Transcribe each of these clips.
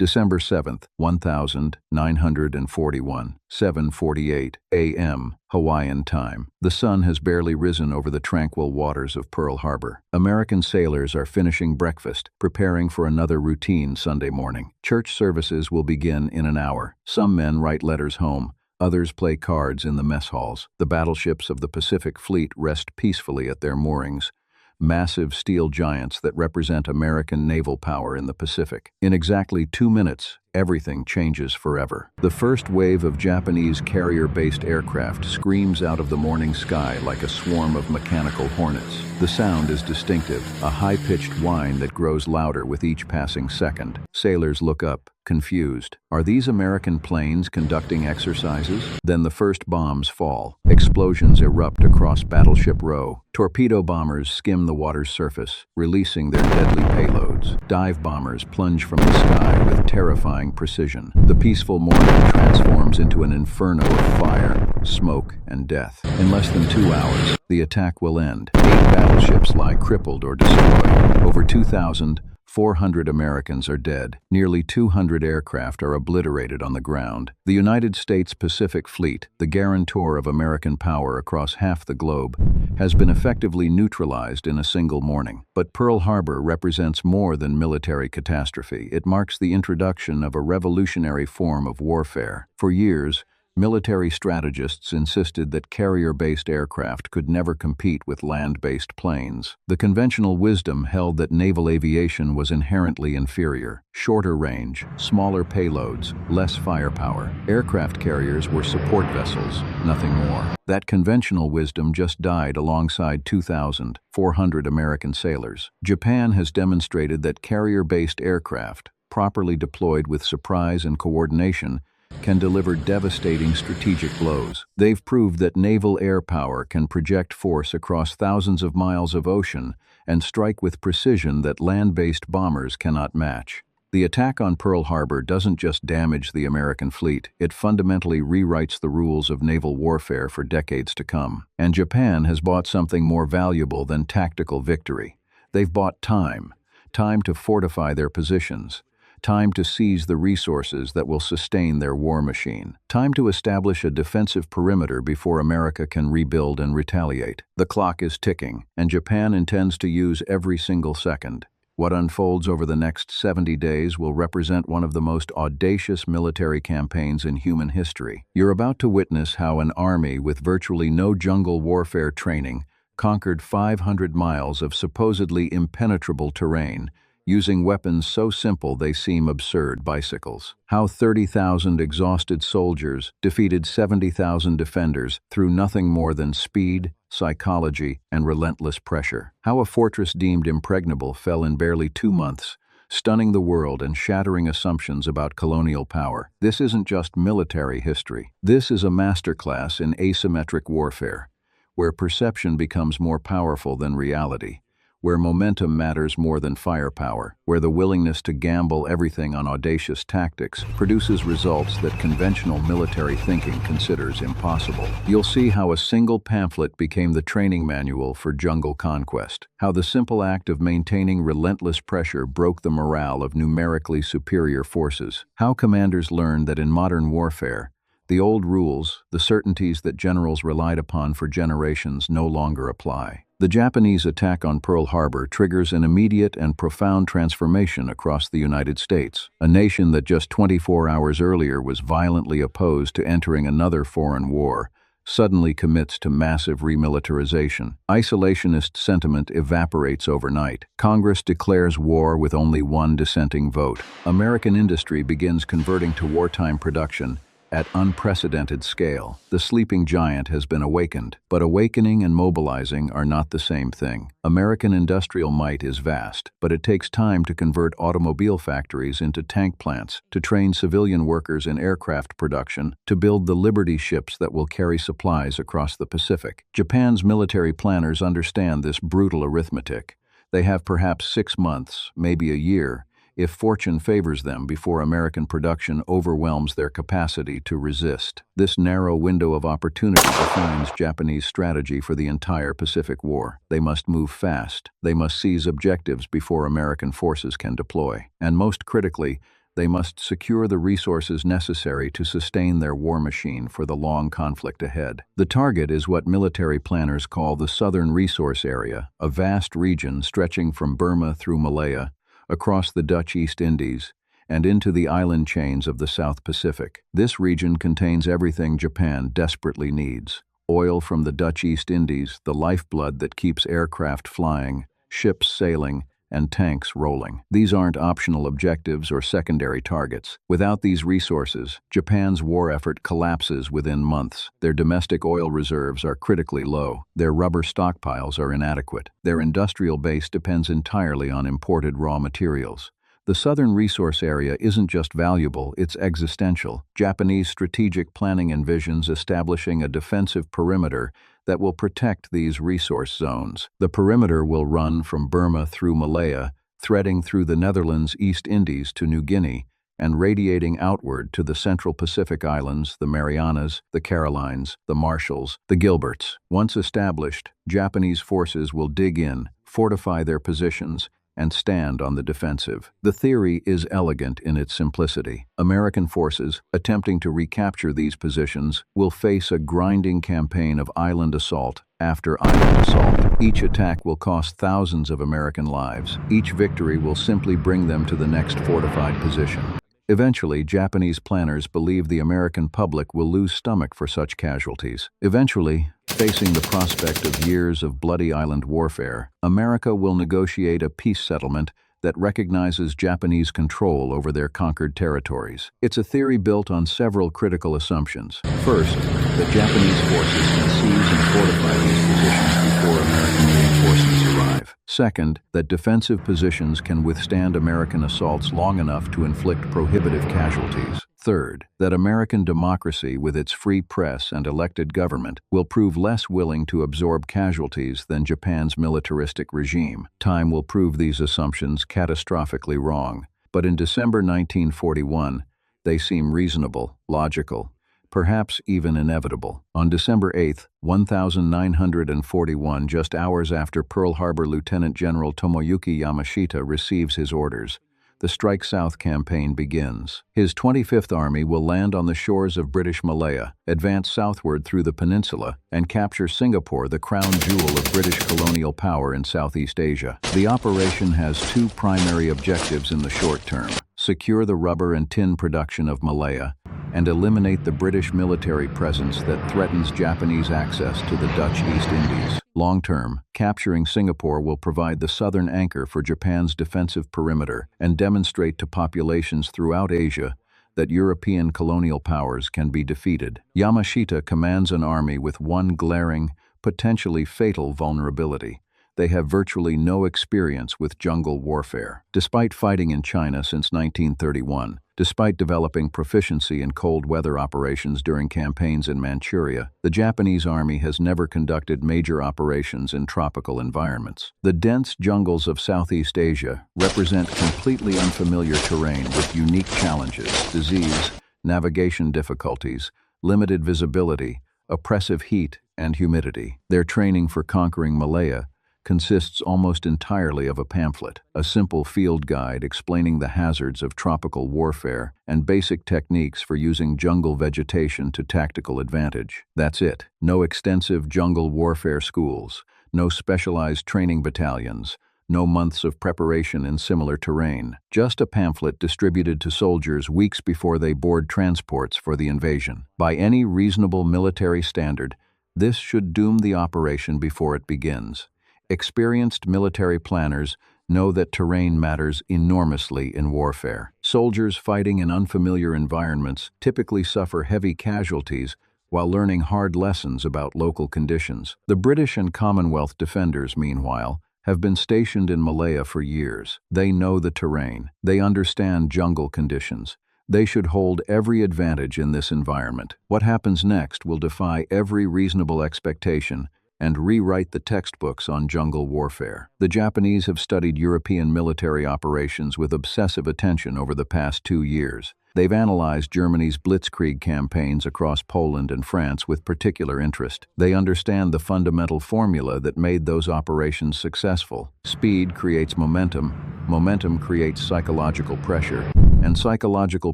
December 7th, 1941, 7:48 a.m. Hawaiian time. The sun has barely risen over the tranquil waters of Pearl Harbor. American sailors are finishing breakfast, preparing for another routine Sunday morning. Church services will begin in an hour. Some men write letters home. Others play cards in the mess halls. The battleships of the Pacific Fleet rest peacefully at their moorings, massive steel giants that represent American naval power in the Pacific. In exactly 2 minutes, everything changes forever. The first wave of Japanese carrier-based aircraft screams out of the morning sky like a swarm of mechanical hornets. The sound is distinctive, a high-pitched whine that grows louder with each passing second. Sailors look up, confused. Are these American planes conducting exercises? Then the first bombs fall. Explosions erupt across Battleship Row. Torpedo bombers skim the water's surface, releasing their deadly payloads. Dive bombers plunge from the sky with terrifying precision. The peaceful morning transforms into an inferno of fire, smoke, and death. In less than 2 hours, the attack will end. 8 battleships lie crippled or destroyed. Over 2,400 Americans are dead. Nearly 200 aircraft are obliterated on the ground. The United States Pacific Fleet, the guarantor of American power across half the globe, has been effectively neutralized in a single morning. But Pearl Harbor represents more than military catastrophe. It marks the introduction of a revolutionary form of warfare. For years, military strategists insisted that carrier-based aircraft could never compete with land-based planes. The conventional wisdom held that naval aviation was inherently inferior. Shorter range, smaller payloads, less firepower. Aircraft carriers were support vessels, nothing more. That conventional wisdom just died alongside 2,400 American sailors. Japan has demonstrated that carrier-based aircraft, properly deployed with surprise and coordination, can deliver devastating strategic blows. They've proved that naval air power can project force across thousands of miles of ocean and strike with precision that land-based bombers cannot match. The attack on Pearl Harbor doesn't just damage the American fleet, it fundamentally rewrites the rules of naval warfare for decades to come. And Japan has bought something more valuable than tactical victory. They've bought time to fortify their positions, time to seize the resources that will sustain their war machine, time to establish a defensive perimeter before America can rebuild and retaliate. The clock is ticking, and Japan intends to use every single second. What unfolds over the next 70 days will represent one of the most audacious military campaigns in human history. You're about to witness how an army with virtually no jungle warfare training conquered 500 miles of supposedly impenetrable terrain, using weapons so simple they seem absurd: bicycles. How 30,000 exhausted soldiers defeated 70,000 defenders through nothing more than speed, psychology, and relentless pressure. How a fortress deemed impregnable fell in barely 2 months, stunning the world and shattering assumptions about colonial power. This isn't just military history. This is a masterclass in asymmetric warfare, where perception becomes more powerful than reality, where momentum matters more than firepower, where the willingness to gamble everything on audacious tactics produces results that conventional military thinking considers impossible. You'll see how a single pamphlet became the training manual for jungle conquest, how the simple act of maintaining relentless pressure broke the morale of numerically superior forces, how commanders learned that in modern warfare, the old rules, the certainties that generals relied upon for generations, no longer apply. The Japanese attack on Pearl Harbor triggers an immediate and profound transformation across the United States. A nation that just 24 hours earlier was violently opposed to entering another foreign war suddenly commits to massive remilitarization. Isolationist sentiment evaporates overnight. Congress declares war with only one dissenting vote. American industry begins converting to wartime production at unprecedented scale. The sleeping giant has been awakened, but awakening and mobilizing are not the same thing. American industrial might is vast, but it takes time to convert automobile factories into tank plants, to train civilian workers in aircraft production, to build the Liberty ships that will carry supplies across the Pacific. Japan's military planners understand this brutal arithmetic. They have perhaps 6 months, maybe a year, if fortune favors them, before American production overwhelms their capacity to resist. This narrow window of opportunity defines Japanese strategy for the entire Pacific War. They must move fast. They must seize objectives before American forces can deploy. And most critically, They must secure the resources necessary to sustain their war machine for the long conflict ahead. The target is what military planners call the Southern Resource Area, a vast region stretching from Burma through Malaya, across the Dutch East Indies, and into the island chains of the South Pacific. This region contains everything Japan desperately needs: oil from the Dutch East Indies, the lifeblood that keeps aircraft flying, ships sailing, and tanks rolling. These aren't optional objectives or secondary targets. Without these resources, Japan's war effort collapses within months. Their domestic oil reserves are critically low. Their rubber stockpiles are inadequate. Their industrial base depends entirely on imported raw materials. The Southern Resource Area isn't just valuable, it's existential. Japanese strategic planning envisions establishing a defensive perimeter that will protect these resource zones. The perimeter will run from Burma through Malaya, threading through the Netherlands, East Indies to New Guinea, and radiating outward to the Central Pacific Islands, the Marianas, the Carolines, the Marshalls, the Gilberts. Once established, Japanese forces will dig in, fortify their positions, and stand on the defensive. The theory is elegant in its simplicity. American forces, attempting to recapture these positions, will face a grinding campaign of island assault after island assault. Each attack will cost thousands of American lives. Each victory will simply bring them to the next fortified position. Eventually, Japanese planners believe the American public will lose stomach for such casualties. Eventually, facing the prospect of years of bloody island warfare, America will negotiate a peace settlement that recognizes Japanese control over their conquered territories. It's a theory built on several critical assumptions. First, that Japanese forces can seize and fortify these positions before American reinforcements arrive. Second, that defensive positions can withstand American assaults long enough to inflict prohibitive casualties. Third, that American democracy, with its free press and elected government, will prove less willing to absorb casualties than Japan's militaristic regime. Time will prove these assumptions catastrophically wrong, but in December 1941, they seem reasonable, logical, perhaps even inevitable. On December 8, 1941, just hours after Pearl Harbor, Lieutenant General Tomoyuki Yamashita receives his orders. The Strike South campaign begins. His 25th Army will land on the shores of British Malaya, advance southward through the peninsula, and capture Singapore, the crown jewel of British colonial power in Southeast Asia. The operation has two primary objectives in the short term: secure the rubber and tin production of Malaya, and eliminate the British military presence that threatens Japanese access to the Dutch East Indies. Long-term, capturing Singapore will provide the southern anchor for Japan's defensive perimeter and demonstrate to populations throughout Asia that European colonial powers can be defeated. Yamashita commands an army with one glaring, potentially fatal vulnerability. They have virtually no experience with jungle warfare. Despite fighting in China since 1931, despite developing proficiency in cold weather operations during campaigns in Manchuria, the Japanese army has never conducted major operations in tropical environments. The dense jungles of Southeast Asia represent completely unfamiliar terrain with unique challenges: disease, navigation difficulties, limited visibility, oppressive heat, and humidity. Their training for conquering Malaya consists almost entirely of a pamphlet, a simple field guide explaining the hazards of tropical warfare and basic techniques for using jungle vegetation to tactical advantage. That's it. No extensive jungle warfare schools, no specialized training battalions, no months of preparation in similar terrain. Just a pamphlet distributed to soldiers weeks before they board transports for the invasion. By any reasonable military standard, this should doom the operation before it begins. Experienced military planners know that terrain matters enormously in warfare. Soldiers fighting in unfamiliar environments typically suffer heavy casualties while learning hard lessons about local conditions. The British and Commonwealth defenders, meanwhile, have been stationed in Malaya for years. They know the terrain. They understand jungle conditions. They should hold every advantage in this environment. What happens next will defy every reasonable expectation and rewrite the textbooks on jungle warfare. The Japanese have studied European military operations with obsessive attention over the past 2 years. They've analyzed Germany's blitzkrieg campaigns across Poland and France with particular interest. They understand the fundamental formula that made those operations successful. Speed creates momentum, momentum creates psychological pressure, and psychological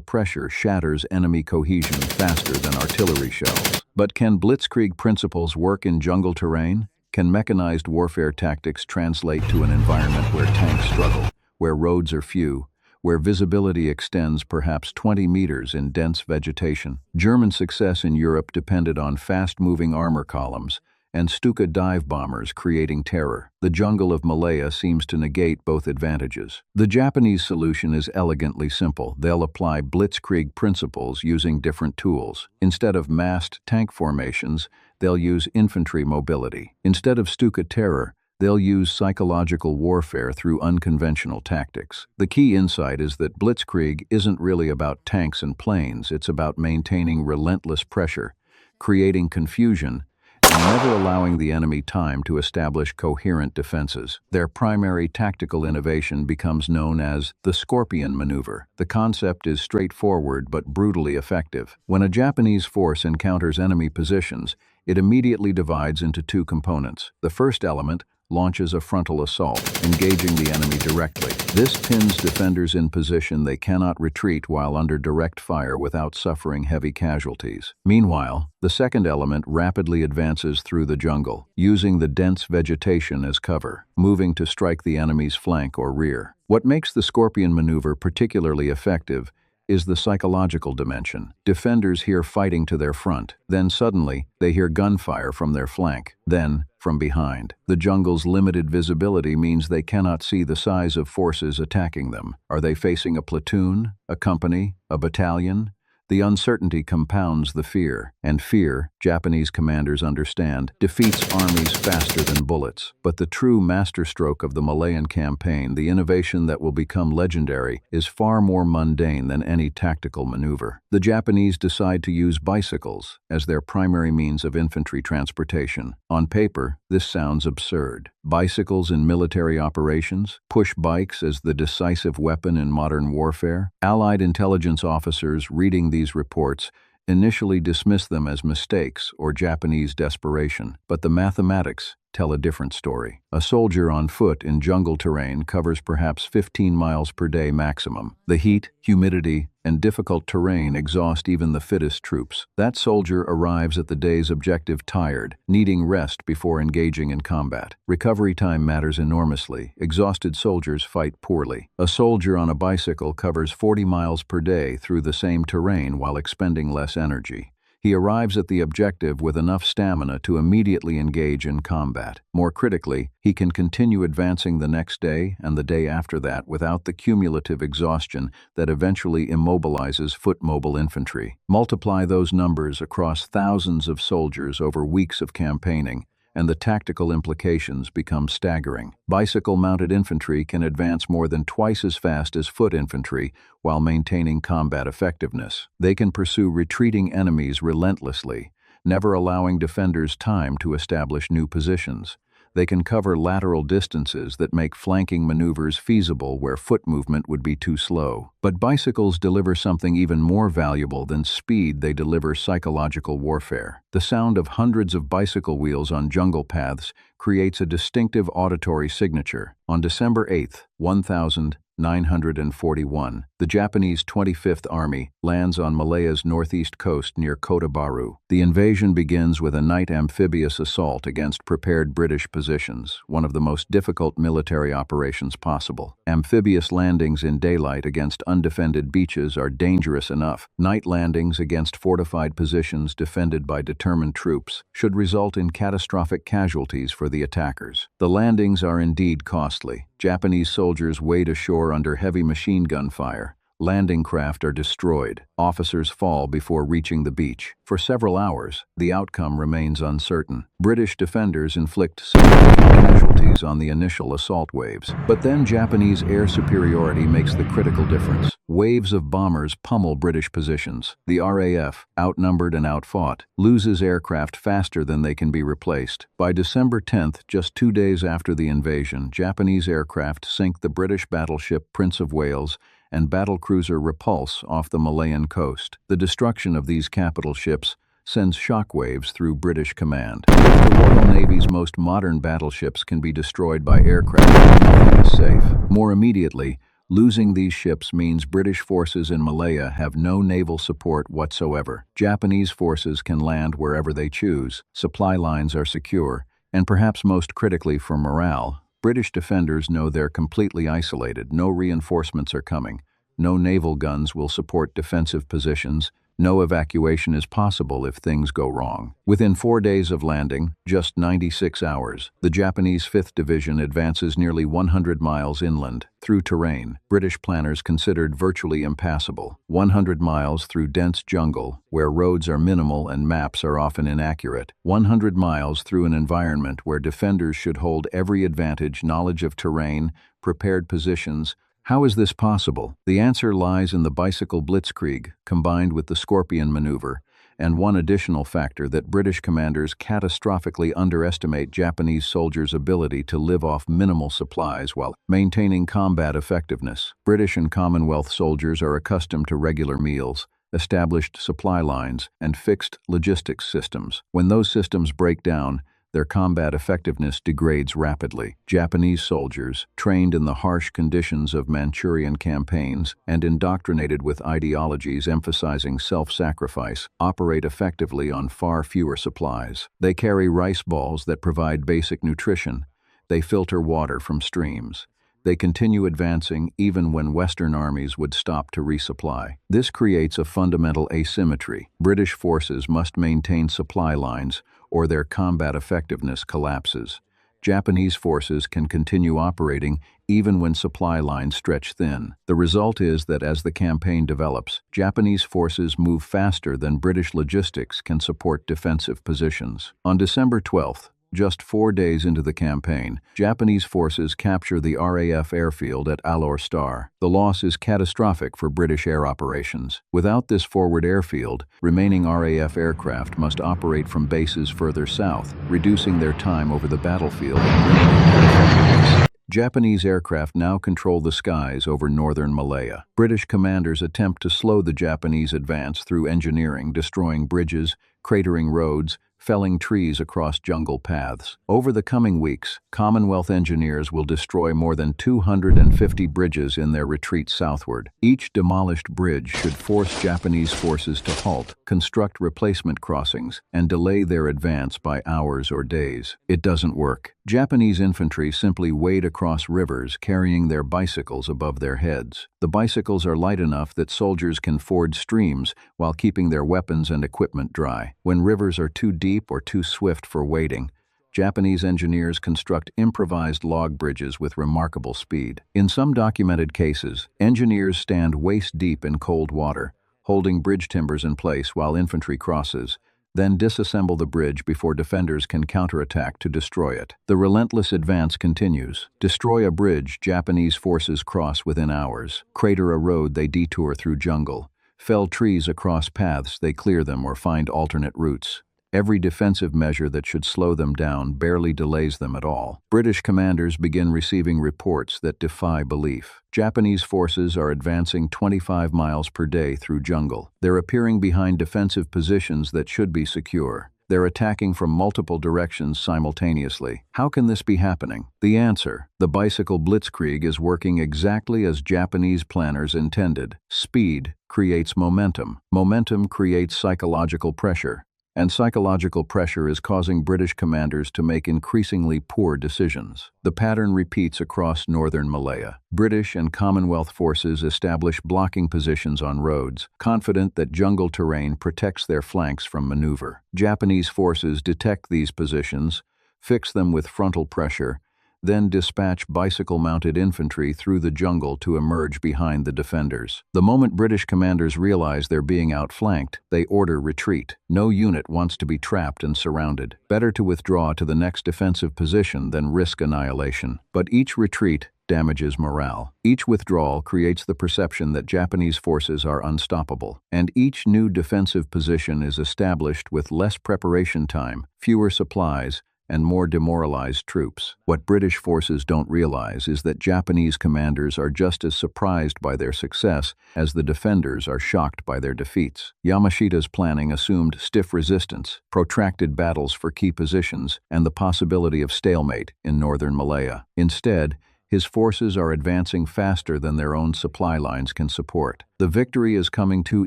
pressure shatters enemy cohesion faster than artillery shells. But can blitzkrieg principles work in jungle terrain? Can mechanized warfare tactics translate to an environment where tanks struggle, where roads are few, where visibility extends perhaps 20 meters in dense vegetation? German success in Europe depended on fast-moving armor columns and Stuka dive bombers creating terror. The jungle of Malaya seems to negate both advantages. The Japanese solution is elegantly simple. They'll apply blitzkrieg principles using different tools. Instead of massed tank formations, they'll use infantry mobility. Instead of Stuka terror, they'll use psychological warfare through unconventional tactics. The key insight is that blitzkrieg isn't really about tanks and planes. It's about maintaining relentless pressure, creating confusion, and never allowing the enemy time to establish coherent defenses. Their primary tactical innovation becomes known as the Scorpion maneuver. The concept is straightforward but brutally effective. When a Japanese force encounters enemy positions, it immediately divides into two components. The first element launches a frontal assault, engaging the enemy directly. This pins defenders in position they cannot retreat while under direct fire without suffering heavy casualties. Meanwhile, the second element rapidly advances through the jungle, using the dense vegetation as cover, moving to strike the enemy's flank or rear. What makes the Scorpion maneuver particularly effective is the psychological dimension. Defenders hear fighting to their front, then suddenly they hear gunfire from their flank, then from behind. The jungle's limited visibility means they cannot see the size of forces attacking them. Are they facing a platoon, a company, a battalion? The uncertainty compounds the fear, and fear, Japanese commanders understand, defeats armies faster than bullets. But the true masterstroke of the Malayan campaign, the innovation that will become legendary, is far more mundane than any tactical maneuver. The Japanese decide to use bicycles as their primary means of infantry transportation. On paper, this sounds absurd. Bicycles in military operations? Push bikes as the decisive weapon in modern warfare? Allied intelligence officers reading these reports initially dismiss them as mistakes or Japanese desperation, but the mathematics tell a different story. A soldier on foot in jungle terrain covers perhaps 15 miles per day maximum. The heat, humidity, and difficult terrain exhaust even the fittest troops. That soldier arrives at the day's objective tired, needing rest before engaging in combat. Recovery time matters enormously. Exhausted soldiers fight poorly. A soldier on a bicycle covers 40 miles per day through the same terrain while expending less energy. He arrives at the objective with enough stamina to immediately engage in combat. More critically, he can continue advancing the next day and the day after that without the cumulative exhaustion that eventually immobilizes foot-mobile infantry. Multiply those numbers across thousands of soldiers over weeks of campaigning, and the tactical implications become staggering. Bicycle-mounted infantry can advance more than twice as fast as foot infantry while maintaining combat effectiveness. They can pursue retreating enemies relentlessly, never allowing defenders time to establish new positions. They can cover lateral distances that make flanking maneuvers feasible where foot movement would be too slow. But bicycles deliver something even more valuable than speed. They deliver psychological warfare. The sound of hundreds of bicycle wheels on jungle paths creates a distinctive auditory signature. On December 8, 1941, the Japanese 25th Army lands on Malaya's northeast coast near Kota Baru. The invasion begins with a night amphibious assault against prepared British positions, one of the most difficult military operations possible. Amphibious landings in daylight against undefended beaches are dangerous enough. Night landings against fortified positions defended by determined troops should result in catastrophic casualties for the attackers. The landings are indeed costly. Japanese soldiers wade ashore under heavy machine gun fire. Landing craft are destroyed. Officers fall before reaching the beach. For several hours, the outcome remains uncertain. British defenders inflict significant casualties on the initial assault waves. But then Japanese air superiority makes the critical difference. Waves of bombers pummel British positions. The RAF, outnumbered and outfought, loses aircraft faster than they can be replaced. By December 10th, just 2 days after the invasion, Japanese aircraft sink the British battleship Prince of Wales and battlecruiser Repulse off the Malayan coast. The destruction of these capital ships sends shockwaves through British command. If the Royal Navy's most modern battleships can be destroyed by aircraft, nothing is safe. More immediately, losing these ships means British forces in Malaya have no naval support whatsoever. Japanese forces can land wherever they choose, supply lines are secure, and perhaps most critically for morale, British defenders know they're completely isolated, no reinforcements are coming, no naval guns will support defensive positions, no evacuation is possible if things go wrong. Within 4 days of landing, just 96 hours, the Japanese 5th Division advances nearly 100 miles inland, through terrain British planners considered virtually impassable. 100 miles through dense jungle, where roads are minimal and maps are often inaccurate. 100 miles through an environment where defenders should hold every advantage: knowledge of terrain, prepared positions. How is this possible? The answer lies in the bicycle blitzkrieg, combined with the Scorpion maneuver, and one additional factor: that British commanders catastrophically underestimate Japanese soldiers' ability to live off minimal supplies while maintaining combat effectiveness. British and Commonwealth soldiers are accustomed to regular meals, established supply lines, and fixed logistics systems. When those systems break down, their combat effectiveness degrades rapidly. Japanese soldiers, trained in the harsh conditions of Manchurian campaigns and indoctrinated with ideologies emphasizing self-sacrifice, operate effectively on far fewer supplies. They carry rice balls that provide basic nutrition. They filter water from streams. They continue advancing even when Western armies would stop to resupply. This creates a fundamental asymmetry. British forces must maintain supply lines, or their combat effectiveness collapses. Japanese forces can continue operating even when supply lines stretch thin. The result is that as the campaign develops, Japanese forces move faster than British logistics can support defensive positions. On December 12th, just 4 days into the campaign, Japanese forces capture the RAF airfield at Alor Star. The loss is catastrophic for British air operations. Without this forward airfield, remaining RAF aircraft must operate from bases further south, reducing their time over the battlefield and limiting their effectiveness. Japanese aircraft now control the skies over northern Malaya. British commanders attempt to slow the Japanese advance through engineering, destroying bridges, cratering roads, felling trees across jungle paths. Over the coming weeks, Commonwealth engineers will destroy more than 250 bridges in their retreat southward. Each demolished bridge should force Japanese forces to halt, construct replacement crossings, and delay their advance by hours or days. It doesn't work. Japanese infantry simply wade across rivers carrying their bicycles above their heads. The bicycles are light enough that soldiers can ford streams while keeping their weapons and equipment dry. When rivers are too deep or too swift for wading, Japanese engineers construct improvised log bridges with remarkable speed. In some documented cases, engineers stand waist-deep in cold water, holding bridge timbers in place while infantry crosses, then disassemble the bridge before defenders can counterattack to destroy it. The relentless advance continues. Destroy a bridge, Japanese forces cross within hours. Crater a road, they detour through jungle. Fell trees across paths, they clear them or find alternate routes. Every defensive measure that should slow them down barely delays them at all. British commanders begin receiving reports that defy belief. Japanese forces are advancing 25 miles per day through jungle. They're appearing behind defensive positions that should be secure. They're attacking from multiple directions simultaneously. How can this be happening? The answer: the bicycle blitzkrieg is working exactly as Japanese planners intended. Speed creates momentum. Momentum creates psychological pressure. And psychological pressure is causing British commanders to make increasingly poor decisions. The pattern repeats across northern Malaya. British and Commonwealth forces establish blocking positions on roads, confident that jungle terrain protects their flanks from maneuver. Japanese forces detect these positions, fix them with frontal pressure, then dispatch bicycle-mounted infantry through the jungle to emerge behind the defenders. The moment British commanders realize they're being outflanked, they order retreat. No unit wants to be trapped and surrounded. Better to withdraw to the next defensive position than risk annihilation. But each retreat damages morale. Each withdrawal creates the perception that Japanese forces are unstoppable, and each new defensive position is established with less preparation time, fewer supplies, and more demoralized troops. What British forces don't realize is that Japanese commanders are just as surprised by their success as the defenders are shocked by their defeats. Yamashita's planning assumed stiff resistance, protracted battles for key positions, and the possibility of stalemate in northern Malaya. Instead, his forces are advancing faster than their own supply lines can support. The victory is coming too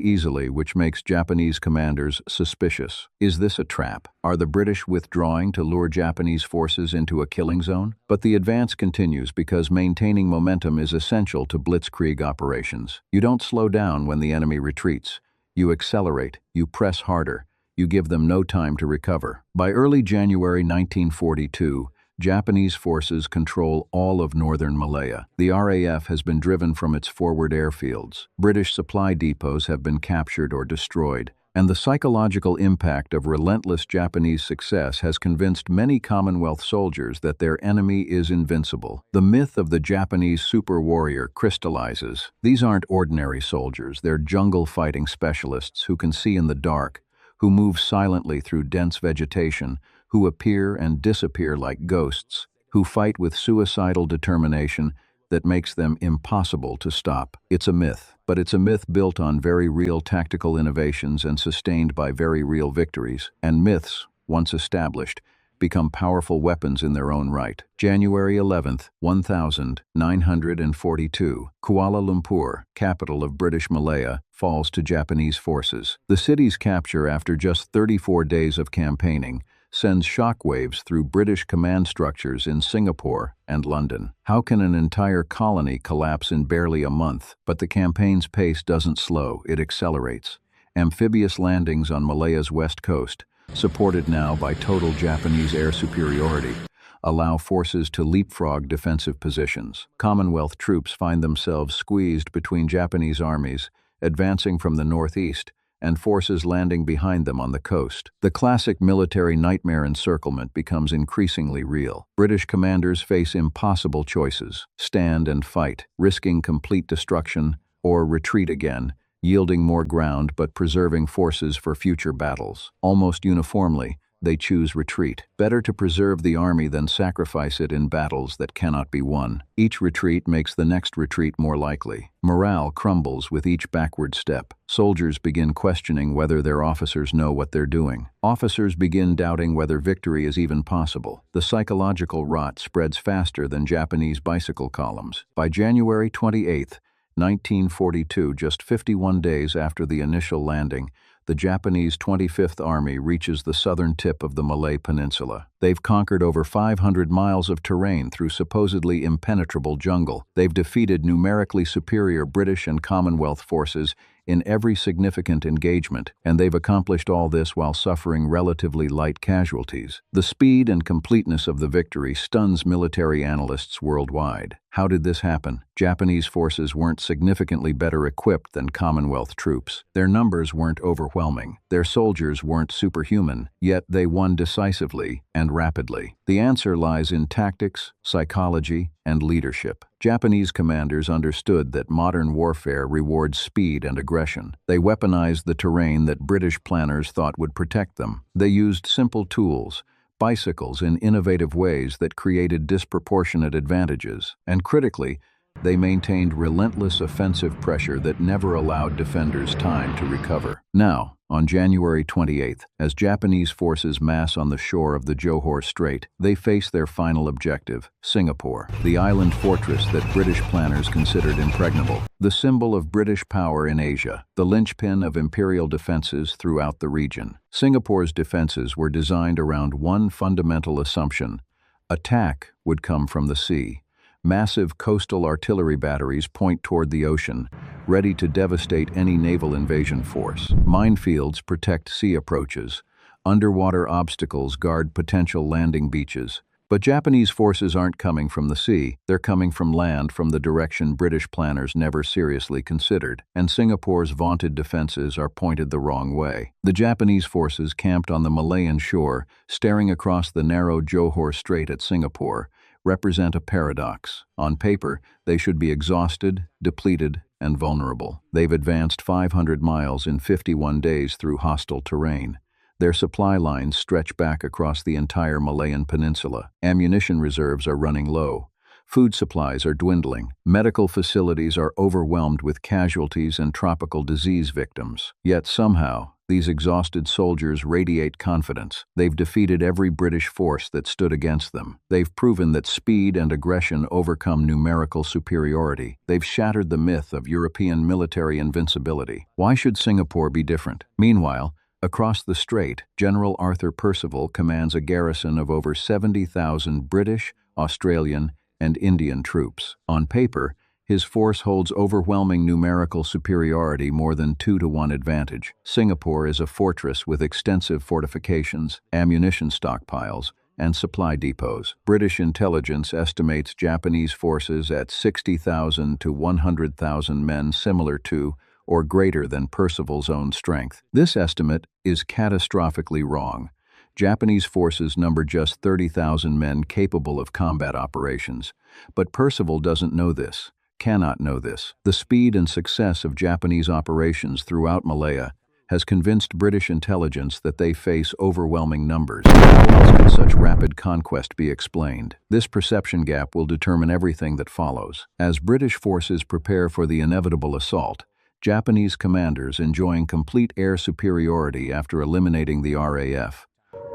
easily, which makes Japanese commanders suspicious. Is this a trap? Are the British withdrawing to lure Japanese forces into a killing zone? But the advance continues because maintaining momentum is essential to blitzkrieg operations. You don't slow down when the enemy retreats. You accelerate, you press harder, you give them no time to recover. By early January 1942, Japanese forces control all of northern Malaya. The RAF has been driven from its forward airfields. British supply depots have been captured or destroyed. And the psychological impact of relentless Japanese success has convinced many Commonwealth soldiers that their enemy is invincible. The myth of the Japanese super warrior crystallizes. These aren't ordinary soldiers, they're jungle fighting specialists who can see in the dark, who move silently through dense vegetation, who appear and disappear like ghosts, who fight with suicidal determination that makes them impossible to stop. It's a myth, but it's a myth built on very real tactical innovations and sustained by very real victories. And myths, once established, become powerful weapons in their own right. January 11th, 1942, Kuala Lumpur, capital of British Malaya, falls to Japanese forces. The city's capture after just 34 days of campaigning sends shockwaves through British command structures in Singapore and London. How can an entire colony collapse in barely a month? But the campaign's pace doesn't slow, it accelerates. Amphibious landings on Malaya's west coast, supported now by total Japanese air superiority, allow forces to leapfrog defensive positions. Commonwealth troops find themselves squeezed between Japanese armies, advancing from the northeast, and forces landing behind them on the coast. The classic military nightmare encirclement becomes increasingly real. British commanders face impossible choices: stand and fight, risking complete destruction, or retreat again, yielding more ground but preserving forces for future battles. Almost uniformly, they choose retreat. Better to preserve the army than sacrifice it in battles that cannot be won. Each retreat makes the next retreat more likely. Morale crumbles with each backward step. Soldiers begin questioning whether their officers know what they're doing. Officers begin doubting whether victory is even possible. The psychological rot spreads faster than Japanese bicycle columns. By January 28th, 1942, just 51 days after the initial landing, the Japanese 25th Army reaches the southern tip of the Malay Peninsula. They've conquered over 500 miles of terrain through supposedly impenetrable jungle. They've defeated numerically superior British and Commonwealth forces in every significant engagement, and they've accomplished all this while suffering relatively light casualties. The speed and completeness of the victory stuns military analysts worldwide. How did this happen? Japanese forces weren't significantly better equipped than Commonwealth troops. Their numbers weren't overwhelming. Their soldiers weren't superhuman, yet they won decisively and rapidly. The answer lies in tactics, psychology, and leadership. Japanese commanders understood that modern warfare rewards speed and aggression. They weaponized the terrain that British planners thought would protect them. They used simple tools, bicycles, in innovative ways that created disproportionate advantages. And critically, they maintained relentless offensive pressure that never allowed defenders time to recover. Now, on January 28th, as Japanese forces mass on the shore of the Johor Strait, they face their final objective, Singapore, the island fortress that British planners considered impregnable, the symbol of British power in Asia, the linchpin of imperial defenses throughout the region. Singapore's defenses were designed around one fundamental assumption: attack would come from the sea. Massive coastal artillery batteries point toward the ocean, ready to devastate any naval invasion force. Minefields protect sea approaches. Underwater obstacles guard potential landing beaches. But Japanese forces aren't coming from the sea, they're coming from land, from the direction British planners never seriously considered. And Singapore's vaunted defenses are pointed the wrong way. The Japanese forces camped on the Malayan shore, staring across the narrow Johor Strait at Singapore, represent a paradox. On paper, they should be exhausted, depleted, and vulnerable. They've advanced 500 miles in 51 days through hostile terrain. Their supply lines stretch back across the entire Malayan peninsula. Ammunition reserves are running low. Food supplies are dwindling. Medical facilities are overwhelmed with casualties and tropical disease victims. Yet somehow, these exhausted soldiers radiate confidence. They've defeated every British force that stood against them. They've proven that speed and aggression overcome numerical superiority. They've shattered the myth of European military invincibility. Why should Singapore be different? Meanwhile, across the strait, General Arthur Percival commands a garrison of over 70,000 British, Australian, and Indian troops. On paper, his force holds overwhelming numerical superiority, more than 2-to-1 advantage. Singapore is a fortress with extensive fortifications, ammunition stockpiles, and supply depots. British intelligence estimates Japanese forces at 60,000 to 100,000 men, similar to or greater than Percival's own strength. This estimate is catastrophically wrong. Japanese forces number just 30,000 men capable of combat operations. But Percival doesn't know this, cannot know this. The speed and success of Japanese operations throughout Malaya has convinced British intelligence that they face overwhelming numbers. How else can such rapid conquest be explained? This perception gap will determine everything that follows. As British forces prepare for the inevitable assault, Japanese commanders, enjoying complete air superiority after eliminating the RAF,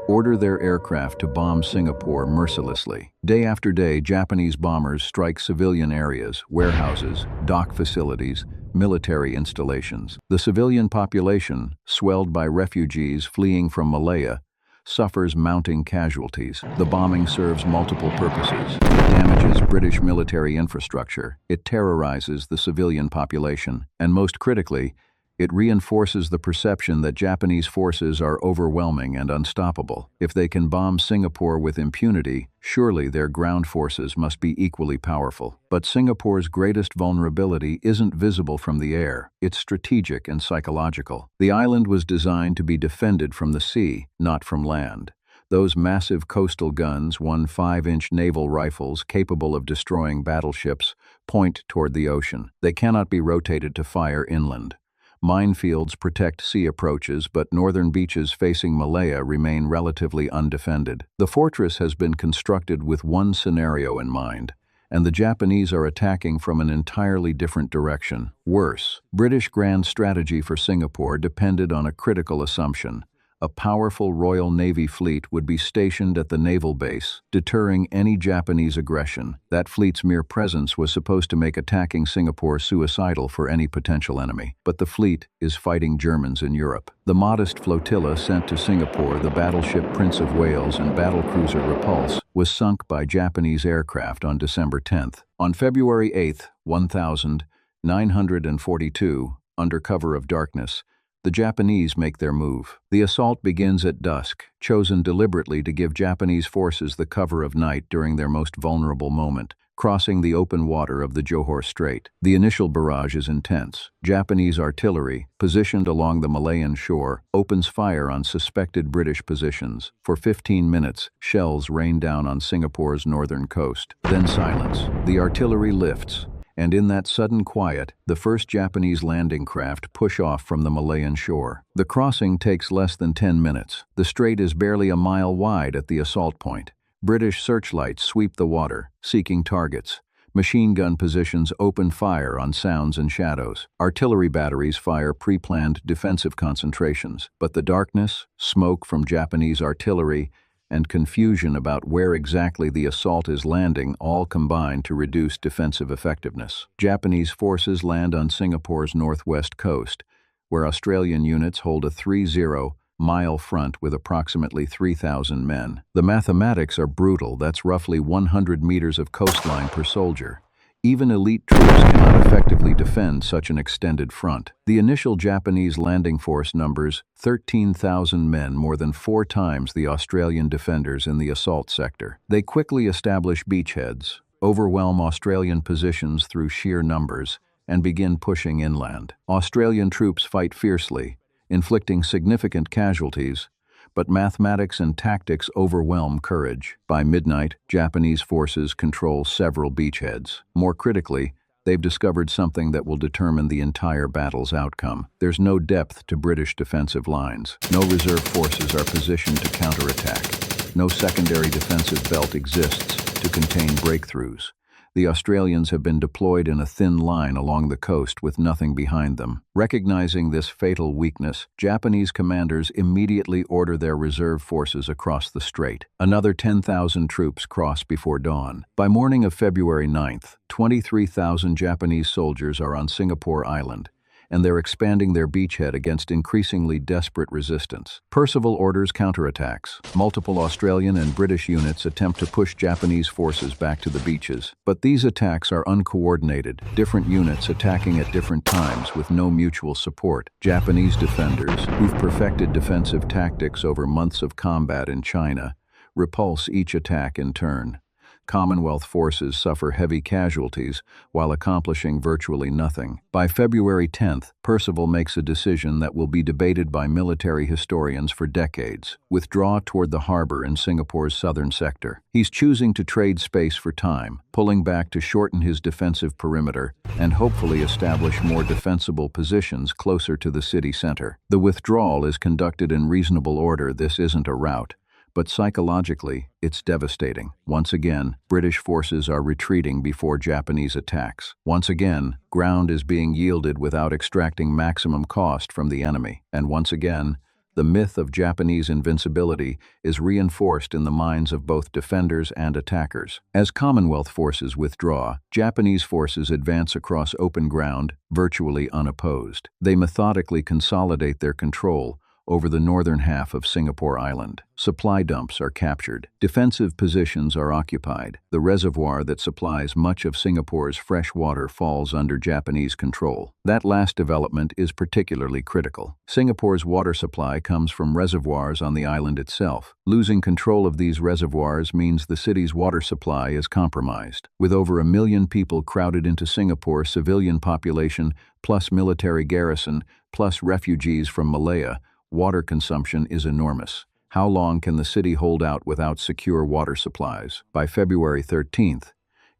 order their aircraft to bomb Singapore mercilessly. Day after day, Japanese bombers strike civilian areas, warehouses, dock facilities, military installations. The civilian population, swelled by refugees fleeing from Malaya, suffers mounting casualties. The bombing serves multiple purposes. It damages British military infrastructure, it terrorizes the civilian population, and most critically, it reinforces the perception that Japanese forces are overwhelming and unstoppable. If they can bomb Singapore with impunity, surely their ground forces must be equally powerful. But Singapore's greatest vulnerability isn't visible from the air. It's strategic and psychological. The island was designed to be defended from the sea, not from land. Those massive coastal guns, 5-inch naval rifles capable of destroying battleships, point toward the ocean. They cannot be rotated to fire inland. Minefields protect sea approaches, but northern beaches facing Malaya remain relatively undefended. The fortress has been constructed with one scenario in mind, and the Japanese are attacking from an entirely different direction. Worse, British grand strategy for Singapore depended on a critical assumption. A powerful Royal Navy fleet would be stationed at the naval base, deterring any Japanese aggression. That fleet's mere presence was supposed to make attacking Singapore suicidal for any potential enemy. But the fleet is fighting Germans in Europe. The modest flotilla sent to Singapore, the battleship Prince of Wales and battlecruiser Repulse, was sunk by Japanese aircraft on December 10th. On February 8th, 1942, under cover of darkness, the Japanese make their move. The assault begins at dusk, chosen deliberately to give Japanese forces the cover of night during their most vulnerable moment, crossing the open water of the Johor Strait. The initial barrage is intense. Japanese artillery, positioned along the Malayan shore, opens fire on suspected British positions. For 15 minutes, shells rain down on Singapore's northern coast. Then silence. The artillery lifts, and in that sudden quiet, the first Japanese landing craft push off from the Malayan shore. The crossing takes less than 10 minutes. The strait is barely a mile wide at the assault point. British searchlights sweep the water, seeking targets. Machine gun positions open fire on sounds and shadows. Artillery batteries fire pre-planned defensive concentrations. But the darkness, smoke from Japanese artillery, and confusion about where exactly the assault is landing all combine to reduce defensive effectiveness. Japanese forces land on Singapore's northwest coast, where Australian units hold a 30-mile front with approximately 3,000 men. The mathematics are brutal. That's roughly 100 meters of coastline per soldier. Even elite troops cannot effectively defend such an extended front. The initial Japanese landing force numbers 13,000 men, more than 4 times the Australian defenders in the assault sector. They quickly establish beachheads, overwhelm Australian positions through sheer numbers, and begin pushing inland. Australian troops fight fiercely, inflicting significant casualties, but mathematics and tactics overwhelm courage. By midnight, Japanese forces control several beachheads. More critically, They've discovered something that will determine the entire battle's outcome. There's no depth to British defensive lines. No reserve forces are positioned to counterattack. No secondary defensive belt exists to contain breakthroughs. The Australians have been deployed in a thin line along the coast with nothing behind them. Recognizing this fatal weakness, Japanese commanders immediately order their reserve forces across the strait. Another 10,000 troops cross before dawn. By morning of February 9th, 23,000 Japanese soldiers are on Singapore Island, and they're expanding their beachhead against increasingly desperate resistance. Percival orders counterattacks. Multiple Australian and British units attempt to push Japanese forces back to the beaches, but these attacks are uncoordinated, different units attacking at different times with no mutual support. Japanese defenders, who've perfected defensive tactics over months of combat in China, repulse each attack in turn. Commonwealth forces suffer heavy casualties while accomplishing virtually nothing. By February 10th, Percival makes a decision that will be debated by military historians for decades: withdraw toward the harbor in Singapore's southern sector. He's choosing to trade space for time, pulling back to shorten his defensive perimeter and hopefully establish more defensible positions closer to the city center. The withdrawal is conducted in reasonable order. This isn't a rout, but psychologically, it's devastating. Once again, British forces are retreating before Japanese attacks. Once again, ground is being yielded without extracting maximum cost from the enemy. And once again, the myth of Japanese invincibility is reinforced in the minds of both defenders and attackers. As Commonwealth forces withdraw, Japanese forces advance across open ground, virtually unopposed. They methodically consolidate their control over the northern half of Singapore Island. Supply dumps are captured. Defensive positions are occupied. The reservoir that supplies much of Singapore's fresh water falls under Japanese control. That last development is particularly critical. Singapore's water supply comes from reservoirs on the island itself. Losing control of these reservoirs means the city's water supply is compromised. With over 1 million people crowded into Singapore's civilian population, plus military garrison, plus refugees from Malaya, water consumption is enormous. How long can the city hold out without secure water supplies? By February 13th,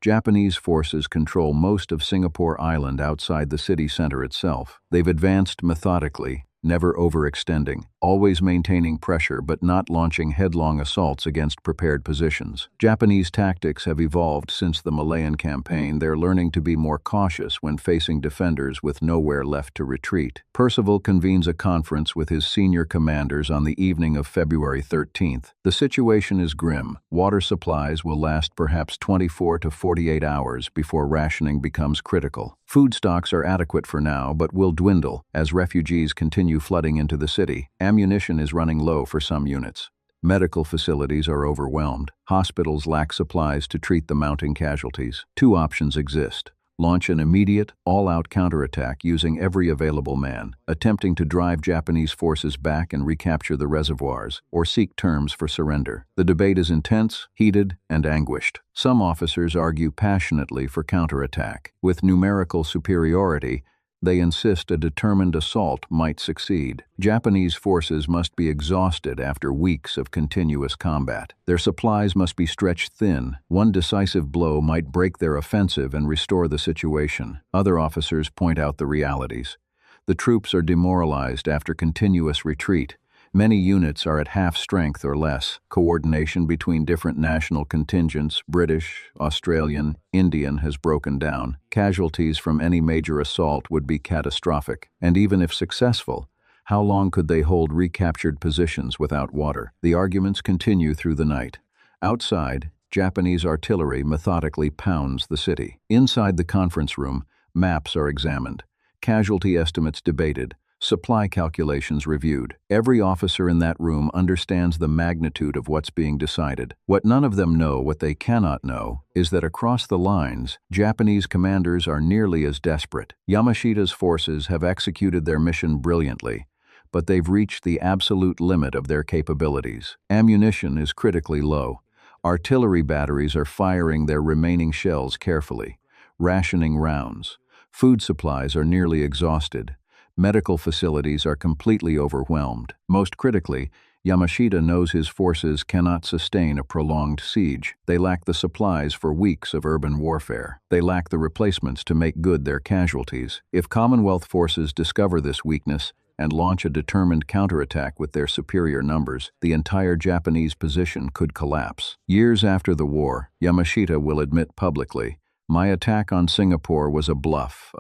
Japanese forces control most of Singapore Island outside the city center itself. They've advanced methodically, never overextending, always maintaining pressure but not launching headlong assaults against prepared positions. Japanese tactics have evolved since the Malayan campaign. They're learning to be more cautious when facing defenders with nowhere left to retreat. Percival convenes a conference with his senior commanders on the evening of February 13th. The situation is grim. Water supplies will last perhaps 24 to 48 hours before rationing becomes critical. Food stocks are adequate for now, but will dwindle as refugees continue flooding into the city. Ammunition is running low for some units. Medical facilities are overwhelmed. Hospitals lack supplies to treat the mounting casualties. Two options exist: launch an immediate, all-out counterattack using every available man, attempting to drive Japanese forces back and recapture the reservoirs, or seek terms for surrender. The debate is intense, heated, and anguished. Some officers argue passionately for counterattack. With numerical superiority, they insist a determined assault might succeed. Japanese forces must be exhausted after weeks of continuous combat. Their supplies must be stretched thin. One decisive blow might break their offensive and restore the situation. Other officers point out the realities. The troops are demoralized after continuous retreat. Many units are at half strength or less. Coordination between different national contingents, British, Australian, Indian, has broken down. Casualties from any major assault would be catastrophic. And even if successful, how long could they hold recaptured positions without water? The arguments continue through the night. Outside, Japanese artillery methodically pounds the city. Inside the conference room, maps are examined, casualty estimates debated, supply calculations reviewed. Every officer in that room understands the magnitude of what's being decided. What none of them know, what they cannot know, is that across the lines, Japanese commanders are nearly as desperate. Yamashita's forces have executed their mission brilliantly, but they've reached the absolute limit of their capabilities. Ammunition is critically low. Artillery batteries are firing their remaining shells carefully, rationing rounds. Food supplies are nearly exhausted. Medical facilities are completely overwhelmed. Most critically, Yamashita knows his forces cannot sustain a prolonged siege. They lack the supplies for weeks of urban warfare. They lack the replacements to make good their casualties. If Commonwealth forces discover this weakness and launch a determined counterattack with their superior numbers, the entire Japanese position could collapse. Years after the war, Yamashita will admit publicly, "My attack on Singapore was a bluff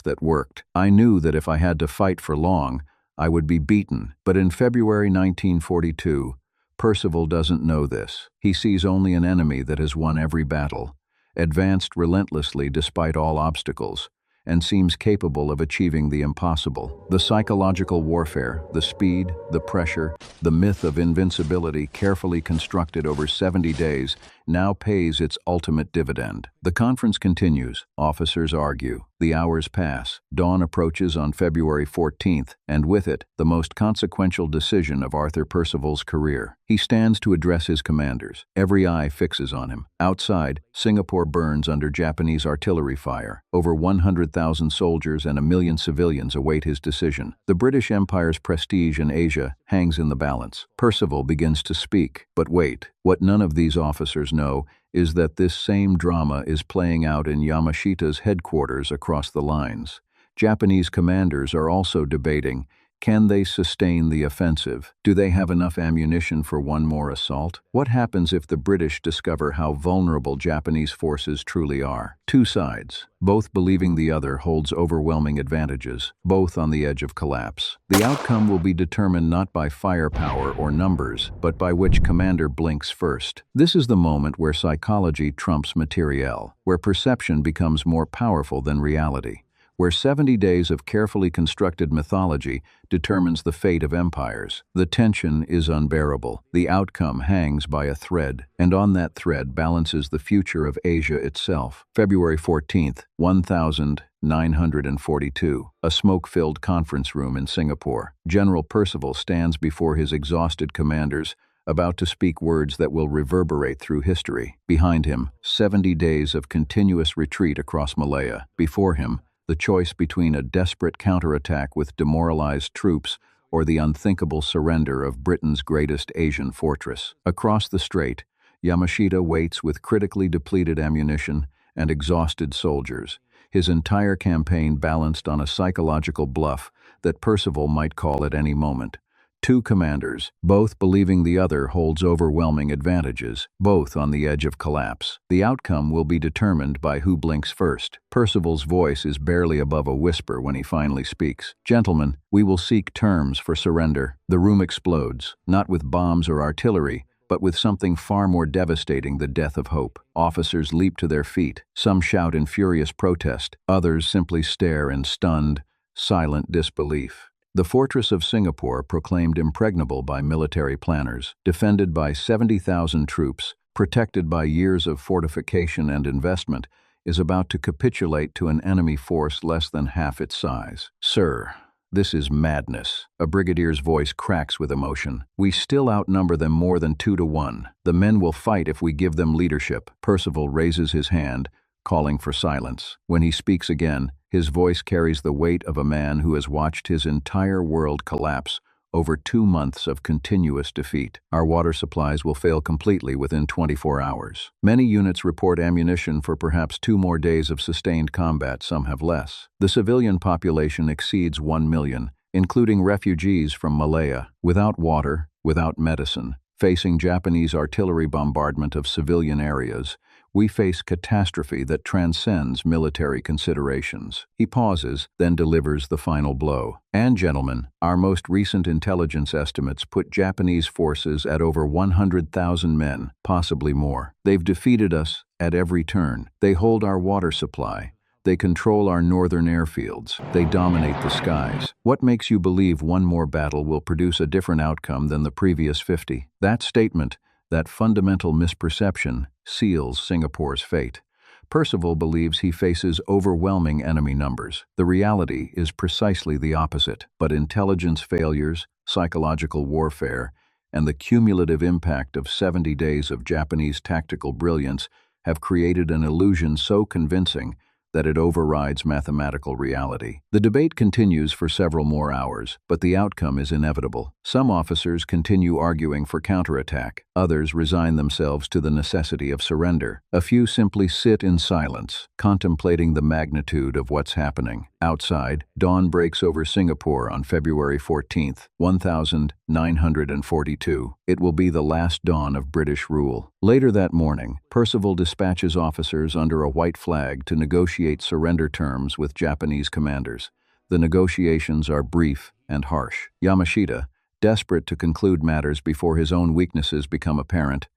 that worked. I knew that if I had to fight for long, I would be beaten." But in February 1942, Percival doesn't know this. He sees only an enemy that has won every battle, advanced relentlessly despite all obstacles, and seems capable of achieving the impossible. The psychological warfare, the speed, the pressure, the myth of invincibility carefully constructed over 70 days now pays its ultimate dividend. The conference continues. Officers argue. The hours pass. Dawn approaches on February 14th, and with it, the most consequential decision of Arthur Percival's career. He stands to address his commanders. Every eye fixes on him. Outside, Singapore burns under Japanese artillery fire. Over 100,000 soldiers and 1 million civilians await his decision. The British Empire's prestige in Asia hangs in the balance. Percival begins to speak. But wait, what none of these officers know is that this same drama is playing out in Yamashita's headquarters across the lines. Japanese commanders are also debating, can they sustain the offensive? Do they have enough ammunition for one more assault? What happens if the British discover how vulnerable Japanese forces truly are? Two sides, both believing the other holds overwhelming advantages, both on the edge of collapse. The outcome will be determined not by firepower or numbers, but by which commander blinks first. This is the moment where psychology trumps materiel, where perception becomes more powerful than reality, where 70 days of carefully constructed mythology determines the fate of empires. The tension is unbearable. The outcome hangs by a thread, and on that thread balances the future of Asia itself. February 14th, 1942. A smoke-filled conference room in Singapore. General Percival stands before his exhausted commanders, about to speak words that will reverberate through history. Behind him, 70 days of continuous retreat across Malaya. Before him, the choice between a desperate counterattack with demoralized troops or the unthinkable surrender of Britain's greatest Asian fortress. Across the strait, Yamashita waits with critically depleted ammunition and exhausted soldiers, his entire campaign balanced on a psychological bluff that Percival might call at any moment. Two commanders, both believing the other holds overwhelming advantages, both on the edge of collapse. The outcome will be determined by who blinks first. Percival's voice is barely above a whisper when he finally speaks. "Gentlemen, we will seek terms for surrender." The room explodes, not with bombs or artillery, but with something far more devastating, the death of hope. Officers leap to their feet. Some shout in furious protest. Others simply stare in stunned, silent disbelief. The fortress of Singapore, proclaimed impregnable by military planners, defended by 70,000 troops, protected by years of fortification and investment, is about to capitulate to an enemy force less than half its size. "Sir, this is madness." A brigadier's voice cracks with emotion. "We still outnumber them more than 2-1. The men will fight if we give them leadership." Percival raises his hand, calling for silence. When he speaks again, his voice carries the weight of a man who has watched his entire world collapse over 2 months of continuous defeat. "Our water supplies will fail completely within 24 hours. Many units report ammunition for perhaps 2 more days of sustained combat, some have less. The civilian population exceeds 1 million, including refugees from Malaya, without water, without medicine. Facing Japanese artillery bombardment of civilian areas, we face catastrophe that transcends military considerations." He pauses, then delivers the final blow. "And gentlemen, our most recent intelligence estimates put Japanese forces at over 100,000 men, possibly more. They've defeated us at every turn. They hold our water supply. They control our northern airfields. They dominate the skies. What makes you believe one more battle will produce a different outcome than the previous 50? That statement, that fundamental misperception, seals Singapore's fate. Percival believes he faces overwhelming enemy numbers. The reality is precisely the opposite. But intelligence failures, psychological warfare, and the cumulative impact of 70 days of Japanese tactical brilliance have created an illusion so convincing that it overrides mathematical reality. The debate continues for several more hours, but the outcome is inevitable. Some officers continue arguing for counterattack. Others resign themselves to the necessity of surrender. A few simply sit in silence, contemplating the magnitude of what's happening. Outside, dawn breaks over Singapore on February 14, 1942. It will be the last dawn of British rule. Later that morning, Percival dispatches officers under a white flag to negotiate surrender terms with Japanese commanders. The negotiations are brief and harsh. Yamashita, desperate to conclude matters before his own weaknesses become apparent,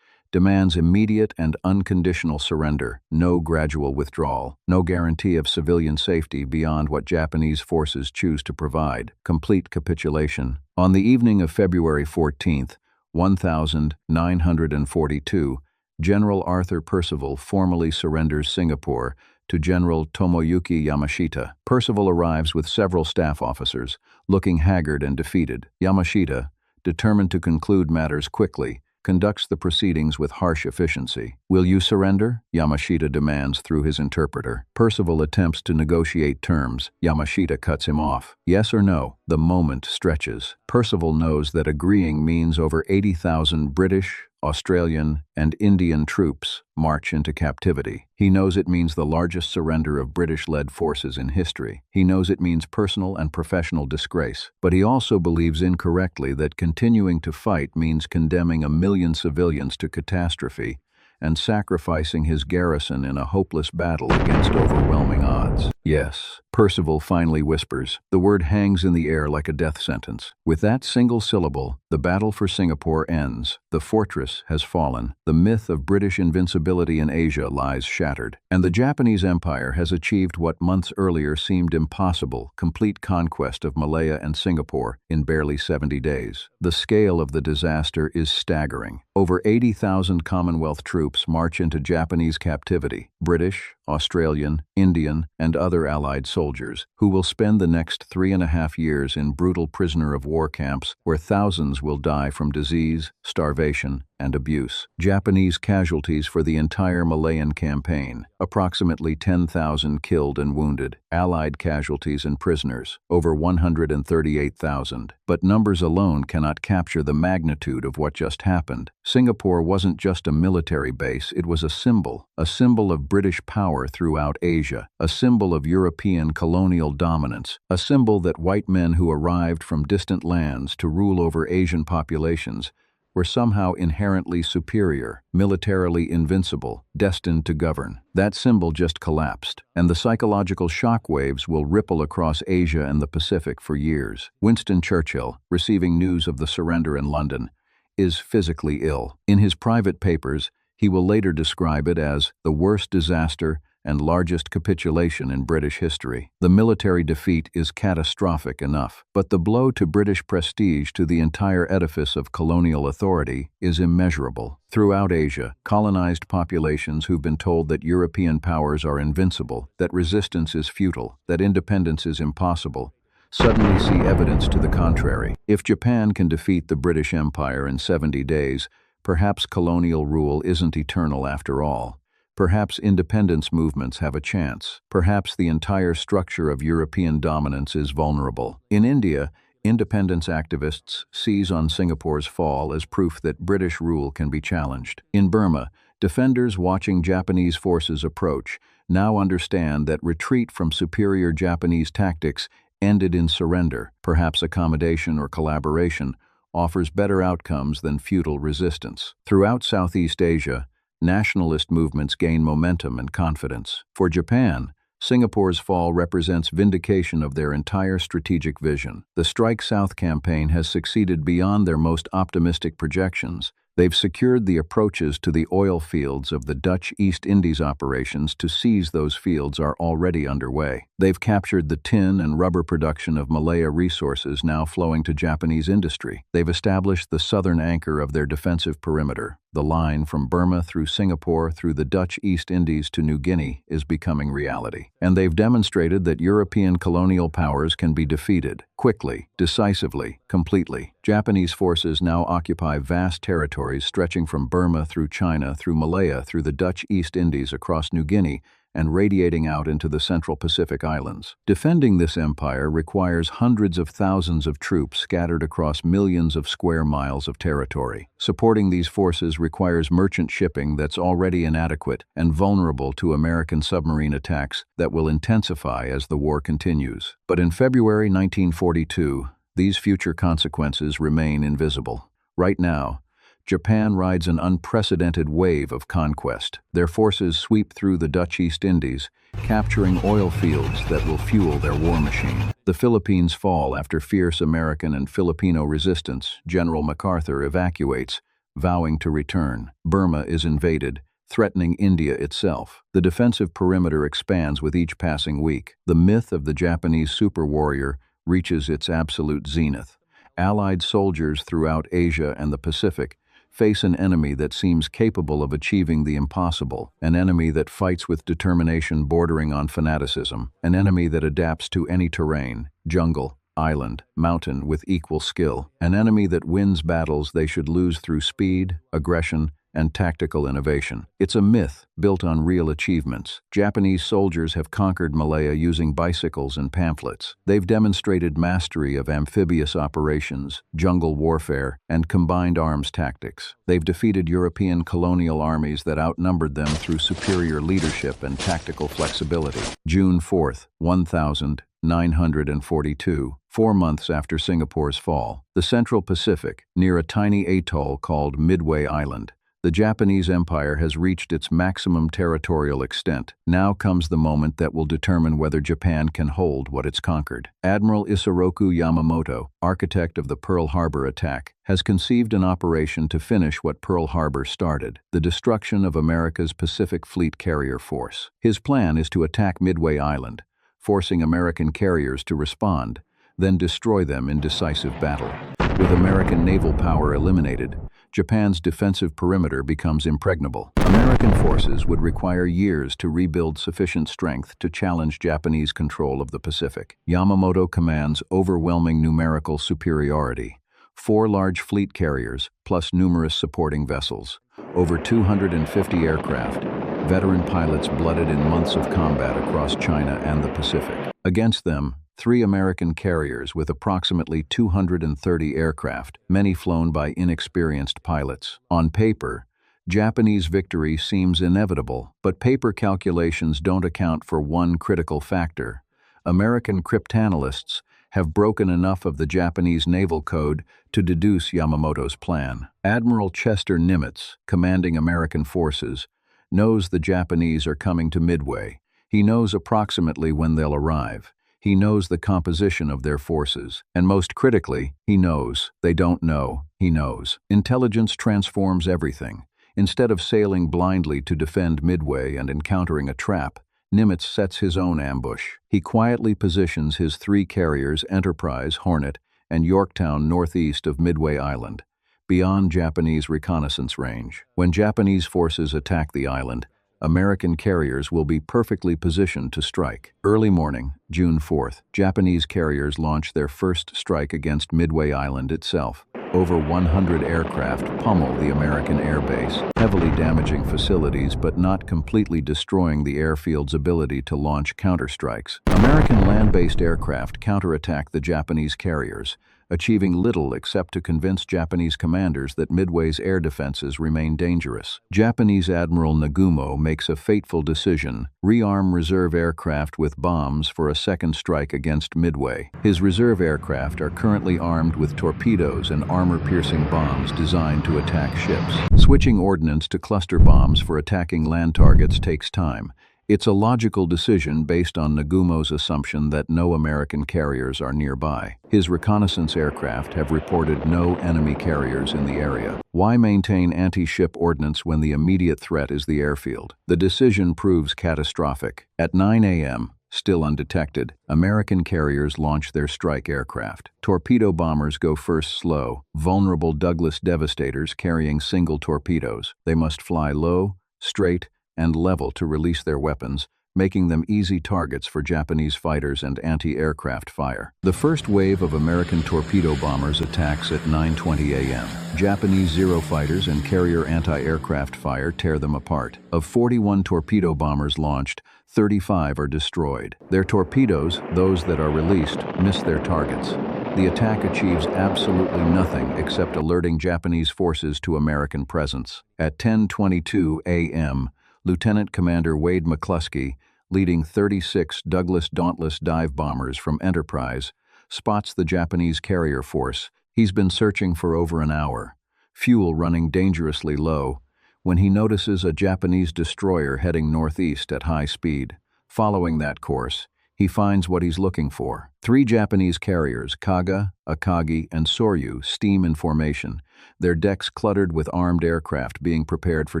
demands immediate and unconditional surrender, no gradual withdrawal, no guarantee of civilian safety beyond what Japanese forces choose to provide, complete capitulation. On the evening of February 14, 1942, General Arthur Percival formally surrenders Singapore to General Tomoyuki Yamashita. Percival arrives with several staff officers, looking haggard and defeated. Yamashita, determined to conclude matters quickly, conducts the proceedings with harsh efficiency. "Will you surrender?" Yamashita demands through his interpreter. Percival attempts to negotiate terms. Yamashita cuts him off. Yes or no? The moment stretches. Percival knows that agreeing means over 80,000 British, Australian, and Indian troops march into captivity. He knows it means the largest surrender of British-led forces in history. He knows it means personal and professional disgrace. But he also believes incorrectly that continuing to fight means condemning 1,000,000 civilians to catastrophe and sacrificing his garrison in a hopeless battle against overwhelming odds. Yes, Percival finally whispers. The word hangs in the air like a death sentence. With that single syllable, the battle for Singapore ends. The fortress has fallen. The myth of British invincibility in Asia lies shattered. And the Japanese Empire has achieved what months earlier seemed impossible, complete conquest of Malaya and Singapore in barely 70 days. The scale of the disaster is staggering. Over 80,000 Commonwealth troops march into Japanese captivity. British, Australian, Indian, and other Allied soldiers, who will spend the next 3.5 years in brutal prisoner-of-war camps where thousands will die from disease, starvation, and abuse. Japanese casualties for the entire Malayan campaign, approximately 10,000 killed and wounded. Allied casualties and prisoners, over 138,000. But numbers alone cannot capture the magnitude of what just happened. Singapore wasn't just a military base, it was a symbol of British power throughout Asia, a symbol of European colonial dominance, a symbol that white men who arrived from distant lands to rule over Asian populations were somehow inherently superior, militarily invincible, destined to govern. That symbol just collapsed, and the psychological shockwaves will ripple across Asia and the Pacific for years. Winston Churchill, receiving news of the surrender in London, is physically ill. In his private papers, he will later describe it as the worst disaster and largest capitulation in British history. The military defeat is catastrophic enough, but the blow to British prestige, to the entire edifice of colonial authority, is immeasurable. Throughout Asia, colonized populations who've been told that European powers are invincible, that resistance is futile, that independence is impossible, suddenly see evidence to the contrary. If Japan can defeat the British Empire in 70 days, perhaps colonial rule isn't eternal after all. Perhaps independence movements have a chance. Perhaps the entire structure of European dominance is vulnerable. In India, independence activists seize on Singapore's fall as proof that British rule can be challenged. In Burma, defenders watching Japanese forces approach now understand that retreat from superior Japanese tactics ended in surrender. Perhaps accommodation or collaboration offers better outcomes than futile resistance. Throughout Southeast Asia, nationalist movements gain momentum and confidence. For Japan, Singapore's fall represents vindication of their entire strategic vision. The Strike South campaign has succeeded beyond their most optimistic projections. They've secured the approaches to the oil fields of the Dutch East Indies. Operations to seize those fields are already underway. They've captured the tin and rubber production of Malaya resources now flowing to Japanese industry. They've established the southern anchor of their defensive perimeter. The line from Burma through Singapore through the Dutch East Indies to New Guinea is becoming reality. And they've demonstrated that European colonial powers can be defeated quickly, decisively, completely. Japanese forces now occupy vast territories stretching from Burma through China, through Malaya, through the Dutch East Indies, across New Guinea, and radiating out into the Central Pacific Islands. Defending this empire requires hundreds of thousands of troops scattered across millions of square miles of territory. Supporting these forces requires merchant shipping that's already inadequate and vulnerable to American submarine attacks that will intensify as the war continues. But in February 1942, these future consequences remain invisible. Right now, Japan rides an unprecedented wave of conquest. Their forces sweep through the Dutch East Indies, capturing oil fields that will fuel their war machine. The Philippines fall after fierce American and Filipino resistance. General MacArthur evacuates, vowing to return. Burma is invaded, threatening India itself. The defensive perimeter expands with each passing week. The myth of the Japanese super warrior reaches its absolute zenith. Allied soldiers throughout Asia and the Pacific face an enemy that seems capable of achieving the impossible, an enemy that fights with determination bordering on fanaticism, an enemy that adapts to any terrain, jungle, island, mountain with equal skill, an enemy that wins battles they should lose through speed, aggression, and tactical innovation. It's a myth built on real achievements. Japanese soldiers have conquered Malaya using bicycles and pamphlets. They've demonstrated mastery of amphibious operations, jungle warfare, and combined arms tactics. They've defeated European colonial armies that outnumbered them through superior leadership and tactical flexibility. June 4, 1942, 4 months after Singapore's fall, the Central Pacific, near a tiny atoll called Midway Island, the Japanese Empire has reached its maximum territorial extent. Now comes the moment that will determine whether Japan can hold what it's conquered. Admiral Isoroku Yamamoto, architect of the Pearl Harbor attack, has conceived an operation to finish what Pearl Harbor started, the destruction of America's Pacific Fleet carrier force. His plan is to attack Midway Island, forcing American carriers to respond, then destroy them in decisive battle. With American naval power eliminated, Japan's defensive perimeter becomes impregnable. American forces would require years to rebuild sufficient strength to challenge Japanese control of the Pacific. Yamamoto commands overwhelming numerical superiority. 4 large fleet carriers, plus numerous supporting vessels. Over 250 aircraft, veteran pilots blooded in months of combat across China and the Pacific. Against them, 3 American carriers with approximately 230 aircraft, many flown by inexperienced pilots. On paper, Japanese victory seems inevitable, but paper calculations don't account for one critical factor. American cryptanalysts have broken enough of the Japanese naval code to deduce Yamamoto's plan. Admiral Chester Nimitz, commanding American forces, knows the Japanese are coming to Midway. He knows approximately when they'll arrive. He knows the composition of their forces. And most critically, he knows. They don't know. He knows. Intelligence transforms everything. Instead of sailing blindly to defend Midway and encountering a trap, Nimitz sets his own ambush. He quietly positions his 3 carriers, Enterprise, Hornet, and Yorktown northeast of Midway Island, beyond Japanese reconnaissance range. When Japanese forces attack the island, American carriers will be perfectly positioned to strike. Early morning, June 4th, Japanese carriers launch their first strike against Midway Island itself. Over 100 aircraft pummel the American airbase, heavily damaging facilities but not completely destroying the airfield's ability to launch counterstrikes. American land-based aircraft counterattack the Japanese carriers, achieving little except to convince Japanese commanders that Midway's air defenses remain dangerous. Japanese Admiral Nagumo makes a fateful decision: rearm reserve aircraft with bombs for a second strike against Midway. His reserve aircraft are currently armed with torpedoes and armor-piercing bombs designed to attack ships. Switching ordnance to cluster bombs for attacking land targets takes time. It's a logical decision based on Nagumo's assumption that no American carriers are nearby. His reconnaissance aircraft have reported no enemy carriers in the area. Why maintain anti-ship ordnance when the immediate threat is the airfield? The decision proves catastrophic. At 9 a.m., still undetected, American carriers launch their strike aircraft. Torpedo bombers go first slow, vulnerable Douglas Devastators carrying single torpedoes. They must fly low, straight, and level to release their weapons, making them easy targets for Japanese fighters and anti-aircraft fire. The first wave of American torpedo bombers attacks at 9:20 a.m. Japanese Zero fighters and carrier anti-aircraft fire tear them apart. Of 41 torpedo bombers launched, 35 are destroyed. Their torpedoes, those that are released, miss their targets. The attack achieves absolutely nothing except alerting Japanese forces to American presence. At 10:22 a.m., Lieutenant Commander Wade McCluskey, leading 36 Douglas Dauntless dive bombers from Enterprise, spots the Japanese carrier force. He's been searching for over an hour, fuel running dangerously low, when he notices a Japanese destroyer heading northeast at high speed. Following that course, he finds what he's looking for. 3 Japanese carriers, Kaga, Akagi, and Soryu, steam in formation, their decks cluttered with armed aircraft being prepared for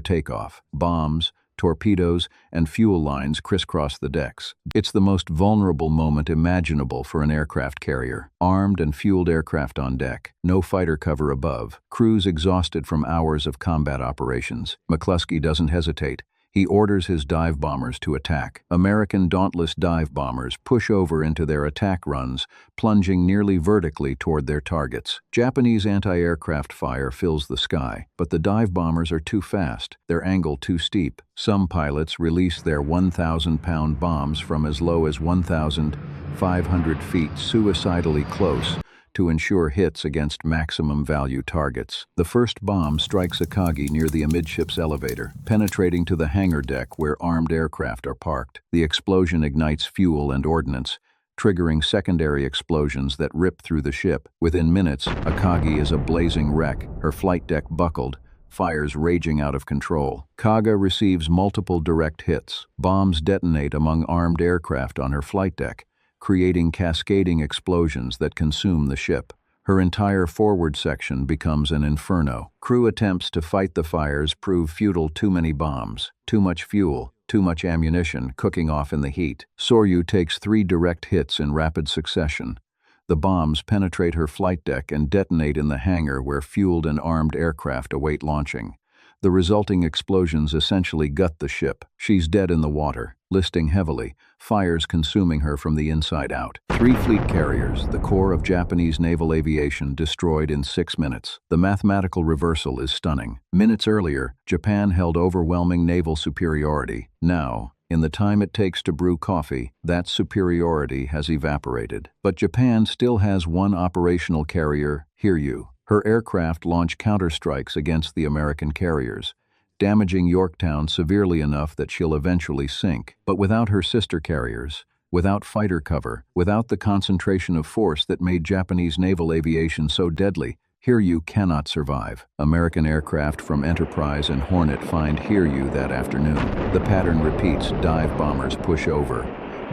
takeoff. Bombs, torpedoes, and fuel lines crisscross the decks. It's the most vulnerable moment imaginable for an aircraft carrier. Armed and fueled aircraft on deck, no fighter cover above, crews exhausted from hours of combat operations. McCluskey doesn't hesitate. He orders his dive bombers to attack. American Dauntless dive bombers push over into their attack runs, plunging nearly vertically toward their targets. Japanese anti-aircraft fire fills the sky, but the dive bombers are too fast, their angle too steep. Some pilots release their 1,000-pound bombs from as low as 1,500 feet suicidally close, to ensure hits against maximum value targets. The first bomb strikes Akagi near the amidships elevator, penetrating to the hangar deck where armed aircraft are parked. The explosion ignites fuel and ordnance, triggering secondary explosions that rip through the ship. Within minutes, Akagi is a blazing wreck, her flight deck buckled, fires raging out of control. Kaga receives multiple direct hits. Bombs detonate among armed aircraft on her flight deck, creating cascading explosions that consume the ship. Her entire forward section becomes an inferno. Crew attempts to fight the fires prove futile. Too many bombs, too much fuel, too much ammunition cooking off in the heat. Soryu takes 3 direct hits in rapid succession. The bombs penetrate her flight deck and detonate in the hangar where fueled and armed aircraft await launching. The resulting explosions essentially gut the ship. She's dead in the water, listing heavily, fires consuming her from the inside out. 3 fleet carriers, the core of Japanese naval aviation, destroyed in 6 minutes. The mathematical reversal is stunning. Minutes earlier, Japan held overwhelming naval superiority. Now, in the time it takes to brew coffee, that superiority has evaporated. But Japan still has one operational carrier, Hiryu. Her aircraft launch counterstrikes against the American carriers, damaging Yorktown severely enough that she'll eventually sink. But without her sister carriers, without fighter cover, without the concentration of force that made Japanese naval aviation so deadly, Hiryu cannot survive. American aircraft from Enterprise and Hornet find Hiryu that afternoon. The pattern repeats. Dive bombers push over.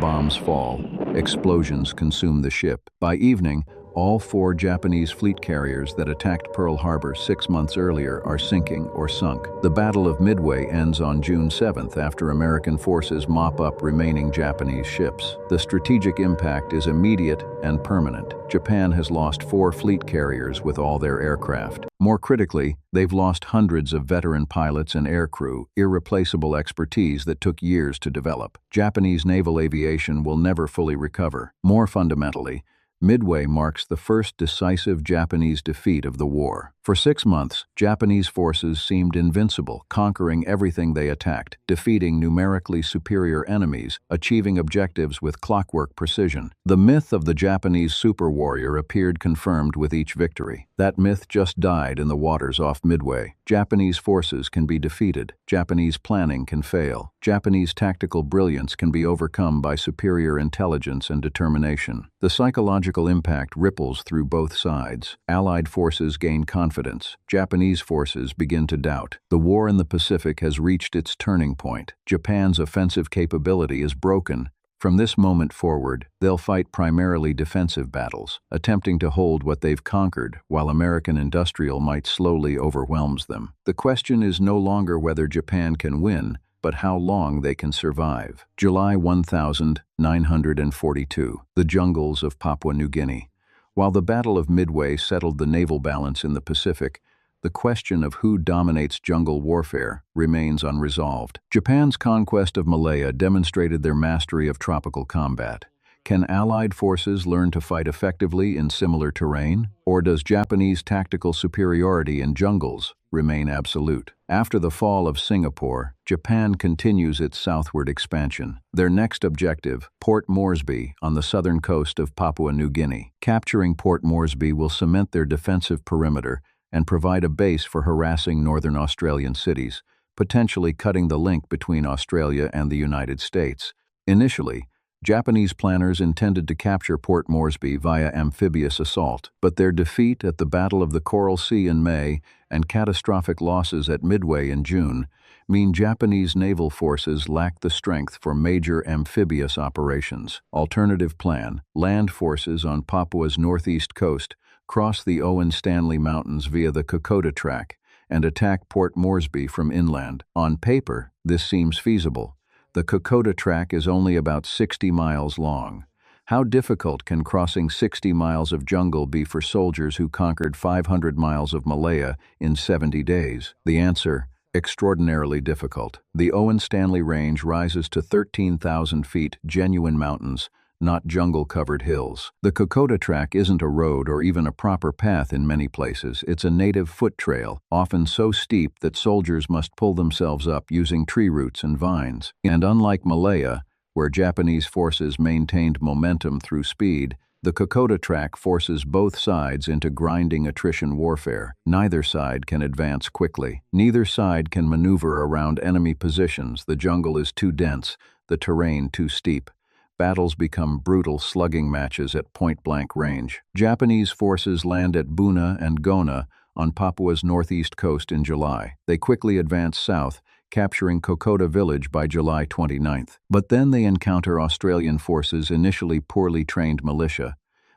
Bombs fall. Explosions consume the ship. By evening, all 4 Japanese fleet carriers that attacked Pearl Harbor 6 months earlier are sinking or sunk. The Battle of Midway ends on June 7th after American forces mop up remaining Japanese ships. The strategic impact is immediate and permanent. Japan has lost 4 fleet carriers with all their aircraft. More critically, they've lost hundreds of veteran pilots and aircrew, irreplaceable expertise that took years to develop. Japanese naval aviation will never fully recover. More fundamentally, Midway marks the first decisive Japanese defeat of the war. For 6 months, Japanese forces seemed invincible, conquering everything they attacked, defeating numerically superior enemies, achieving objectives with clockwork precision. The myth of the Japanese super warrior appeared confirmed with each victory. That myth just died in the waters off Midway. Japanese forces can be defeated. Japanese planning can fail. Japanese tactical brilliance can be overcome by superior intelligence and determination. The psychological impact ripples through both sides. Allied forces gain confidence. Japanese forces begin to doubt. The war in the Pacific has reached its turning point. Japan's offensive capability is broken. From this moment forward, they'll fight primarily defensive battles, attempting to hold what they've conquered, while American industrial might slowly overwhelms them. The question is no longer whether Japan can win, but how long they can survive. July 1942, the jungles of Papua New Guinea. While the Battle of Midway settled the naval balance in the Pacific, the question of who dominates jungle warfare remains unresolved. Japan's conquest of Malaya demonstrated their mastery of tropical combat. Can Allied forces learn to fight effectively in similar terrain? Or does Japanese tactical superiority in jungles remain absolute? After the fall of Singapore, Japan continues its southward expansion. Their next objective, Port Moresby, on the southern coast of Papua New Guinea. Capturing Port Moresby will cement their defensive perimeter and provide a base for harassing northern Australian cities, potentially cutting the link between Australia and the United States. Initially, Japanese planners intended to capture Port Moresby via amphibious assault, but their defeat at the Battle of the Coral Sea in May and catastrophic losses at Midway in June mean Japanese naval forces lack the strength for major amphibious operations. Alternative plan: land forces on Papua's northeast coast cross the Owen Stanley Mountains via the Kokoda Track and attack Port Moresby from inland. On paper, this seems feasible. The Kokoda Track is only about 60 miles long. How difficult can crossing 60 miles of jungle be for soldiers who conquered 500 miles of Malaya in 70 days? The answer: extraordinarily difficult. The Owen Stanley Range rises to 13,000 feet, genuine mountains, not jungle-covered hills. The Kokoda Track isn't a road or even a proper path in many places. It's a native foot trail, often so steep that soldiers must pull themselves up using tree roots and vines. And unlike Malaya, where Japanese forces maintained momentum through speed, the Kokoda Track forces both sides into grinding attrition warfare. Neither side can advance quickly. Neither side can maneuver around enemy positions. The jungle is too dense, the terrain too steep. Battles become brutal slugging matches at point-blank range. Japanese forces land at Buna and Gona on Papua's northeast coast in July. They quickly advance south, capturing Kokoda village by July 29th. But then they encounter Australian forces, initially poorly trained militia,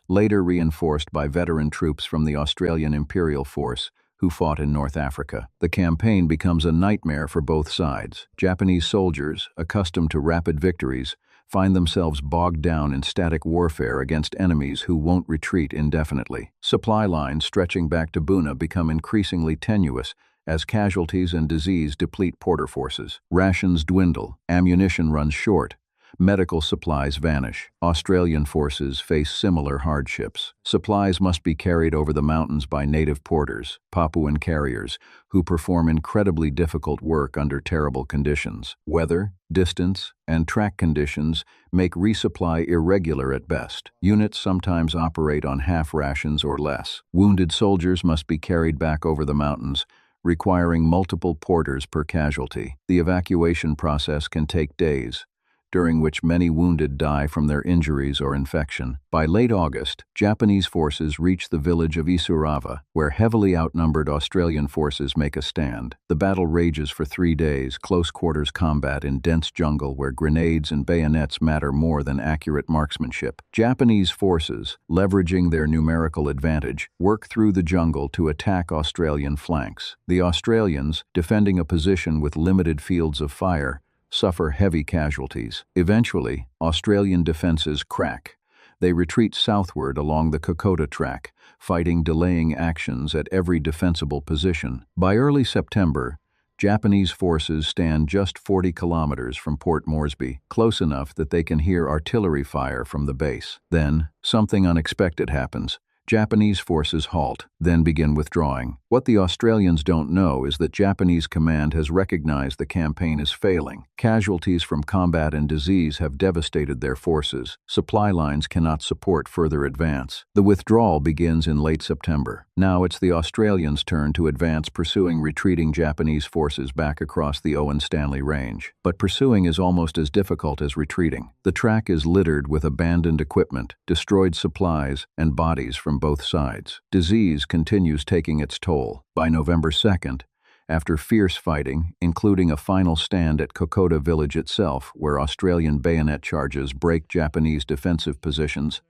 later reinforced by veteran troops from the Australian Imperial Force, who fought in North Africa. The campaign becomes a nightmare for both sides. Japanese soldiers, accustomed to rapid victories, find themselves bogged down in static warfare against enemies who won't retreat indefinitely. Supply lines stretching back to Buna become increasingly tenuous as casualties and disease deplete porter forces. Rations dwindle, ammunition runs short, medical supplies vanish. Australian forces face similar hardships. Supplies must be carried over the mountains by native porters, Papuan carriers, who perform incredibly difficult work under terrible conditions. Weather, distance, and track conditions make resupply irregular at best. Units sometimes operate on half rations or less. Wounded soldiers must be carried back over the mountains, requiring multiple porters per casualty. The evacuation process can take days, during which many wounded die from their injuries or infection. By late August, Japanese forces reach the village of Isurava, where heavily outnumbered Australian forces make a stand. The battle rages for 3 days, close-quarters combat in dense jungle where grenades and bayonets matter more than accurate marksmanship. Japanese forces, leveraging their numerical advantage, work through the jungle to attack Australian flanks. The Australians, defending a position with limited fields of fire, suffer heavy casualties. Eventually, Australian defenses crack. They retreat southward along the Kokoda Track, fighting delaying actions at every defensible position. By early September, Japanese forces stand just 40 kilometers from Port Moresby, close enough that they can hear artillery fire from the base. Then, something unexpected happens. Japanese forces halt, then begin withdrawing. What the Australians don't know is that Japanese command has recognized the campaign is failing. Casualties from combat and disease have devastated their forces. Supply lines cannot support further advance. The withdrawal begins in late September. Now it's the Australians' turn to advance, pursuing retreating Japanese forces back across the Owen Stanley Range. But pursuing is almost as difficult as retreating. The track is littered with abandoned equipment, destroyed supplies, and bodies from both sides. Disease continues taking its toll. By November 2nd, after fierce fighting, including a final stand at Kokoda village itself, where Australian bayonet charges break Japanese defensive positions,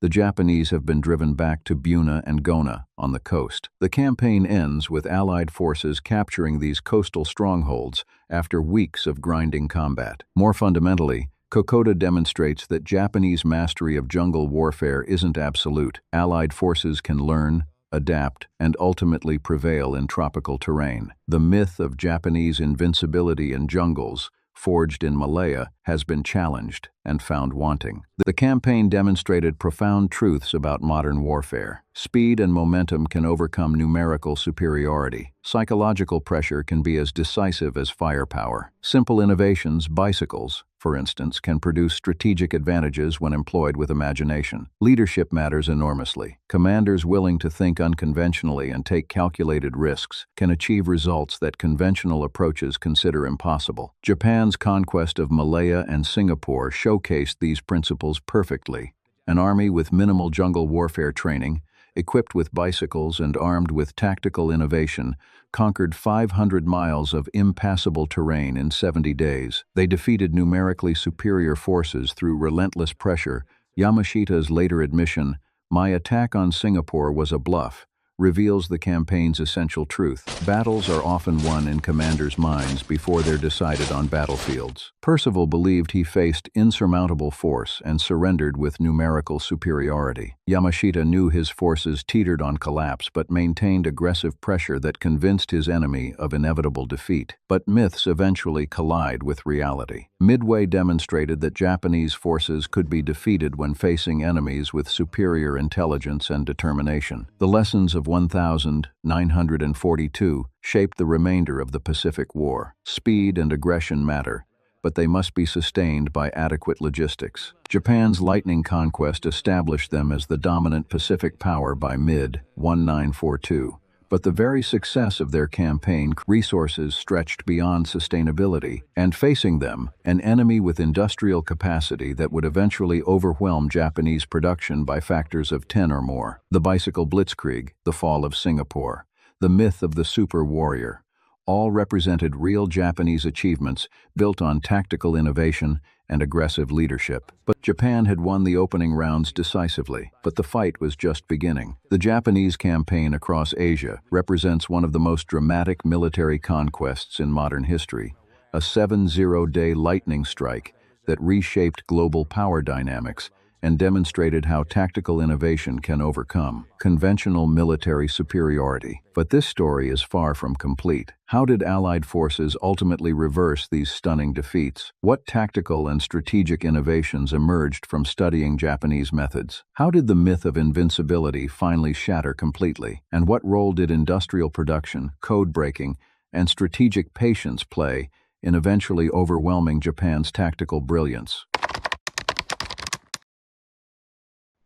the Japanese have been driven back to Buna and Gona on the coast. The campaign ends with Allied forces capturing these coastal strongholds after weeks of grinding combat. More fundamentally, Kokoda demonstrates that Japanese mastery of jungle warfare isn't absolute. Allied forces can learn, adapt, and ultimately prevail in tropical terrain. The myth of Japanese invincibility in jungles forged in Malaya, has been challenged and found wanting. The campaign demonstrated profound truths about modern warfare. Speed and momentum can overcome numerical superiority. Psychological pressure can be as decisive as firepower. Simple innovations, bicycles, for instance, can produce strategic advantages when employed with imagination. Leadership matters enormously. Commanders willing to think unconventionally and take calculated risks can achieve results that conventional approaches consider impossible. Japan's conquest of Malaya and Singapore showcased these principles perfectly. An army with minimal jungle warfare training, equipped with bicycles and armed with tactical innovation, conquered 500 miles of impassable terrain in 70 days. They defeated numerically superior forces through relentless pressure. Yamashita's later admission, "My attack on Singapore was a bluff," reveals the campaign's essential truth. Battles are often won in commanders' minds before they're decided on battlefields. Percival believed he faced insurmountable force and surrendered with numerical superiority. Yamashita knew his forces teetered on collapse but maintained aggressive pressure that convinced his enemy of inevitable defeat. But myths eventually collide with reality. Midway demonstrated that Japanese forces could be defeated when facing enemies with superior intelligence and determination. The lessons of 1942 shaped the remainder of the Pacific War. Speed and aggression matter, but they must be sustained by adequate logistics. Japan's lightning conquest established them as the dominant Pacific power by mid-1942. But the very success of their campaign, resources stretched beyond sustainability, and facing them, an enemy with industrial capacity that would eventually overwhelm Japanese production by factors of 10 or more. The bicycle blitzkrieg, the fall of Singapore, the myth of the super warrior, all represented real Japanese achievements built on tactical innovation and aggressive leadership. But Japan had won the opening rounds decisively, but the fight was just beginning. The Japanese campaign across Asia represents one of the most dramatic military conquests in modern history, a 70-day lightning strike that reshaped global power dynamics and demonstrated how tactical innovation can overcome conventional military superiority. But this story is far from complete. How did Allied forces ultimately reverse these stunning defeats? What tactical and strategic innovations emerged from studying Japanese methods? How did the myth of invincibility finally shatter completely? And what role did industrial production, code breaking, and strategic patience play in eventually overwhelming Japan's tactical brilliance?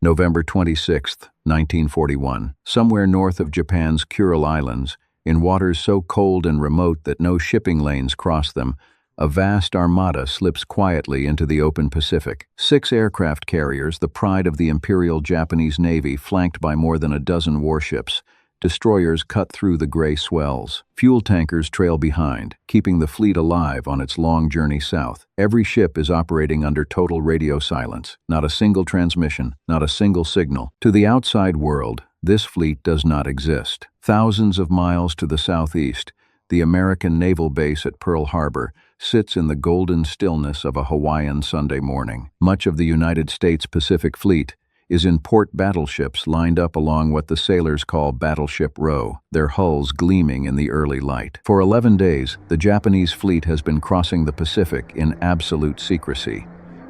November 26, 1941. Somewhere north of Japan's Kuril Islands, in waters so cold and remote that no shipping lanes cross them, a vast armada slips quietly into the open Pacific. 6 aircraft carriers, the pride of the Imperial Japanese Navy, flanked by more than a dozen warships. Destroyers cut through the gray swells. Fuel tankers trail behind, keeping the fleet alive on its long journey south. Every ship is operating under total radio silence. Not a single transmission, not a single signal. To the outside world, this fleet does not exist. Thousands of miles to the southeast, the American naval base at Pearl Harbor sits in the golden stillness of a Hawaiian Sunday morning. Much of the United States Pacific Fleet is in port battleships lined up along what the sailors call Battleship Row, their hulls gleaming in the early light. For 11 days, the Japanese fleet has been crossing the Pacific in absolute secrecy,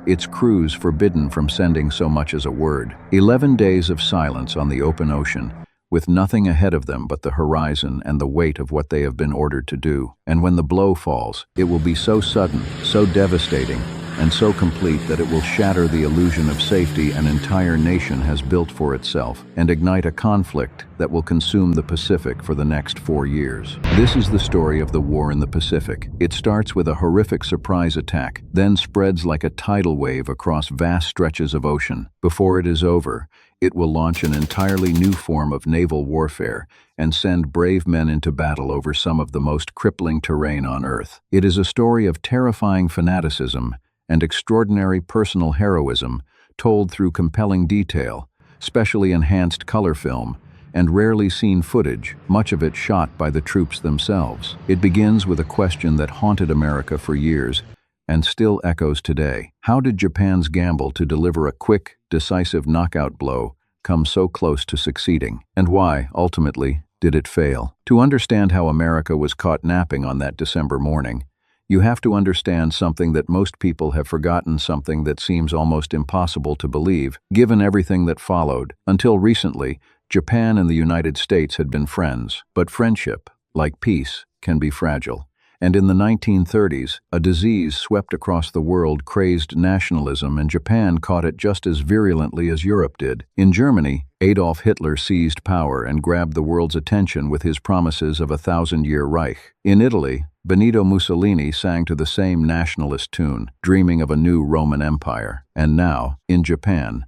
its crews forbidden from sending so much as a word. 11 days of silence on the open ocean, with nothing ahead of them but the horizon and the weight of what they have been ordered to do. And when the blow falls, it will be so sudden, so devastating, and so complete that it will shatter the illusion of safety an entire nation has built for itself and ignite a conflict that will consume the Pacific for the next 4 years. This is the story of the war in the Pacific. It starts with a horrific surprise attack, then spreads like a tidal wave across vast stretches of ocean. Before it is over, it will launch an entirely new form of naval warfare and send brave men into battle over some of the most crippling terrain on Earth. It is a story of terrifying fanaticism and extraordinary personal heroism told through compelling detail, specially enhanced color film, and rarely seen footage, much of it shot by the troops themselves. It begins with a question that haunted America for years and still echoes today. How did Japan's gamble to deliver a quick, decisive knockout blow come so close to succeeding? And why, ultimately, did it fail? To understand how America was caught napping on that December morning, You have to understand something that most people have forgotten, something that seems almost impossible to believe, given everything that followed. Until recently, Japan and the United States had been friends, but friendship, like peace, can be fragile. And in the 1930s, a disease swept across the world, crazed nationalism, and Japan caught it just as virulently as Europe did. In Germany, Adolf Hitler seized power and grabbed the world's attention with his promises of a 1,000-year Reich. In Italy, Benito Mussolini sang to the same nationalist tune, dreaming of a new Roman Empire. And now, in Japan,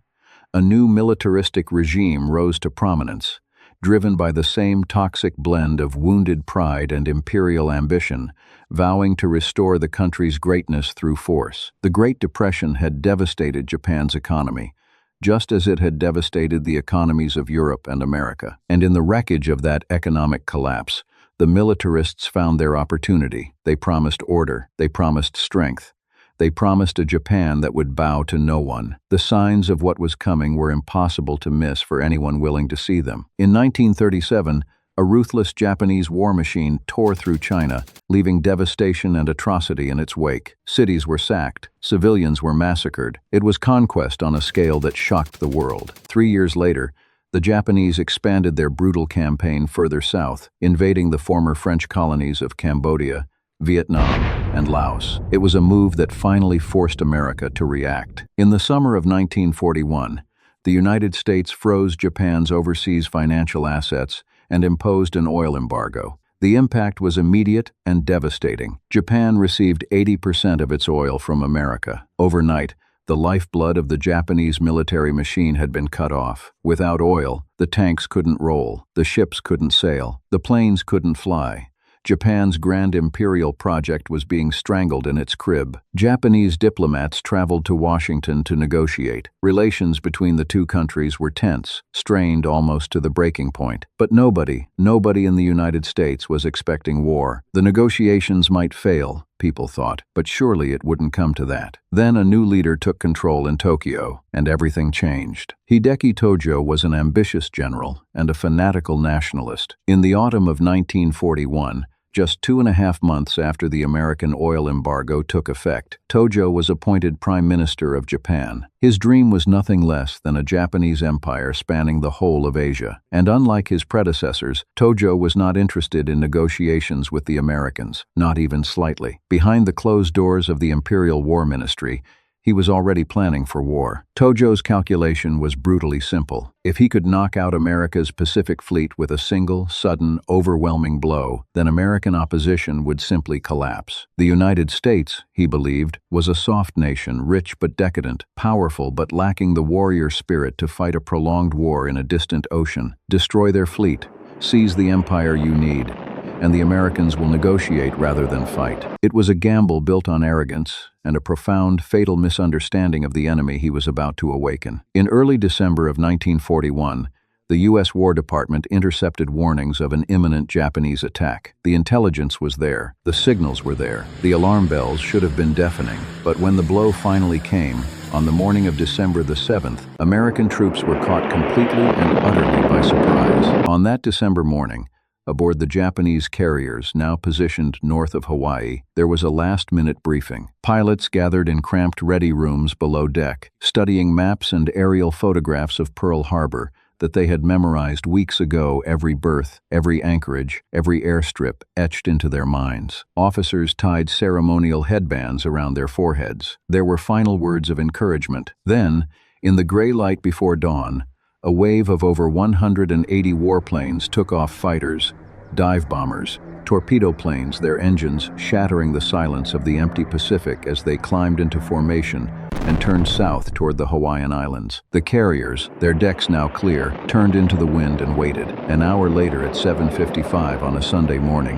a new militaristic regime rose to prominence, driven by the same toxic blend of wounded pride and imperial ambition, vowing to restore the country's greatness through force. The Great Depression had devastated Japan's economy, just as it had devastated the economies of Europe and America. And in the wreckage of that economic collapse, the militarists found their opportunity. They promised order. They promised strength. They promised a Japan that would bow to no one. The signs of what was coming were impossible to miss for anyone willing to see them. In 1937, a ruthless Japanese war machine tore through China, leaving devastation and atrocity in its wake. Cities were sacked. Civilians were massacred. It was conquest on a scale that shocked the world. 3 years later, the Japanese expanded their brutal campaign further south, invading the former French colonies of Cambodia, Vietnam, and Laos. It was a move that finally forced America to react. In the summer of 1941, the United States froze Japan's overseas financial assets and imposed an oil embargo. The impact was immediate and devastating. Japan received 80% of its oil from America. Overnight, the lifeblood of the Japanese military machine had been cut off. Without oil, the tanks couldn't roll, the ships couldn't sail, the planes couldn't fly. Japan's grand imperial project was being strangled in its crib. Japanese diplomats traveled to Washington to negotiate. Relations between the two countries were tense, strained almost to the breaking point. But nobody in the United States was expecting war. The negotiations might fail, people thought, but surely it wouldn't come to that. Then a new leader took control in Tokyo, and everything changed. Hideki Tojo was an ambitious general and a fanatical nationalist. In the autumn of 1941, just 2.5 months after the American oil embargo took effect, Tojo was appointed Prime Minister of Japan. His dream was nothing less than a Japanese empire spanning the whole of Asia. And unlike his predecessors, Tojo was not interested in negotiations with the Americans, not even slightly. Behind the closed doors of the Imperial War Ministry, he was already planning for war. Tojo's calculation was brutally simple. If he could knock out America's Pacific Fleet with a single, sudden, overwhelming blow, then American opposition would simply collapse. The United States, he believed, was a soft nation, rich but decadent, powerful but lacking the warrior spirit to fight a prolonged war in a distant ocean. Destroy their fleet, seize the empire you need, and the Americans will negotiate rather than fight. It was a gamble built on arrogance and a profound, fatal misunderstanding of the enemy he was about to awaken. In early December of 1941, the U.S. War Department intercepted warnings of an imminent Japanese attack. The intelligence was there. The signals were there. The alarm bells should have been deafening. But when the blow finally came, on the morning of December the 7th, American troops were caught completely and utterly by surprise. On that December morning, aboard the Japanese carriers now positioned north of Hawaii, there was a last-minute briefing. Pilots gathered in cramped ready rooms below deck, studying maps and aerial photographs of Pearl Harbor that they had memorized weeks ago, every berth, every anchorage, every airstrip etched into their minds. Officers tied ceremonial headbands around their foreheads. There were final words of encouragement. Then, in the gray light before dawn, a wave of over 180 warplanes took off fighters, dive bombers, torpedo planes, their engines shattering the silence of the empty Pacific as they climbed into formation and turned south toward the Hawaiian Islands. The carriers, their decks now clear, turned into the wind and waited. An hour later at 7:55 on a Sunday morning,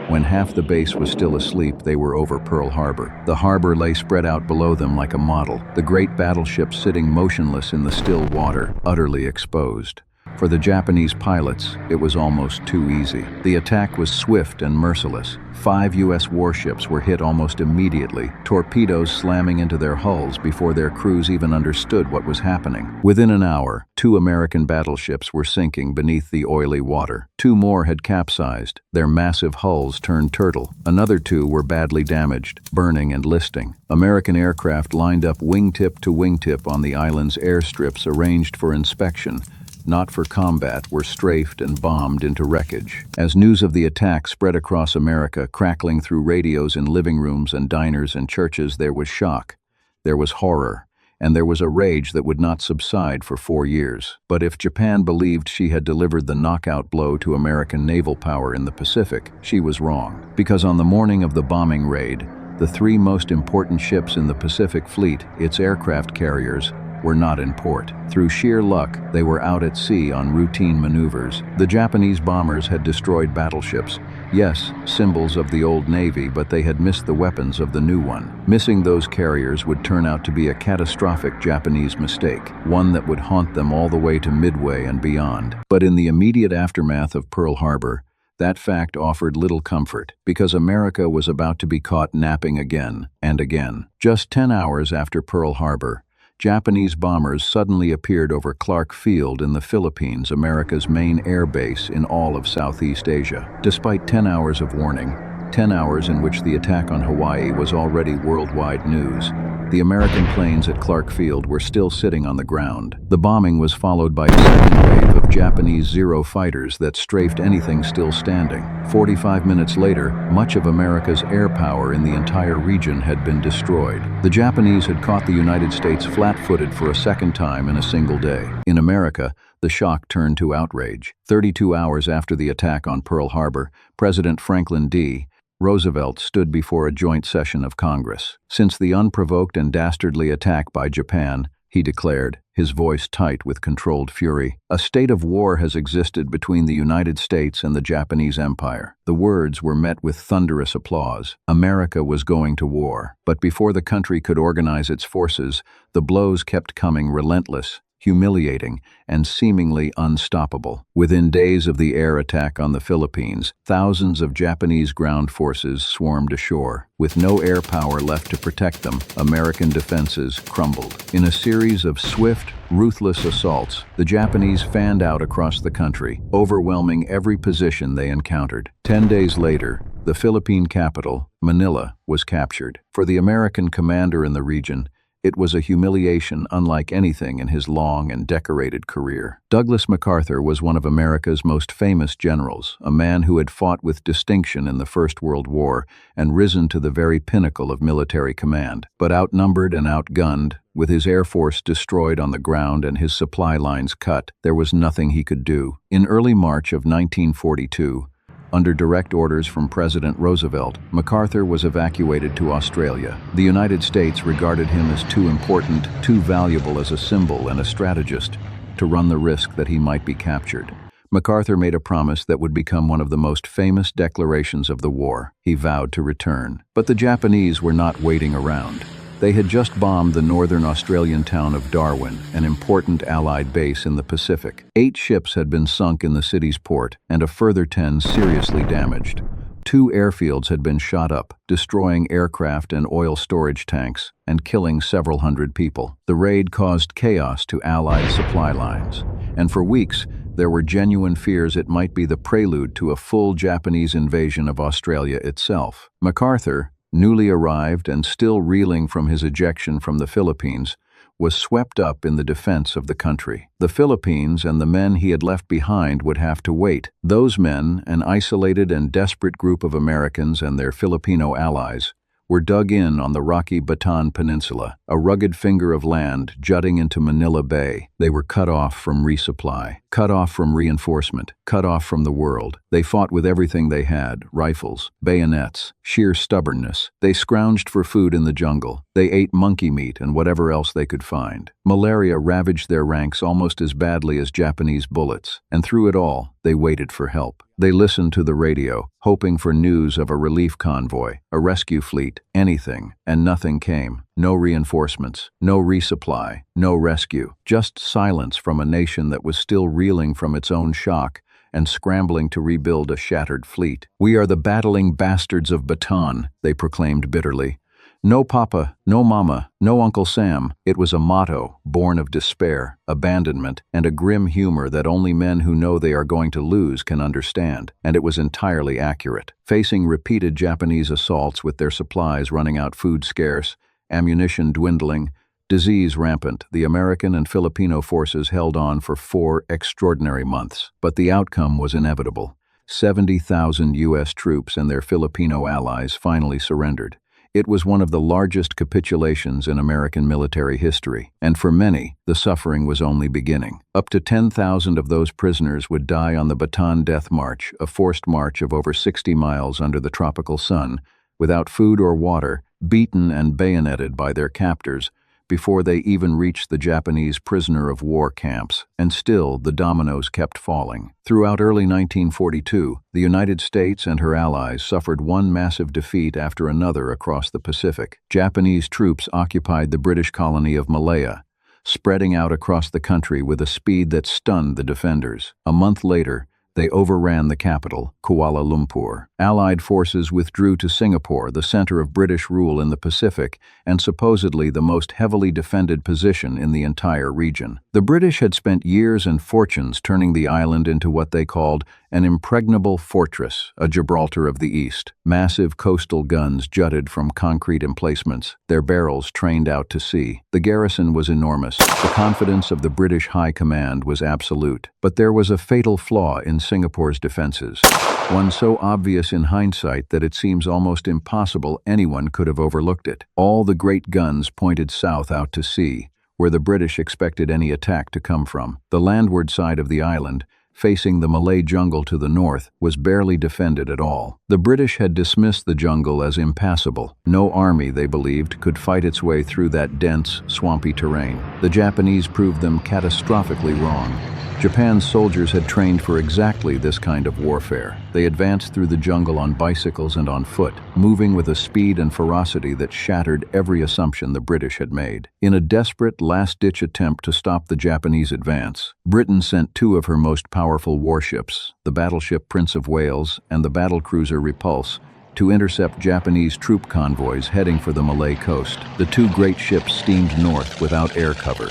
when half the base was still asleep, they were over Pearl Harbor. The harbor lay spread out below them like a model, the great battleship sitting motionless in the still water, utterly exposed. For the Japanese pilots, it was almost too easy. The attack was swift and merciless. 5 U.S. warships were hit almost immediately, torpedoes slamming into their hulls before their crews even understood what was happening. Within an hour, 2 American battleships were sinking beneath the oily water. 2 more had capsized, their massive hulls turned turtle. Another 2 were badly damaged, burning and listing. American aircraft lined up wingtip to wingtip on the island's airstrips arranged for inspection, not for combat, were strafed and bombed into wreckage. As news of the attack spread across America, crackling through radios in living rooms and diners and churches, there was shock, there was horror, and there was a rage that would not subside for 4 years. But if Japan believed she had delivered the knockout blow to American naval power in the Pacific, she was wrong. Because on the morning of the bombing raid, the 3 most important ships in the Pacific Fleet, its aircraft carriers, were not in port. Through sheer luck, they were out at sea on routine maneuvers. The Japanese bombers had destroyed battleships. Yes, symbols of the old Navy, but they had missed the weapons of the new one. Missing those carriers would turn out to be a catastrophic Japanese mistake, one that would haunt them all the way to Midway and beyond. But in the immediate aftermath of Pearl Harbor, that fact offered little comfort, because America was about to be caught napping again and again. Just 10 hours after Pearl Harbor, Japanese bombers suddenly appeared over Clark Field in the Philippines, America's main air base in all of Southeast Asia. Despite 10 hours of warning, 10 hours in which the attack on Hawaii was already worldwide news, the American planes at Clark Field were still sitting on the ground. The bombing was followed by a second wave of Japanese Zero fighters that strafed anything still standing. 45 minutes later, much of America's air power in the entire region had been destroyed. The Japanese had caught the United States flat-footed for a second time in a single day. In America, the shock turned to outrage. 32 hours after the attack on Pearl Harbor, President Franklin D. Roosevelt stood before a joint session of Congress. Since the unprovoked and dastardly attack by Japan, he declared, his voice tight with controlled fury, a state of war has existed between the United States and the Japanese Empire. The words were met with thunderous applause. America was going to war. But before the country could organize its forces, the blows kept coming, relentless, humiliating, and seemingly unstoppable. Within days of the air attack on the Philippines, thousands of Japanese ground forces swarmed ashore. With no air power left to protect them, American defenses crumbled. In a series of swift, ruthless assaults, the Japanese fanned out across the country, overwhelming every position they encountered. 10 days later, the Philippine capital, Manila, was captured. For the American commander in the region, it was a humiliation unlike anything in his long and decorated career. Douglas MacArthur was one of America's most famous generals, a man who had fought with distinction in the First World War and risen to the very pinnacle of military command. But outnumbered and outgunned, with his air force destroyed on the ground and his supply lines cut, there was nothing he could do. In early March of 1942, under direct orders from President Roosevelt, MacArthur was evacuated to Australia. The United States regarded him as too important, too valuable as a symbol and a strategist, to run the risk that he might be captured. MacArthur made a promise that would become one of the most famous declarations of the war. He vowed to return. But the Japanese were not waiting around. They had just bombed the northern Australian town of Darwin, an important Allied base in the Pacific. 8 ships had been sunk in the city's port, and a further 10 seriously damaged. 2 airfields had been shot up, destroying aircraft and oil storage tanks, and killing several hundred people. The raid caused chaos to Allied supply lines, and for weeks, there were genuine fears it might be the prelude to a full Japanese invasion of Australia itself. MacArthur, newly arrived and still reeling from his ejection from the Philippines, was swept up in the defense of the country. The Philippines and the men he had left behind would have to wait. Those men, an isolated and desperate group of Americans and their Filipino allies, were dug in on the rocky Bataan Peninsula, a rugged finger of land jutting into Manila Bay. They were cut off from resupply, cut off from reinforcement, cut off from the world. They fought with everything they had, rifles, bayonets, sheer stubbornness. They scrounged for food in the jungle. They ate monkey meat and whatever else they could find. Malaria ravaged their ranks almost as badly as Japanese bullets, and through it all, they waited for help. They listened to the radio, hoping for news of a relief convoy, a rescue fleet, anything, and nothing came. No reinforcements, no resupply, no rescue. Just silence from a nation that was still reeling from its own shock and scrambling to rebuild a shattered fleet. "We are the battling bastards of Bataan," they proclaimed bitterly. "No Papa, no Mama, no Uncle Sam." It was a motto born of despair, abandonment, and a grim humor that only men who know they are going to lose can understand, and it was entirely accurate. Facing repeated Japanese assaults with their supplies running out, food scarce, ammunition dwindling, disease rampant, the American and Filipino forces held on for 4 extraordinary months. But the outcome was inevitable. 70,000 U.S. troops and their Filipino allies finally surrendered. It was one of the largest capitulations in American military history, and for many, the suffering was only beginning. Up to 10,000 of those prisoners would die on the Bataan Death March, a forced march of over 60 miles under the tropical sun, without food or water, beaten and bayoneted by their captors, before they even reached the Japanese prisoner of war camps, and still the dominoes kept falling. Throughout early 1942, the United States and her allies suffered one massive defeat after another across the Pacific. Japanese troops occupied the British colony of Malaya, spreading out across the country with a speed that stunned the defenders. A month later, they overran the capital, Kuala Lumpur. Allied forces withdrew to Singapore, the center of British rule in the Pacific, and supposedly the most heavily defended position in the entire region. The British had spent years and fortunes turning the island into what they called an impregnable fortress, a Gibraltar of the East. Massive coastal guns jutted from concrete emplacements, their barrels trained out to sea. The garrison was enormous. The confidence of the British High Command was absolute. But there was a fatal flaw in Singapore's defenses, one so obvious in hindsight that it seems almost impossible anyone could have overlooked it. All the great guns pointed south out to sea, where the British expected any attack to come from. The landward side of the island, facing the Malay jungle to the north, was barely defended at all. The British had dismissed the jungle as impassable. No army, they believed, could fight its way through that dense, swampy terrain. The Japanese proved them catastrophically wrong. Japan's soldiers had trained for exactly this kind of warfare. They advanced through the jungle on bicycles and on foot, moving with a speed and ferocity that shattered every assumption the British had made. In a desperate, last-ditch attempt to stop the Japanese advance, Britain sent 2 of her most powerful warships, the battleship Prince of Wales and the battlecruiser Repulse, to intercept Japanese troop convoys heading for the Malay coast. The 2 great ships steamed north without air cover,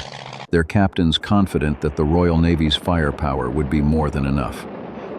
their captains confident that the Royal Navy's firepower would be more than enough.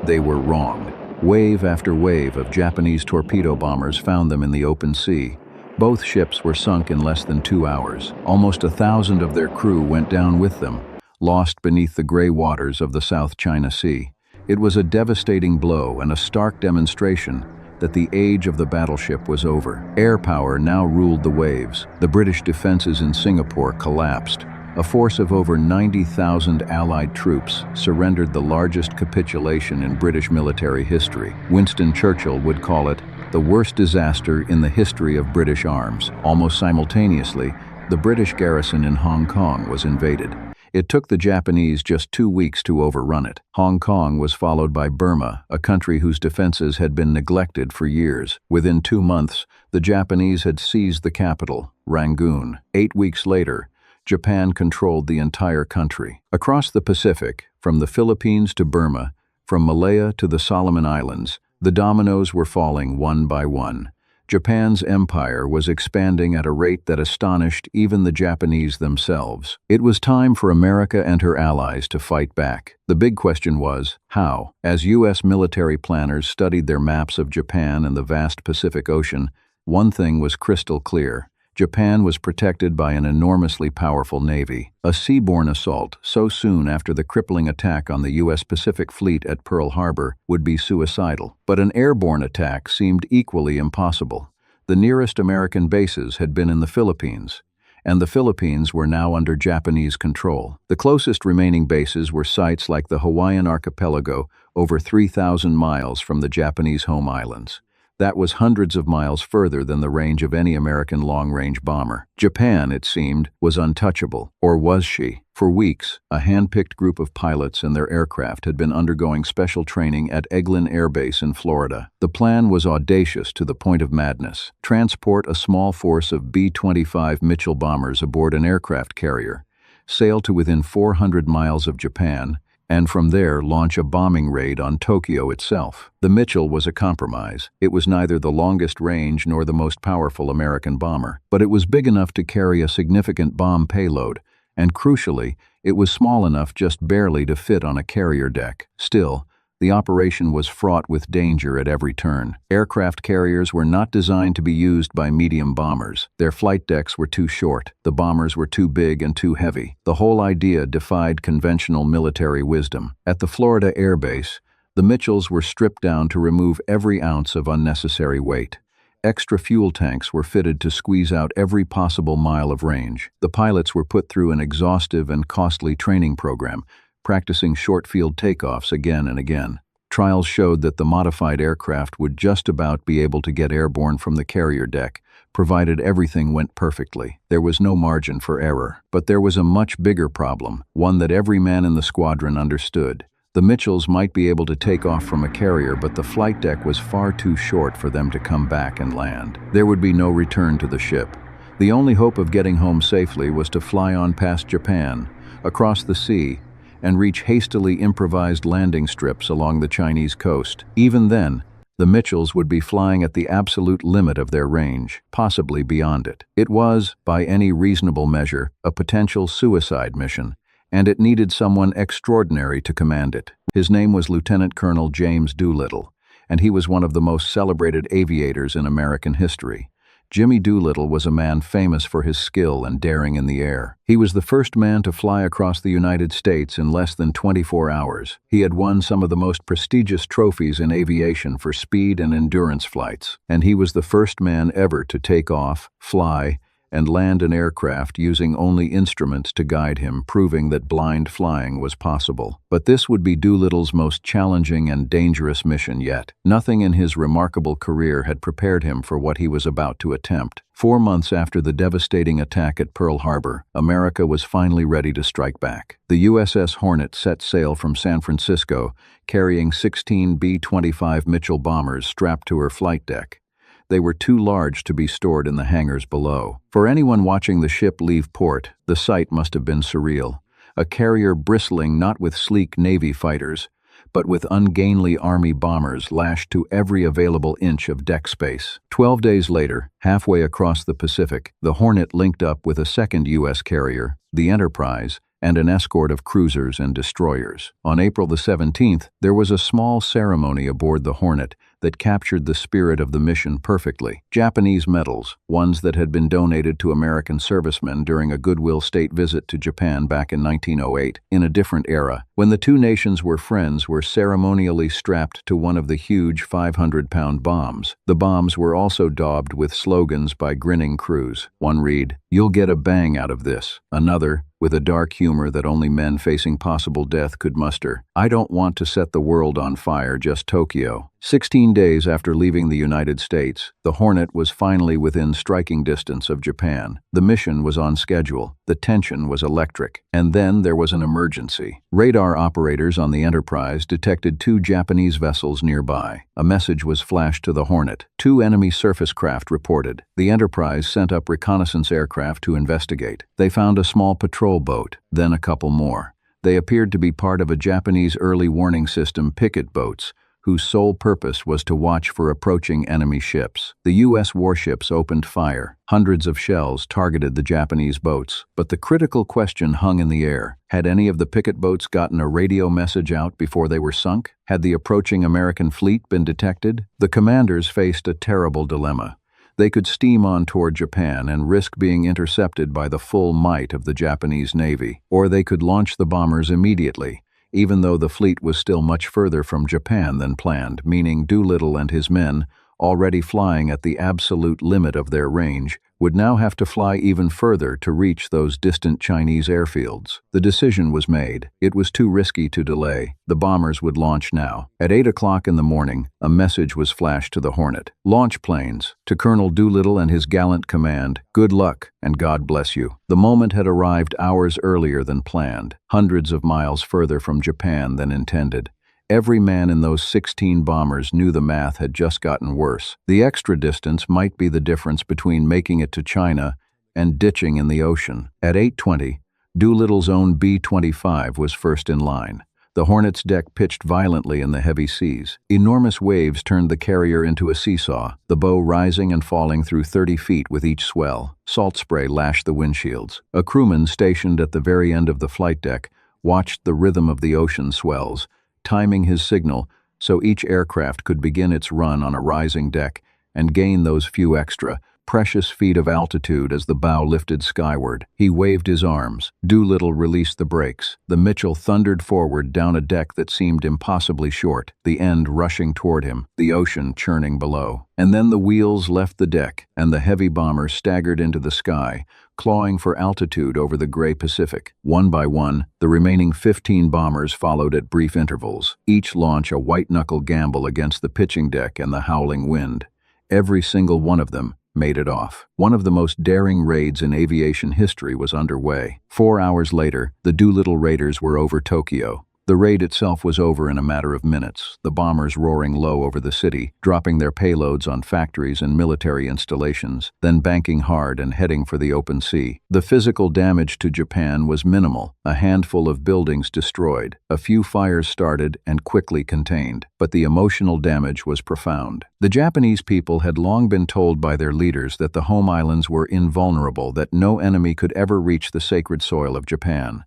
They were wrong. Wave after wave of Japanese torpedo bombers found them in the open sea. Both ships were sunk in less than 2 hours. Almost 1,000 of their crew went down with them, lost beneath the gray waters of the South China Sea. It was a devastating blow and a stark demonstration that the age of the battleship was over. Air power now ruled the waves. The British defenses in Singapore collapsed. A force of over 90,000 Allied troops surrendered, the largest capitulation in British military history. Winston Churchill would call it the worst disaster in the history of British arms. Almost simultaneously, the British garrison in Hong Kong was invaded. It took the Japanese just 2 weeks to overrun it. Hong Kong was followed by Burma, a country whose defenses had been neglected for years. Within 2 months, the Japanese had seized the capital, Rangoon. 8 weeks later, Japan controlled the entire country. Across the Pacific, from the Philippines to Burma, from Malaya to the Solomon Islands, the dominoes were falling one by one. Japan's empire was expanding at a rate that astonished even the Japanese themselves. It was time for America and her allies to fight back. The big question was, how? As U.S. military planners studied their maps of Japan and the vast Pacific Ocean, one thing was crystal clear. Japan was protected by an enormously powerful navy. A seaborne assault so soon after the crippling attack on the U.S. Pacific Fleet at Pearl Harbor would be suicidal. But an airborne attack seemed equally impossible. The nearest American bases had been in the Philippines, and the Philippines were now under Japanese control. The closest remaining bases were sites like the Hawaiian archipelago, over 3,000 miles from the Japanese home islands. That was hundreds of miles further than the range of any American long-range bomber. Japan, it seemed, was untouchable. Or was she? For weeks, a hand-picked group of pilots and their aircraft had been undergoing special training at Eglin Air Base in Florida. The plan was audacious to the point of madness. Transport a small force of B-25 Mitchell bombers aboard an aircraft carrier, sail to within 400 miles of Japan, and from there launch a bombing raid on Tokyo itself. The Mitchell was a compromise. It was neither the longest range nor the most powerful American bomber, but it was big enough to carry a significant bomb payload, and crucially, it was small enough just barely to fit on a carrier deck. Still, the operation was fraught with danger at every turn. Aircraft carriers were not designed to be used by medium bombers. Their flight decks were too short. The bombers were too big and too heavy. The whole idea defied conventional military wisdom. At the Florida Air Base, the Mitchells were stripped down to remove every ounce of unnecessary weight. Extra fuel tanks were fitted to squeeze out every possible mile of range. The pilots were put through an exhaustive and costly training program, practicing short-field takeoffs again and again. Trials showed that the modified aircraft would just about be able to get airborne from the carrier deck, provided everything went perfectly. There was no margin for error. But there was a much bigger problem, one that every man in the squadron understood. The Mitchells might be able to take off from a carrier, but the flight deck was far too short for them to come back and land. There would be no return to the ship. The only hope of getting home safely was to fly on past Japan, across the sea, and reach hastily improvised landing strips along the Chinese coast. Even then, the Mitchells would be flying at the absolute limit of their range, possibly beyond it. It was, by any reasonable measure, a potential suicide mission, and it needed someone extraordinary to command it. His name was Lieutenant Colonel James Doolittle, and he was one of the most celebrated aviators in American history. Jimmy Doolittle was a man famous for his skill and daring in the air. He was the first man to fly across the United States in less than 24 hours. He had won some of the most prestigious trophies in aviation for speed and endurance flights, and he was the first man ever to take off, fly, and land an aircraft using only instruments to guide him, proving that blind flying was possible. But this would be Doolittle's most challenging and dangerous mission yet. Nothing in his remarkable career had prepared him for what he was about to attempt. 4 months after the devastating attack at Pearl Harbor, America was finally ready to strike back. The USS Hornet set sail from San Francisco, carrying 16 B-25 Mitchell bombers strapped to her flight deck. They were too large to be stored in the hangars below. For anyone watching the ship leave port, the sight must have been surreal. A carrier bristling not with sleek Navy fighters, but with ungainly Army bombers lashed to every available inch of deck space. 12 days later, halfway across the Pacific, the Hornet linked up with a second U.S. carrier, the Enterprise, and an escort of cruisers and destroyers. On April the 17th, there was a small ceremony aboard the Hornet that captured the spirit of the mission perfectly. Japanese medals, ones that had been donated to American servicemen during a goodwill state visit to Japan back in 1908, in a different era, when the two nations were friends, were ceremonially strapped to one of the huge 500-pound bombs. The bombs were also daubed with slogans by grinning crews. One read, "You'll get a bang out of this." Another, with a dark humor that only men facing possible death could muster, "I don't want to set the world on fire, just Tokyo." 16 days after leaving the United States, the Hornet was finally within striking distance of Japan. The mission was on schedule. The tension was electric. And then there was an emergency. Radar operators on the Enterprise detected 2 Japanese vessels nearby. A message was flashed to the Hornet. 2 enemy surface craft reported. The Enterprise sent up reconnaissance aircraft to investigate. They found a small patrol boat, then a couple more. They appeared to be part of a Japanese early warning system picket boats, whose sole purpose was to watch for approaching enemy ships. The U.S. warships opened fire. Hundreds of shells targeted the Japanese boats, but the critical question hung in the air. Had any of the picket boats gotten a radio message out before they were sunk? Had the approaching American fleet been detected? The commanders faced a terrible dilemma. They could steam on toward Japan and risk being intercepted by the full might of the Japanese Navy, or they could launch the bombers immediately, even though the fleet was still much further from Japan than planned, meaning Doolittle and his men, already flying at the absolute limit of their range, would now have to fly even further to reach those distant Chinese airfields. The decision was made. It was too risky to delay. The bombers would launch now. At 8 o'clock in the morning, a message was flashed to the Hornet. Launch planes. To Colonel Doolittle and his gallant command, good luck and God bless you. The moment had arrived hours earlier than planned, hundreds of miles further from Japan than intended. Every man in those 16 bombers knew the math had just gotten worse. The extra distance might be the difference between making it to China and ditching in the ocean. At 8:20, Doolittle's own B-25 was first in line. The Hornet's deck pitched violently in the heavy seas. Enormous waves turned the carrier into a seesaw, the bow rising and falling through 30 feet with each swell. Salt spray lashed the windshields. A crewman stationed at the very end of the flight deck watched the rhythm of the ocean swells, timing his signal so each aircraft could begin its run on a rising deck and gain those few extra, precious feet of altitude as the bow lifted skyward. He waved his arms. Doolittle released the brakes. The Mitchell thundered forward down a deck that seemed impossibly short, the end rushing toward him, the ocean churning below. And then the wheels left the deck, and the heavy bomber staggered into the sky, clawing for altitude over the gray Pacific. One by one, the remaining 15 bombers followed at brief intervals, each launch a white-knuckle gamble against the pitching deck and the howling wind. Every single one of them made it off. One of the most daring raids in aviation history was underway. 4 hours later, the Doolittle Raiders were over Tokyo. The raid itself was over in a matter of minutes, the bombers roaring low over the city, dropping their payloads on factories and military installations, then banking hard and heading for the open sea. The physical damage to Japan was minimal, a handful of buildings destroyed, a few fires started and quickly contained, but the emotional damage was profound. The Japanese people had long been told by their leaders that the home islands were invulnerable, that no enemy could ever reach the sacred soil of Japan.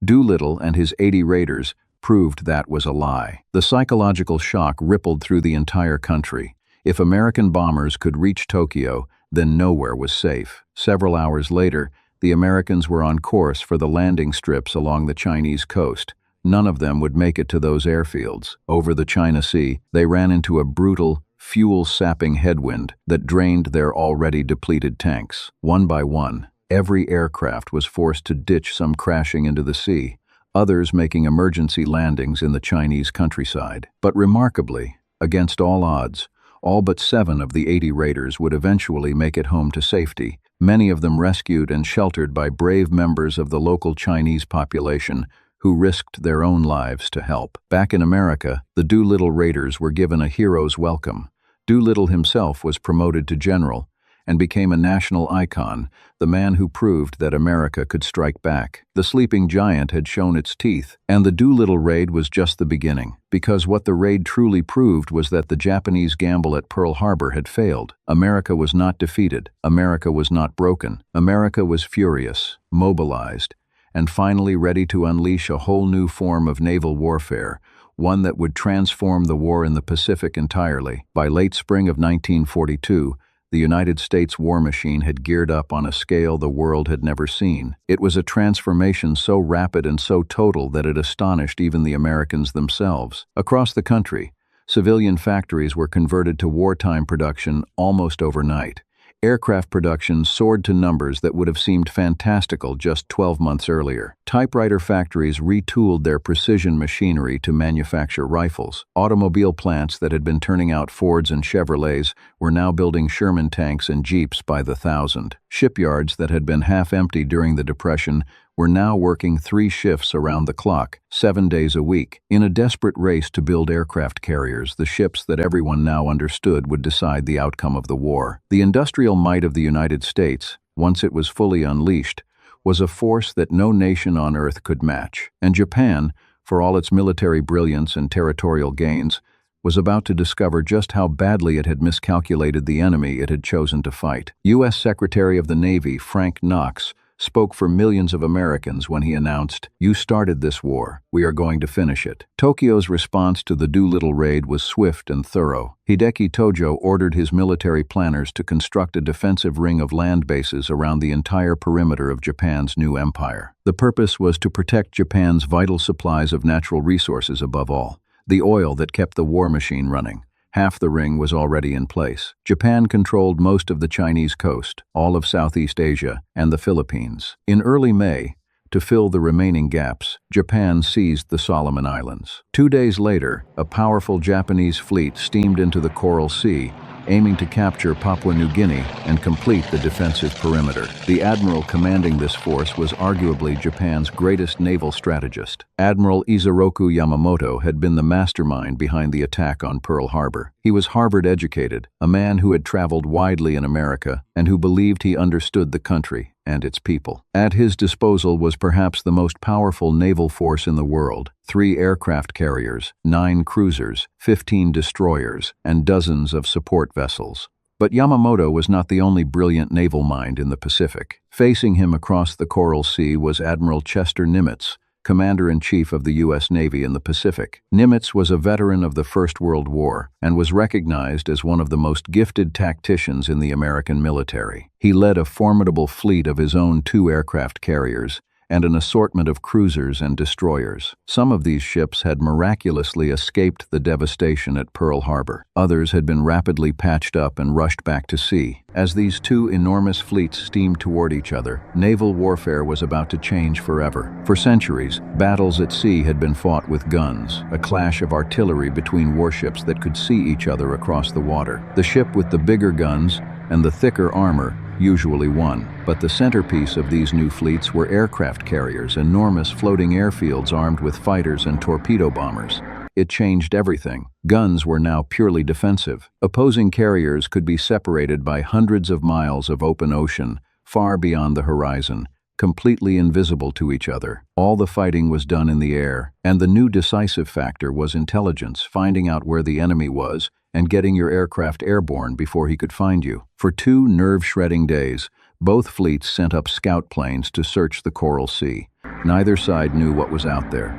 Doolittle and his 80 raiders proved that was a lie. The psychological shock rippled through the entire country. If American bombers could reach Tokyo, then nowhere was safe. Several hours later, the Americans were on course for the landing strips along the Chinese coast. None of them would make it to those airfields. Over the China Sea, they ran into a brutal, fuel-sapping headwind that drained their already depleted tanks. One by one, every aircraft was forced to ditch, some crashing into the sea, others making emergency landings in the Chinese countryside. But remarkably, against all odds, all but 7 of the 80 raiders would eventually make it home to safety, many of them rescued and sheltered by brave members of the local Chinese population who risked their own lives to help. Back in America, the Doolittle Raiders were given a hero's welcome. Doolittle himself was promoted to general and became a national icon, the man who proved that America could strike back. The sleeping giant had shown its teeth, and the Doolittle raid was just the beginning, because what the raid truly proved was that the Japanese gamble at Pearl Harbor had failed. America was not defeated. America was not broken. America was furious, mobilized, and finally ready to unleash a whole new form of naval warfare, one that would transform the war in the Pacific entirely. By late spring of 1942, the United States war machine had geared up on a scale the world had never seen. It was a transformation so rapid and so total that it astonished even the Americans themselves. Across the country, civilian factories were converted to wartime production almost overnight. Aircraft production soared to numbers that would have seemed fantastical just 12 months earlier. Typewriter factories retooled their precision machinery to manufacture rifles. Automobile plants that had been turning out Fords and Chevrolets were now building Sherman tanks and Jeeps by the thousand. Shipyards that had been half empty during the Depression were now working 3 shifts around the clock, 7 days a week, in a desperate race to build aircraft carriers, the ships that everyone now understood would decide the outcome of the war. The industrial might of the United States, once it was fully unleashed, was a force that no nation on earth could match. And Japan, for all its military brilliance and territorial gains, was about to discover just how badly it had miscalculated the enemy it had chosen to fight. U.S. Secretary of the Navy Frank Knox spoke for millions of Americans when he announced, "You started this war. We are going to finish it." Tokyo's response to the Doolittle raid was swift and thorough. Hideki Tojo ordered his military planners to construct a defensive ring of land bases around the entire perimeter of Japan's new empire. The purpose was to protect Japan's vital supplies of natural resources above all, the oil that kept the war machine running. Half the ring was already in place. Japan controlled most of the Chinese coast, all of Southeast Asia, and the Philippines. In early May, to fill the remaining gaps, Japan seized the Solomon Islands. 2 days later, a powerful Japanese fleet steamed into the Coral Sea, aiming to capture Papua New Guinea and complete the defensive perimeter. The admiral commanding this force was arguably Japan's greatest naval strategist. Admiral Isoroku Yamamoto had been the mastermind behind the attack on Pearl Harbor. He was Harvard-educated, a man who had traveled widely in America and who believed he understood the country and its people. At his disposal was perhaps the most powerful naval force in the world: 3 aircraft carriers, 9 cruisers, 15 destroyers, and dozens of support vessels. But Yamamoto was not the only brilliant naval mind in the Pacific. Facing him across the Coral Sea was Admiral Chester Nimitz, Commander-in-Chief of the U.S. Navy in the Pacific. Nimitz was a veteran of the First World War and was recognized as one of the most gifted tacticians in the American military. He led a formidable fleet of his own 2 aircraft carriers and an assortment of cruisers and destroyers. Some of these ships had miraculously escaped the devastation at Pearl Harbor. Others had been rapidly patched up and rushed back to sea. As these 2 enormous fleets steamed toward each other, naval warfare was about to change forever. For centuries, battles at sea had been fought with guns, a clash of artillery between warships that could see each other across the water. The ship with the bigger guns and the thicker armor usually won. But the centerpiece of these new fleets were aircraft carriers, enormous floating airfields armed with fighters and torpedo bombers. It changed everything. Guns were now purely defensive. Opposing carriers could be separated by hundreds of miles of open ocean, far beyond the horizon, completely invisible to each other. All the fighting was done in the air, and the new decisive factor was intelligence, finding out where the enemy was and getting your aircraft airborne before he could find you. For 2 nerve-shredding days, both fleets sent up scout planes to search the Coral Sea. Neither side knew what was out there.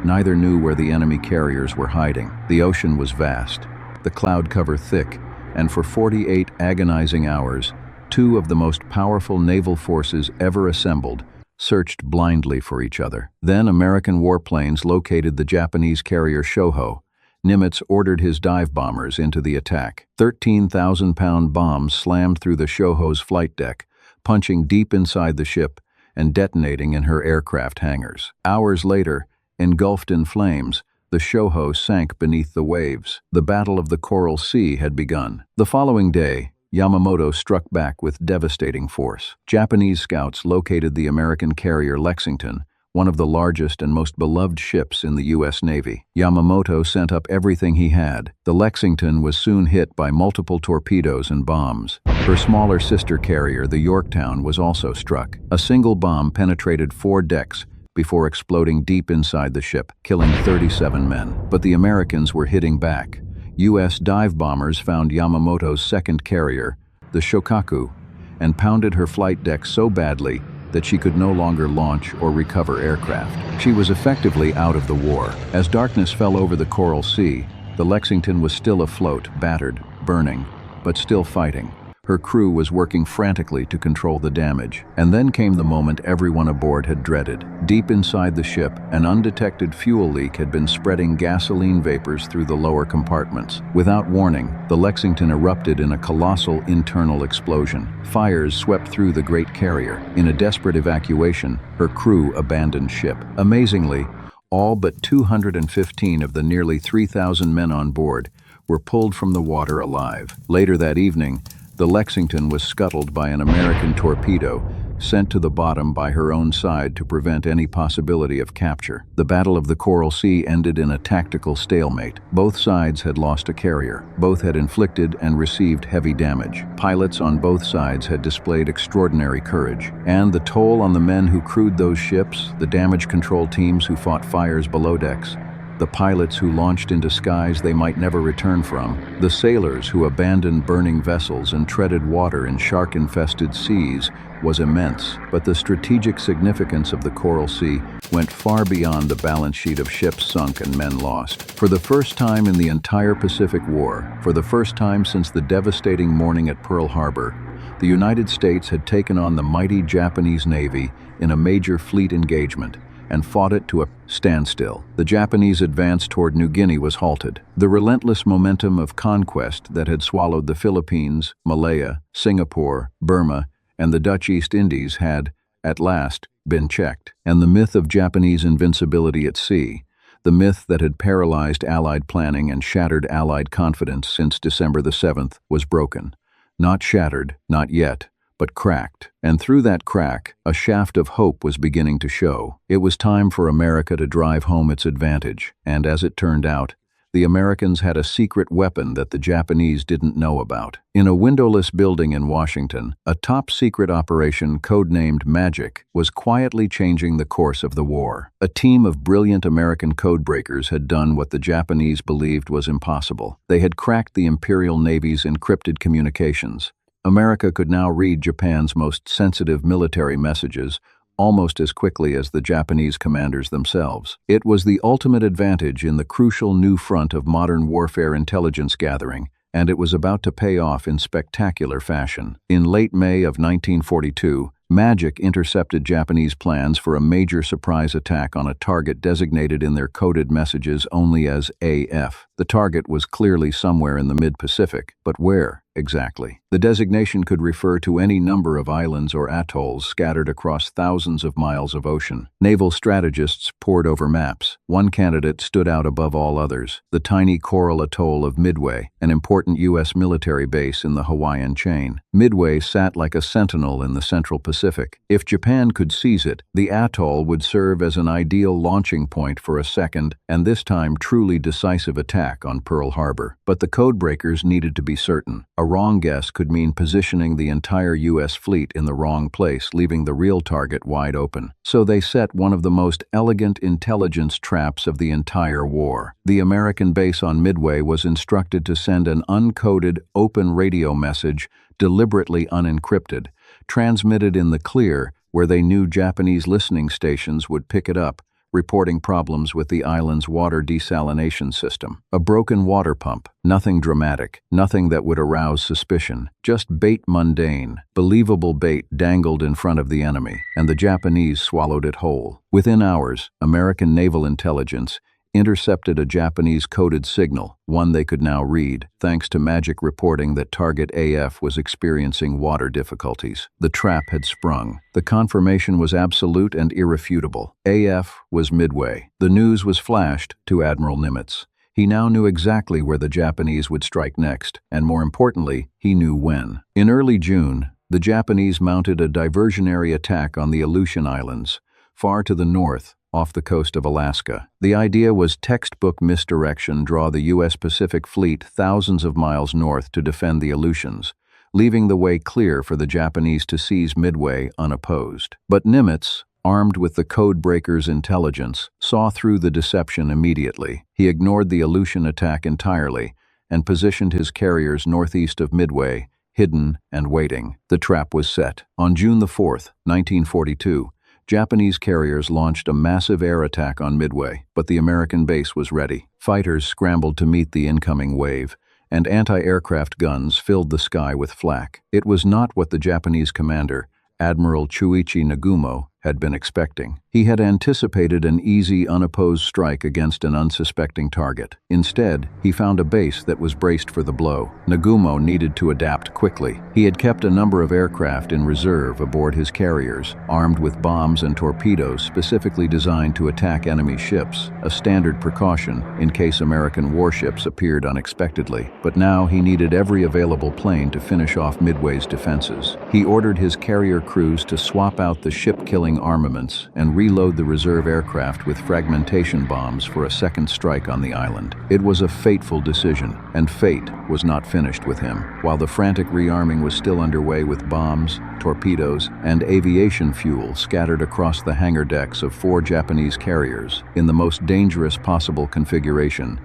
Neither knew where the enemy carriers were hiding. The ocean was vast, the cloud cover thick, and for 48 agonizing hours, 2 of the most powerful naval forces ever assembled searched blindly for each other. Then American warplanes located the Japanese carrier Shoho. Nimitz ordered his dive bombers into the attack. 13,000-pound bombs slammed through the Shoho's flight deck, punching deep inside the ship and detonating in her aircraft hangars. Hours later, engulfed in flames, the Shoho sank beneath the waves. The Battle of the Coral Sea had begun. The following day, Yamamoto struck back with devastating force. Japanese scouts located the American carrier Lexington, one of the largest and most beloved ships in the U.S. Navy. Yamamoto sent up everything he had. The Lexington was soon hit by multiple torpedoes and bombs. Her smaller sister carrier, the Yorktown, was also struck. A single bomb penetrated 4 decks before exploding deep inside the ship, killing 37 men. But the Americans were hitting back. U.S. dive bombers found Yamamoto's second carrier, the Shokaku, and pounded her flight deck so badly that she could no longer launch or recover aircraft. She was effectively out of the war. As darkness fell over the Coral Sea, the Lexington was still afloat, battered, burning, but still fighting. Her crew was working frantically to control the damage. And then came the moment everyone aboard had dreaded. Deep inside the ship, an undetected fuel leak had been spreading gasoline vapors through the lower compartments. Without warning, the Lexington erupted in a colossal internal explosion. Fires swept through the great carrier. In a desperate evacuation, her crew abandoned ship. Amazingly, all but 215 of the nearly 3,000 men on board were pulled from the water alive. Later that evening, the Lexington was scuttled by an American torpedo, sent to the bottom by her own side to prevent any possibility of capture. The Battle of the Coral Sea ended in a tactical stalemate. Both sides had lost a carrier. Both had inflicted and received heavy damage. Pilots on both sides had displayed extraordinary courage. And the toll on the men who crewed those ships, the damage control teams who fought fires below decks, the pilots who launched into skies they might never return from, the sailors who abandoned burning vessels and treaded water in shark-infested seas, was immense. But the strategic significance of the Coral Sea went far beyond the balance sheet of ships sunk and men lost. For the first time in the entire Pacific War, for the first time since the devastating morning at Pearl Harbor, the United States had taken on the mighty Japanese Navy in a major fleet engagement, and fought it to a standstill. The Japanese advance toward New Guinea was halted. The relentless momentum of conquest that had swallowed the Philippines, Malaya, Singapore, Burma, and the Dutch East Indies had, at last, been checked. And the myth of Japanese invincibility at sea, the myth that had paralyzed Allied planning and shattered Allied confidence since December the 7th, was broken. Not shattered, not yet, but cracked. And through that crack, a shaft of hope was beginning to show. It was time for America to drive home its advantage, and as it turned out, the Americans had a secret weapon that the Japanese didn't know about. In a windowless building in Washington, a top-secret operation codenamed Magic was quietly changing the course of the war. A team of brilliant American codebreakers had done what the Japanese believed was impossible. They had cracked the Imperial Navy's encrypted communications. America could now read Japan's most sensitive military messages almost as quickly as the Japanese commanders themselves. It was the ultimate advantage in the crucial new front of modern warfare intelligence gathering, and it was about to pay off in spectacular fashion. In late May of 1942, Magic intercepted Japanese plans for a major surprise attack on a target designated in their coded messages only as AF. The target was clearly somewhere in the mid-Pacific, but where exactly? The designation could refer to any number of islands or atolls scattered across thousands of miles of ocean. Naval strategists pored over maps. One candidate stood out above all others: the tiny coral atoll of Midway, an important U.S. military base in the Hawaiian chain. Midway sat like a sentinel in the Central Pacific. If Japan could seize it, the atoll would serve as an ideal launching point for a second, and this time truly decisive attack on Pearl Harbor. But the codebreakers needed to be certain. A wrong guess could mean positioning the entire U.S. fleet in the wrong place, leaving the real target wide open. So they set one of the most elegant intelligence traps of the entire war. The American base on Midway was instructed to send an uncoded, open radio message, deliberately unencrypted, transmitted in the clear where they knew Japanese listening stations would pick it up, reporting problems with the island's water desalination system. A broken water pump, nothing dramatic, nothing that would arouse suspicion, just bait mundane, believable bait dangled in front of the enemy, and the Japanese swallowed it whole. Within hours, American naval intelligence intercepted a Japanese coded signal, one they could now read, thanks to Magic reporting that target AF was experiencing water difficulties. The trap had sprung. The confirmation was absolute and irrefutable. AF was Midway. The news was flashed to Admiral Nimitz. He now knew exactly where the Japanese would strike next, and more importantly, he knew when. In early June, the Japanese mounted a diversionary attack on the Aleutian Islands, far to the north, off the coast of Alaska. The idea was textbook misdirection: draw the U.S. Pacific Fleet thousands of miles north to defend the Aleutians, leaving the way clear for the Japanese to seize Midway unopposed. But Nimitz, armed with the codebreakers' intelligence, saw through the deception immediately. He ignored the Aleutian attack entirely and positioned his carriers northeast of Midway, hidden and waiting. The trap was set. On June the 4th, 1942, Japanese carriers launched a massive air attack on Midway, but the American base was ready. Fighters scrambled to meet the incoming wave, and anti-aircraft guns filled the sky with flak. It was not what the Japanese commander, Admiral Chuichi Nagumo, had been expecting. He had anticipated an easy, unopposed strike against an unsuspecting target. Instead, he found a base that was braced for the blow. Nagumo needed to adapt quickly. He had kept a number of aircraft in reserve aboard his carriers, armed with bombs and torpedoes specifically designed to attack enemy ships, a standard precaution in case American warships appeared unexpectedly. But now he needed every available plane to finish off Midway's defenses. He ordered his carrier crews to swap out the ship-killing armaments and reload the reserve aircraft with fragmentation bombs for a second strike on the island. It was a fateful decision, and fate was not finished with him. While the frantic rearming was still underway with bombs, torpedoes, and aviation fuel scattered across the hangar decks of 4 Japanese carriers in the most dangerous possible configuration,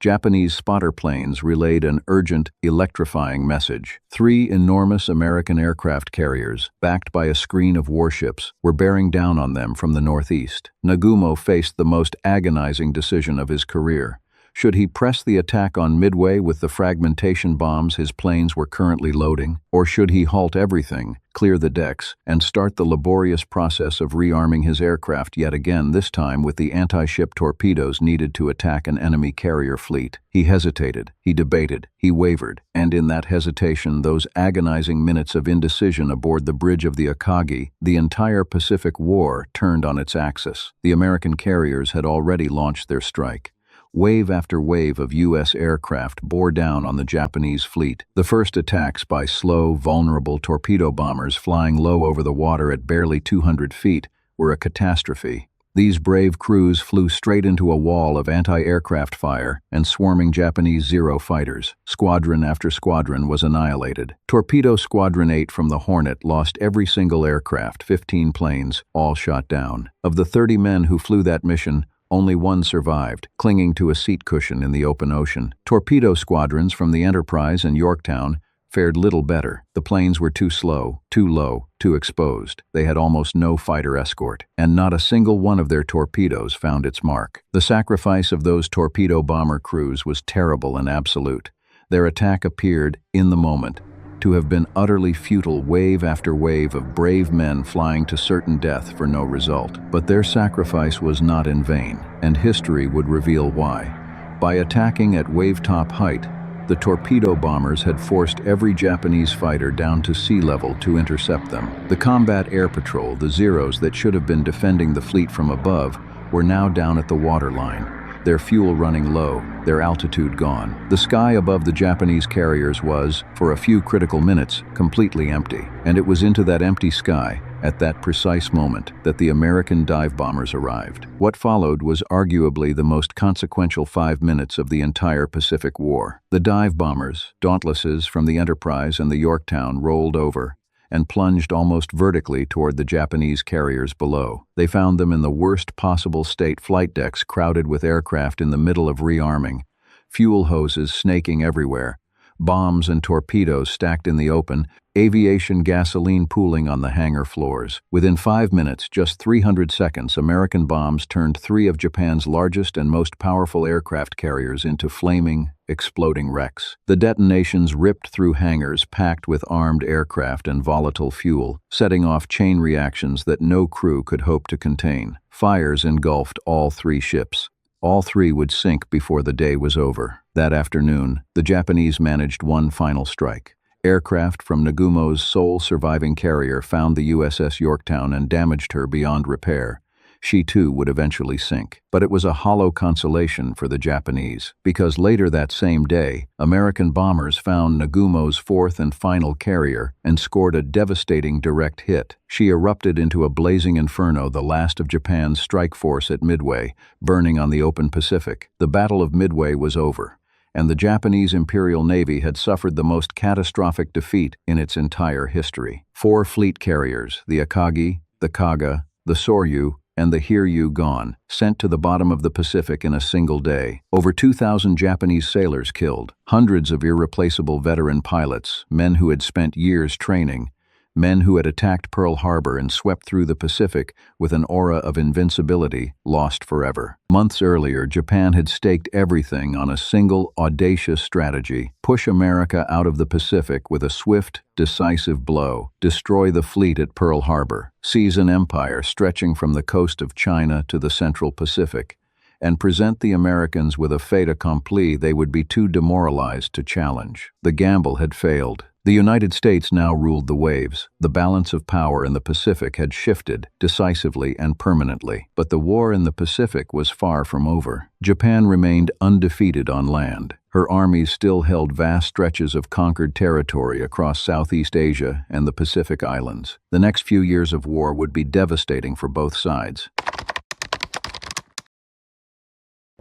Japanese spotter planes relayed an urgent, electrifying message. 3 enormous American aircraft carriers, backed by a screen of warships, were bearing down on them from the northeast. Nagumo faced the most agonizing decision of his career: Should he press the attack on Midway with the fragmentation bombs his planes were currently loading? Or should he halt everything, clear the decks, and start the laborious process of rearming his aircraft yet again, this time with the anti-ship torpedoes needed to attack an enemy carrier fleet? He hesitated, he debated, he wavered, and in that hesitation, those agonizing minutes of indecision aboard the bridge of the Akagi, the entire Pacific War turned on its axis. The American carriers had already launched their strike. Wave after wave of U.S. aircraft bore down on the Japanese fleet. The first attacks by slow, vulnerable torpedo bombers flying low over the water at barely 200 feet were a catastrophe. These brave crews flew straight into a wall of anti-aircraft fire and swarming Japanese Zero fighters. Squadron after squadron was annihilated. Torpedo Squadron 8 from the Hornet lost every single aircraft, 15 planes, all shot down. Of the 30 men who flew that mission, only one survived, clinging to a seat cushion in the open ocean. Torpedo squadrons from the Enterprise and Yorktown fared little better. The planes were too slow, too low, too exposed. They had almost no fighter escort, and not a single one of their torpedoes found its mark. The sacrifice of those torpedo bomber crews was terrible and absolute. Their attack appeared, in the moment, to have been utterly futile, wave after wave of brave men flying to certain death for no result. But their sacrifice was not in vain, and history would reveal why. By attacking at wave-top height, the torpedo bombers had forced every Japanese fighter down to sea level to intercept them. The combat air patrol, the Zeros that should have been defending the fleet from above, were now down at the waterline, their fuel running low, their altitude gone. The sky above the Japanese carriers was, for a few critical minutes, completely empty. And it was into that empty sky, at that precise moment, that the American dive bombers arrived. What followed was arguably the most consequential 5 minutes of the entire Pacific War. The dive bombers, dauntlesses from the Enterprise and the Yorktown, rolled over and plunged almost vertically toward the Japanese carriers below. They found them in the worst possible state, flight decks crowded with aircraft in the middle of rearming, fuel hoses snaking everywhere, bombs and torpedoes stacked in the open, aviation gasoline pooling on the hangar floors. Within 5 minutes, just 300 seconds, American bombs turned 3 of Japan's largest and most powerful aircraft carriers into flaming, exploding wrecks. The detonations ripped through hangars packed with armed aircraft and volatile fuel, setting off chain reactions that no crew could hope to contain. Fires engulfed all 3 ships. All 3 would sink before the day was over. That afternoon, the Japanese managed one final strike. Aircraft from Nagumo's sole surviving carrier found the USS Yorktown and damaged her beyond repair. She too would eventually sink. But it was a hollow consolation for the Japanese, because later that same day, American bombers found Nagumo's 4th and final carrier and scored a devastating direct hit. She erupted into a blazing inferno, the last of Japan's strike force at Midway, burning on the open Pacific. The Battle of Midway was over, and the Japanese Imperial Navy had suffered the most catastrophic defeat in its entire history. 4 fleet carriers, the Akagi, the Kaga, the Soryu, and the Hiryu gone, sent to the bottom of the Pacific in a single day. Over 2,000 Japanese sailors killed, hundreds of irreplaceable veteran pilots, men who had spent years training, men who had attacked Pearl Harbor and swept through the Pacific with an aura of invincibility, lost forever. Months earlier, Japan had staked everything on a single, audacious strategy: push America out of the Pacific with a swift, decisive blow, destroy the fleet at Pearl Harbor, seize an empire stretching from the coast of China to the central Pacific, and present the Americans with a fait accompli they would be too demoralized to challenge. The gamble had failed. The United States now ruled the waves. The balance of power in the Pacific had shifted decisively and permanently. But the war in the Pacific was far from over. Japan remained undefeated on land. Her armies still held vast stretches of conquered territory across Southeast Asia and the Pacific Islands. The next few years of war would be devastating for both sides.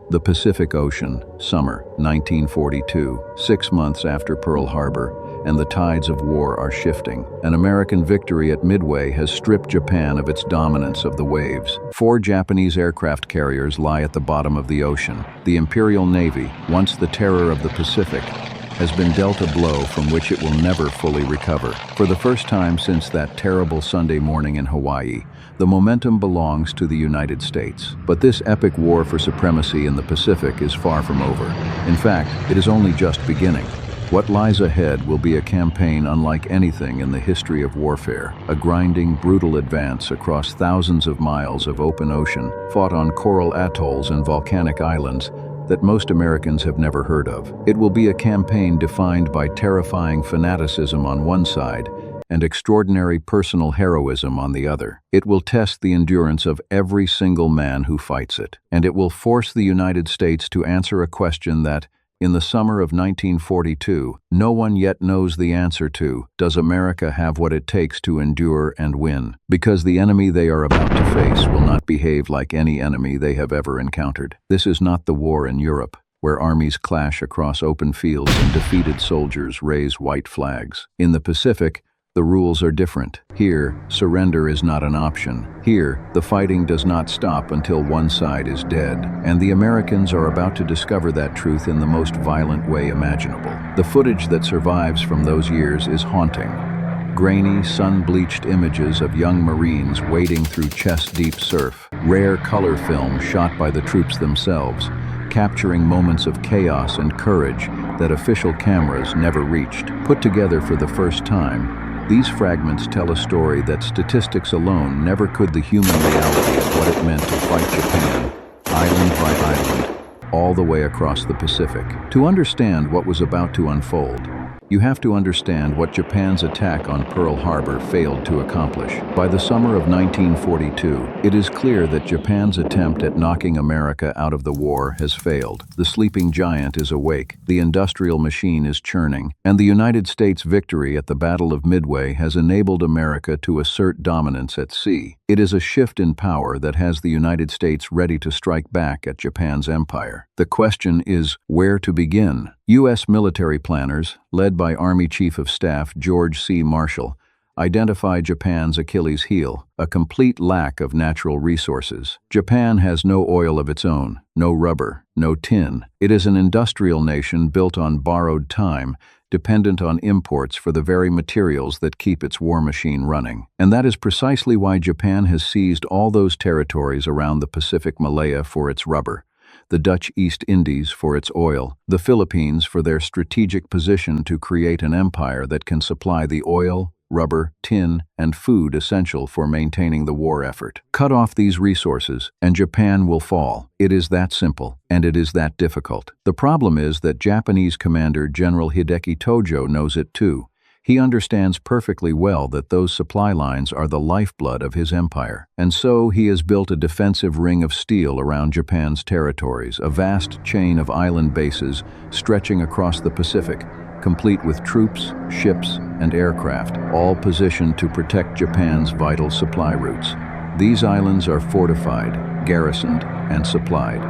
The Pacific Ocean, summer 1942, 6 months after Pearl Harbor, and the tides of war are shifting. An American victory at Midway has stripped Japan of its dominance of the waves. 4 Japanese aircraft carriers lie at the bottom of the ocean. The Imperial Navy, once the terror of the Pacific, has been dealt a blow from which it will never fully recover. For the first time since that terrible Sunday morning in Hawaii, the momentum belongs to the United States. But this epic war for supremacy in the Pacific is far from over. In fact, it is only just beginning. What lies ahead will be a campaign unlike anything in the history of warfare, a grinding, brutal advance across thousands of miles of open ocean, fought on coral atolls and volcanic islands that most Americans have never heard of. It will be a campaign defined by terrifying fanaticism on one side and extraordinary personal heroism on the other. It will test the endurance of every single man who fights it, and it will force the United States to answer a question that, in the summer of 1942, no one yet knows the answer to: does America have what it takes to endure and win? Because the enemy they are about to face will not behave like any enemy they have ever encountered. This is not the war in Europe, where armies clash across open fields and defeated soldiers raise white flags. In the Pacific, the rules are different. Here, surrender is not an option. Here, the fighting does not stop until one side is dead. And the Americans are about to discover that truth in the most violent way imaginable. The footage that survives from those years is haunting. Grainy, sun-bleached images of young Marines wading through chest-deep surf. Rare color film shot by the troops themselves, capturing moments of chaos and courage that official cameras never reached. Put together for the first time, these fragments tell a story that statistics alone never could. The human reality of what it meant to fight Japan, island by island, all the way across the Pacific. To understand what was about to unfold, you have to understand what Japan's attack on Pearl Harbor failed to accomplish. By the summer of 1942, it is clear that Japan's attempt at knocking America out of the war has failed. The sleeping giant is awake, the industrial machine is churning, and the United States' victory at the Battle of Midway has enabled America to assert dominance at sea. It is a shift in power that has the United States ready to strike back at Japan's empire. The question is where to begin. U.S. military planners, led by Army Chief of Staff George C. Marshall, identify Japan's Achilles heel: a complete lack of natural resources. Japan has no oil of its own, no rubber, no tin. It is an industrial nation built on borrowed time, dependent on imports for the very materials that keep its war machine running. And that is precisely why Japan has seized all those territories around the Pacific Malaya for its rubber, the Dutch East Indies for its oil, the Philippines for their strategic position to create an empire that can supply the oil, rubber, tin, and food essential for maintaining the war effort. Cut off these resources, and Japan will fall. It is that simple, and it is that difficult. The problem is that Japanese Commander General Hideki Tojo knows it too. He understands perfectly well that those supply lines are the lifeblood of his empire. And so he has built a defensive ring of steel around Japan's territories, a vast chain of island bases stretching across the Pacific, complete with troops, ships, and aircraft, all positioned to protect Japan's vital supply routes. These islands are fortified, garrisoned, and supplied,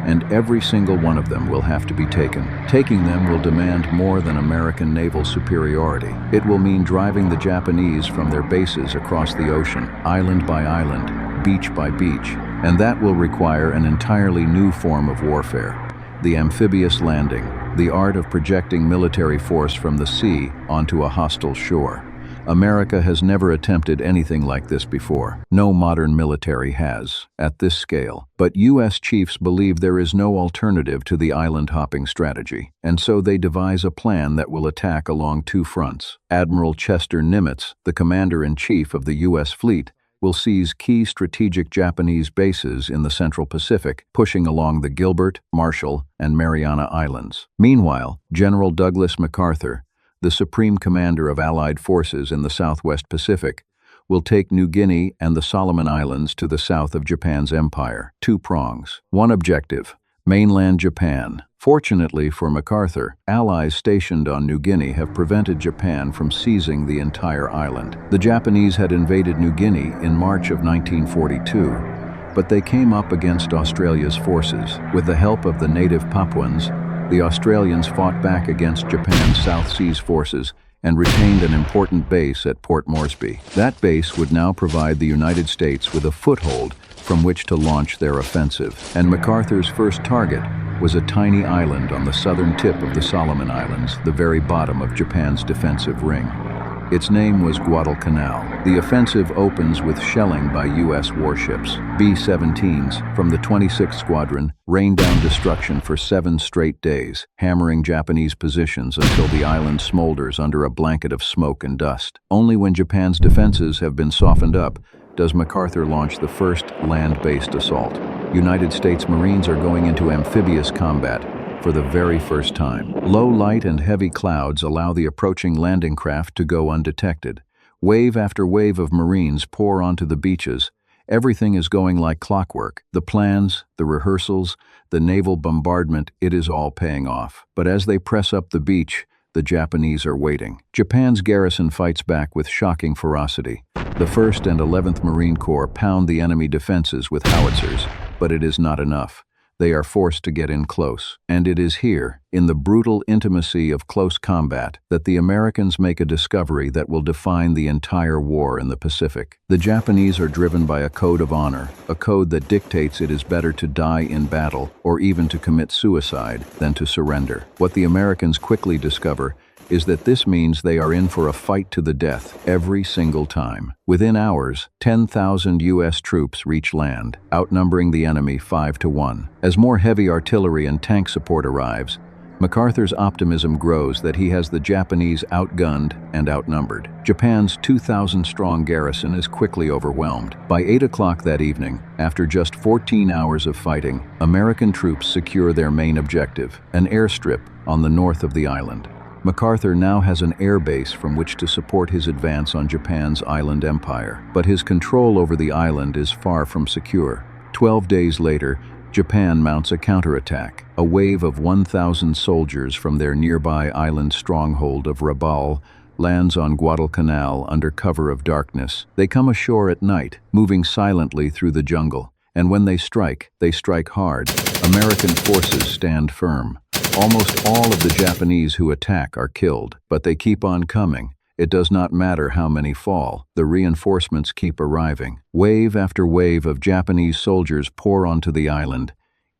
and every single one of them will have to be taken. Taking them will demand more than American naval superiority. It will mean driving the Japanese from their bases across the ocean, island by island, beach by beach, and that will require an entirely new form of warfare: the amphibious landing, the art of projecting military force from the sea onto a hostile shore. America has never attempted anything like this before. No modern military has, at this scale. But U.S. chiefs believe there is no alternative to the island-hopping strategy, and so they devise a plan that will attack along two fronts. Admiral Chester Nimitz, the commander-in-chief of the U.S. fleet, will seize key strategic Japanese bases in the Central Pacific, pushing along the Gilbert, Marshall, and Mariana Islands. Meanwhile, General Douglas MacArthur, the Supreme Commander of Allied forces in the Southwest Pacific, will take New Guinea and the Solomon Islands to the south of Japan's empire. Two prongs. One objective: mainland Japan. Fortunately for MacArthur, allies stationed on New Guinea have prevented Japan from seizing the entire island. The Japanese had invaded New Guinea in March of 1942, but they came up against Australia's forces. With the help of the native Papuans, the Australians fought back against Japan's South Seas forces and retained an important base at Port Moresby. That base would now provide the United States with a foothold from which to launch their offensive. And MacArthur's first target was a tiny island on the southern tip of the Solomon Islands, the very bottom of Japan's defensive ring. Its name was Guadalcanal. The offensive opens with shelling by U.S. warships. B-17s from the 26th Squadron rain down destruction for 7 straight days, hammering Japanese positions until the island smolders under a blanket of smoke and dust. Only when Japan's defenses have been softened up does MacArthur launch the first land-based assault. United States Marines are going into amphibious combat for the very first time. Low light and heavy clouds allow the approaching landing craft to go undetected. Wave after wave of Marines pour onto the beaches. Everything is going like clockwork. The plans, the rehearsals, the naval bombardment, it is all paying off. But as they press up the beach, the Japanese are waiting. Japan's garrison fights back with shocking ferocity. The 1st and 11th Marine Corps pound the enemy defenses with howitzers, but it is not enough. They are forced to get in close. And it is here, in the brutal intimacy of close combat, that the Americans make a discovery that will define the entire war in the Pacific. The Japanese are driven by a code of honor, a code that dictates it is better to die in battle or even to commit suicide than to surrender. What the Americans quickly discover is that this means they are in for a fight to the death every single time. Within hours, 10,000 U.S. troops reach land, outnumbering the enemy 5-1. As more heavy artillery and tank support arrives, MacArthur's optimism grows that he has the Japanese outgunned and outnumbered. Japan's 2,000-strong garrison is quickly overwhelmed. By 8 o'clock that evening, after just 14 hours of fighting, American troops secure their main objective, an airstrip on the north of the island. MacArthur now has an air base from which to support his advance on Japan's island empire. But his control over the island is far from secure. 12 days later, Japan mounts a counterattack. A wave of 1,000 soldiers from their nearby island stronghold of Rabaul lands on Guadalcanal under cover of darkness. They come ashore at night, moving silently through the jungle. And when they strike hard. American forces stand firm. Almost all of the Japanese who attack are killed, but they keep on coming. It does not matter how many fall. The reinforcements keep arriving. Wave after wave of Japanese soldiers pour onto the island,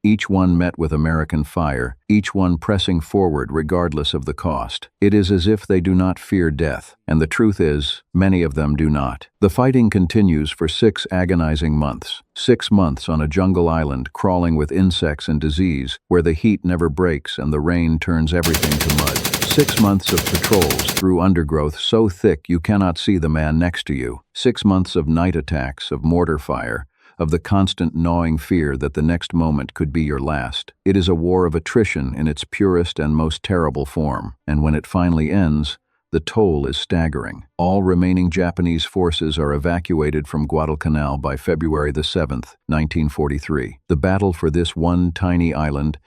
each one met with American fire, each one pressing forward regardless of the cost. It is as if they do not fear death, and the truth is, many of them do not. The fighting continues for 6 agonizing months. 6 months on a jungle island crawling with insects and disease, where the heat never breaks and the rain turns everything to mud. 6 months of patrols through undergrowth so thick you cannot see the man next to you. 6 months of night attacks, of mortar fire, of the constant gnawing fear that the next moment could be your last. It is a war of attrition in its purest and most terrible form, and when it finally ends, the toll is staggering. All remaining Japanese forces are evacuated from Guadalcanal by February the 7th, 1943. The battle for this one tiny island,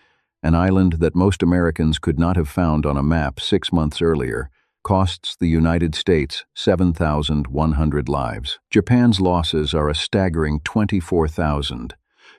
an island that most Americans could not have found on a map 6 months earlier, costs the United States 7,100 lives. Japan's losses are a staggering 24,000.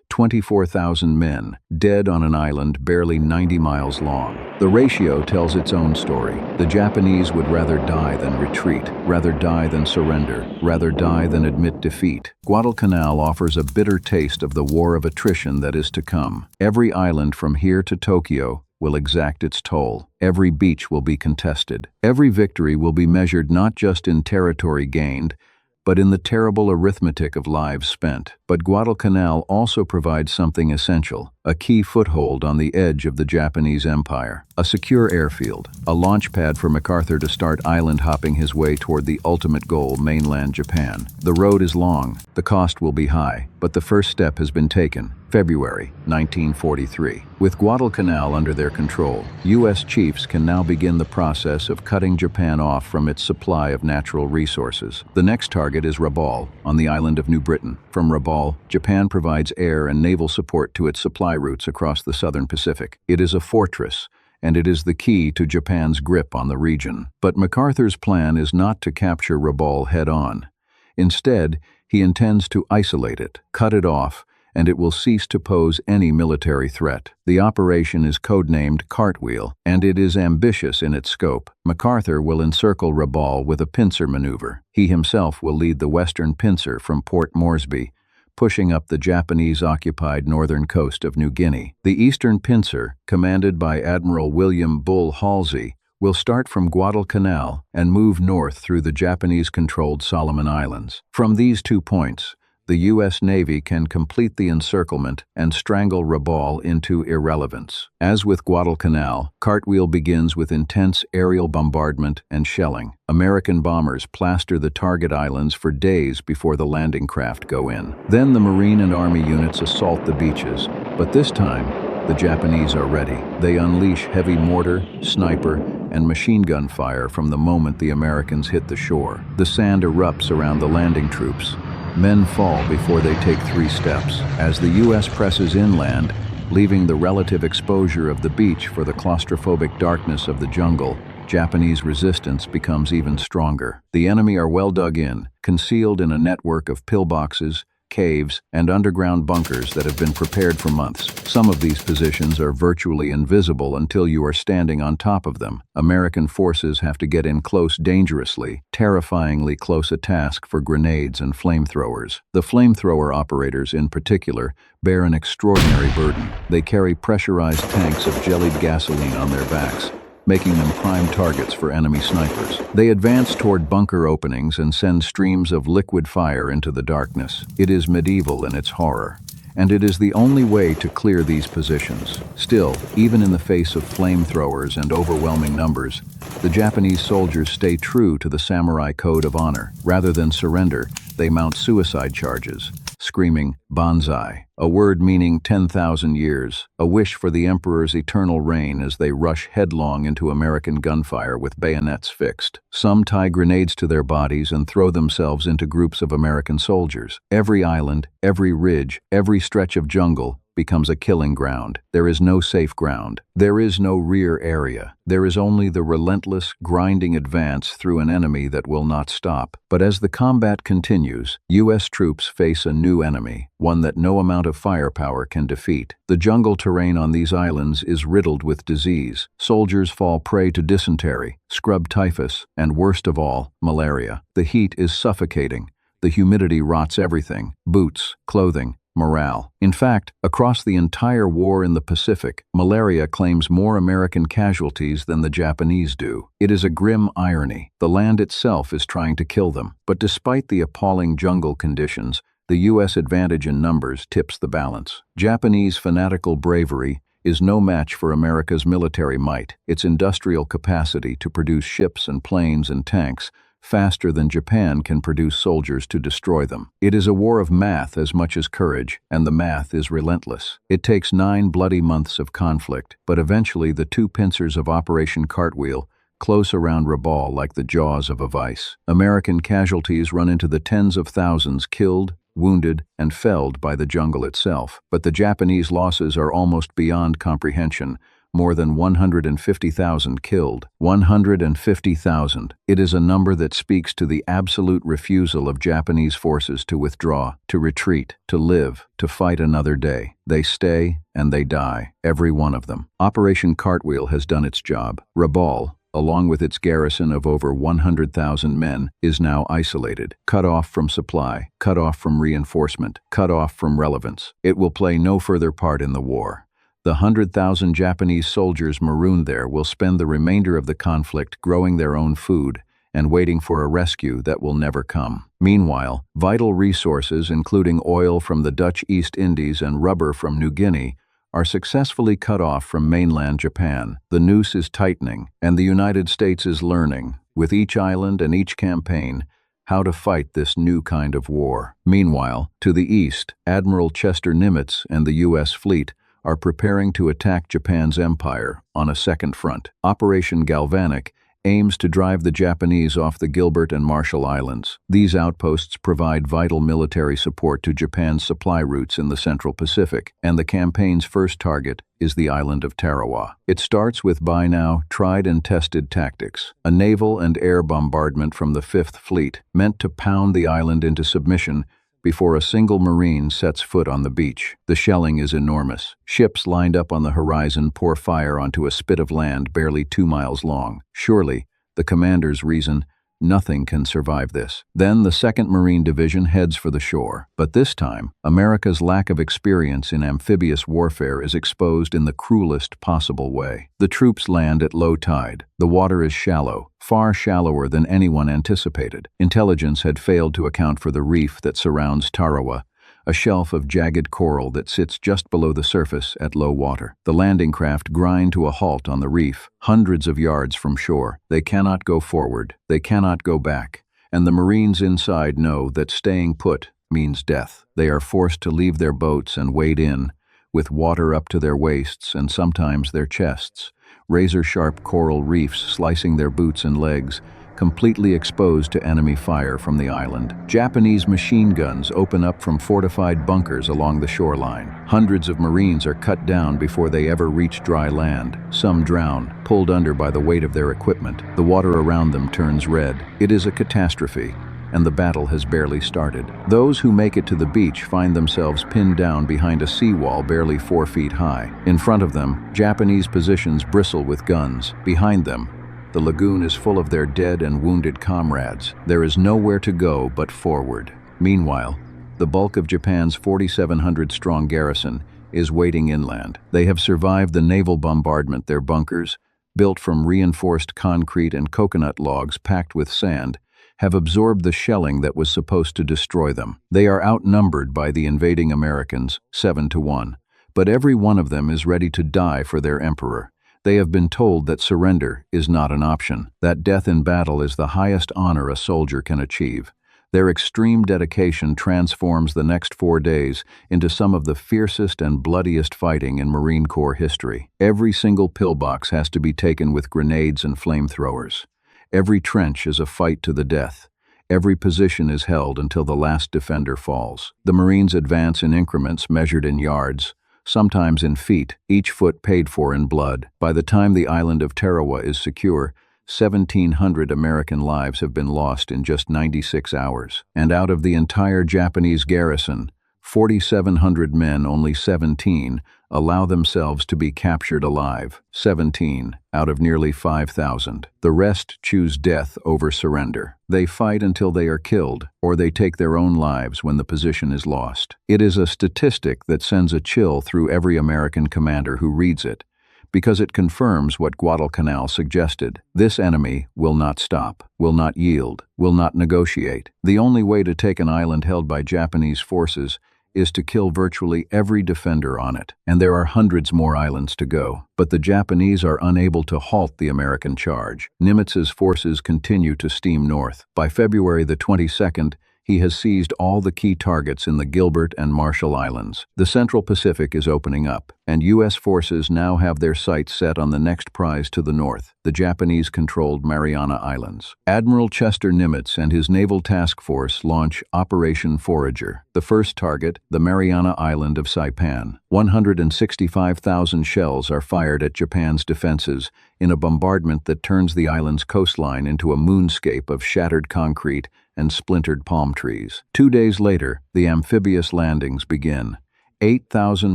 24,000 men, dead on an island barely 90 miles long. The ratio tells its own story. The Japanese would rather die than retreat, rather die than surrender, rather die than admit defeat. Guadalcanal offers a bitter taste of the war of attrition that is to come. Every island from here to Tokyo will exact its toll. Every beach will be contested. Every victory will be measured not just in territory gained, but in the terrible arithmetic of lives spent. But Guadalcanal also provides something essential, a key foothold on the edge of the Japanese Empire. A secure airfield, a launch pad for MacArthur to start island hopping his way toward the ultimate goal, mainland Japan. The road is long, the cost will be high, but the first step has been taken. February 1943. With Guadalcanal under their control, U.S. chiefs can now begin the process of cutting Japan off from its supply of natural resources. The next target is Rabaul, on the island of New Britain. From Rabaul, Japan provides air and naval support to its supply routes across the southern Pacific. It is a fortress, and it is the key to Japan's grip on the region. But MacArthur's plan is not to capture Rabaul head-on. Instead, he intends to isolate it, cut it off, and it will cease to pose any military threat. The operation is codenamed Cartwheel, and it is ambitious in its scope. MacArthur will encircle Rabaul with a pincer maneuver. He himself will lead the western pincer from Port Moresby, pushing up the Japanese-occupied northern coast of New Guinea. The eastern pincer, commanded by Admiral William Bull Halsey, will start from Guadalcanal and move north through the Japanese-controlled Solomon Islands. From these 2 points, the U.S. Navy can complete the encirclement and strangle Rabaul into irrelevance. As with Guadalcanal, Cartwheel begins with intense aerial bombardment and shelling. American bombers plaster the target islands for days before the landing craft go in. Then the Marine and Army units assault the beaches, but this time, the Japanese are ready. They unleash heavy mortar, sniper, and machine gun fire from the moment the Americans hit the shore. The sand erupts around the landing troops. Men fall before they take 3 steps. As the U.S. presses inland, leaving the relative exposure of the beach for the claustrophobic darkness of the jungle, Japanese resistance becomes even stronger. The enemy are well dug in, concealed in a network of pillboxes, caves, and underground bunkers that have been prepared for months. Some of these positions are virtually invisible until you are standing on top of them. American forces have to get in close dangerously, terrifyingly close a task for grenades and flamethrowers. The flamethrower operators, in particular, bear an extraordinary burden. They carry pressurized tanks of jellied gasoline on their backs, making them prime targets for enemy snipers. They advance toward bunker openings and send streams of liquid fire into the darkness. It is medieval in its horror, and it is the only way to clear these positions. Still, even in the face of flamethrowers and overwhelming numbers, the Japanese soldiers stay true to the samurai code of honor. Rather than surrender, they mount suicide charges, screaming "Banzai," a word meaning 10,000 years, a wish for the emperor's eternal reign as they rush headlong into American gunfire with bayonets fixed. Some tie grenades to their bodies and throw themselves into groups of American soldiers. Every island, every ridge, every stretch of jungle becomes a killing ground. There is no safe ground. There is no rear area. There is only the relentless, grinding advance through an enemy that will not stop. But as the combat continues, U.S. troops face a new enemy, one that no amount of firepower can defeat. The jungle terrain on these islands is riddled with disease. Soldiers fall prey to dysentery, scrub typhus, and worst of all, malaria. The heat is suffocating. The humidity rots everything: boots, clothing, morale. In fact, across the entire war in the Pacific, malaria claims more American casualties than the Japanese do. It is a grim irony. The land itself is trying to kill them. But despite the appalling jungle conditions, the U.S. advantage in numbers tips the balance. Japanese fanatical bravery is no match for America's military might. Its industrial capacity to produce ships and planes and tanks faster than Japan can produce soldiers to destroy them. It is a war of math as much as courage, and the math is relentless. It takes 9 bloody months of conflict, but eventually the 2 pincers of Operation Cartwheel close around Rabaul like the jaws of a vice. American casualties run into the tens of thousands killed, wounded, and felled by the jungle itself. But the Japanese losses are almost beyond comprehension. More than 150,000 killed. 150,000. It is a number that speaks to the absolute refusal of Japanese forces to withdraw, to retreat, to live, to fight another day. They stay and they die, every one of them. Operation Cartwheel has done its job. Rabaul, along with its garrison of over 100,000 men, is now isolated, cut off from supply, cut off from reinforcement, cut off from relevance. It will play no further part in the war. The 100,000 Japanese soldiers marooned there will spend the remainder of the conflict growing their own food and waiting for a rescue that will never come. Meanwhile, vital resources, including oil from the Dutch East Indies and rubber from New Guinea, are successfully cut off from mainland Japan. The noose is tightening, and the United States is learning, with each island and each campaign, how to fight this new kind of war. Meanwhile, to the east, Admiral Chester Nimitz and the U.S. fleet are preparing to attack Japan's empire on a second front. Operation Galvanic aims to drive the Japanese off the Gilbert and Marshall Islands. These outposts provide vital military support to Japan's supply routes in the Central Pacific, and the campaign's first target is the island of Tarawa. It starts with by now tried and tested tactics: a naval and air bombardment from the Fifth Fleet, meant to pound the island into submission before a single Marine sets foot on the beach. The shelling is enormous. Ships lined up on the horizon pour fire onto a spit of land barely 2 miles long. Surely, the commanders reason, nothing can survive this. Then the 2nd Marine Division heads for the shore. But this time, America's lack of experience in amphibious warfare is exposed in the cruelest possible way. The troops land at low tide. The water is shallow, far shallower than anyone anticipated. Intelligence had failed to account for the reef that surrounds Tarawa, a shelf of jagged coral that sits just below the surface at low water. The landing craft grind to a halt on the reef, hundreds of yards from shore. They cannot go forward, they cannot go back, and the Marines inside know that staying put means death. They are forced to leave their boats and wade in, with water up to their waists and sometimes their chests, razor-sharp coral reefs slicing their boots and legs, completely exposed to enemy fire from the island. Japanese machine guns open up from fortified bunkers along the shoreline. Hundreds of Marines are cut down before they ever reach dry land. Some drown, pulled under by the weight of their equipment. The water around them turns red. It is a catastrophe, and the battle has barely started. Those who make it to the beach find themselves pinned down behind a seawall barely 4 feet high. In front of them, Japanese positions bristle with guns. Behind them, the lagoon is full of their dead and wounded comrades. There is nowhere to go but forward. Meanwhile, the bulk of Japan's 4,700-strong garrison is waiting inland. They have survived the naval bombardment. Their bunkers, built from reinforced concrete and coconut logs packed with sand, have absorbed the shelling that was supposed to destroy them. They are outnumbered by the invading Americans, 7-1, but every one of them is ready to die for their emperor. They have been told that surrender is not an option, that death in battle is the highest honor a soldier can achieve. Their extreme dedication transforms the next 4 days into some of the fiercest and bloodiest fighting in Marine Corps history. Every single pillbox has to be taken with grenades and flamethrowers. Every trench is a fight to the death. Every position is held until the last defender falls. The Marines advance in increments measured in yards, sometimes in feet, each foot paid for in blood. By the time the island of Tarawa is secure, 1,700 American lives have been lost in just 96 hours. And out of the entire Japanese garrison, 4,700 men, only 17 allow themselves to be captured alive. 17 out of nearly 5,000. The rest choose death over surrender. They fight until they are killed, or they take their own lives when the position is lost. It is a statistic that sends a chill through every American commander who reads it, because it confirms what Guadalcanal suggested. This enemy will not stop, will not yield, will not negotiate. The only way to take an island held by Japanese forces is to kill virtually every defender on it, and there are hundreds more islands to go. But the Japanese are unable to halt the American charge. Nimitz's forces continue to steam north. By February the 22nd, he has seized all the key targets in the Gilbert and Marshall Islands. The Central Pacific is opening up, and U.S. forces now have their sights set on the next prize to the north, the Japanese-controlled Mariana Islands. Admiral Chester Nimitz and his naval task force launch Operation Forager. The first target, the Mariana Island of Saipan. 165,000 shells are fired at Japan's defenses in a bombardment that turns the island's coastline into a moonscape of shattered concrete and splintered palm trees. 2 days later, the amphibious landings begin. 8,000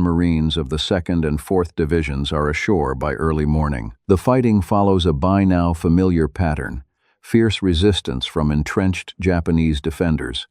Marines of the 2nd and 4th Divisions are ashore by early morning. The fighting follows a by now familiar pattern: fierce resistance from entrenched Japanese defenders.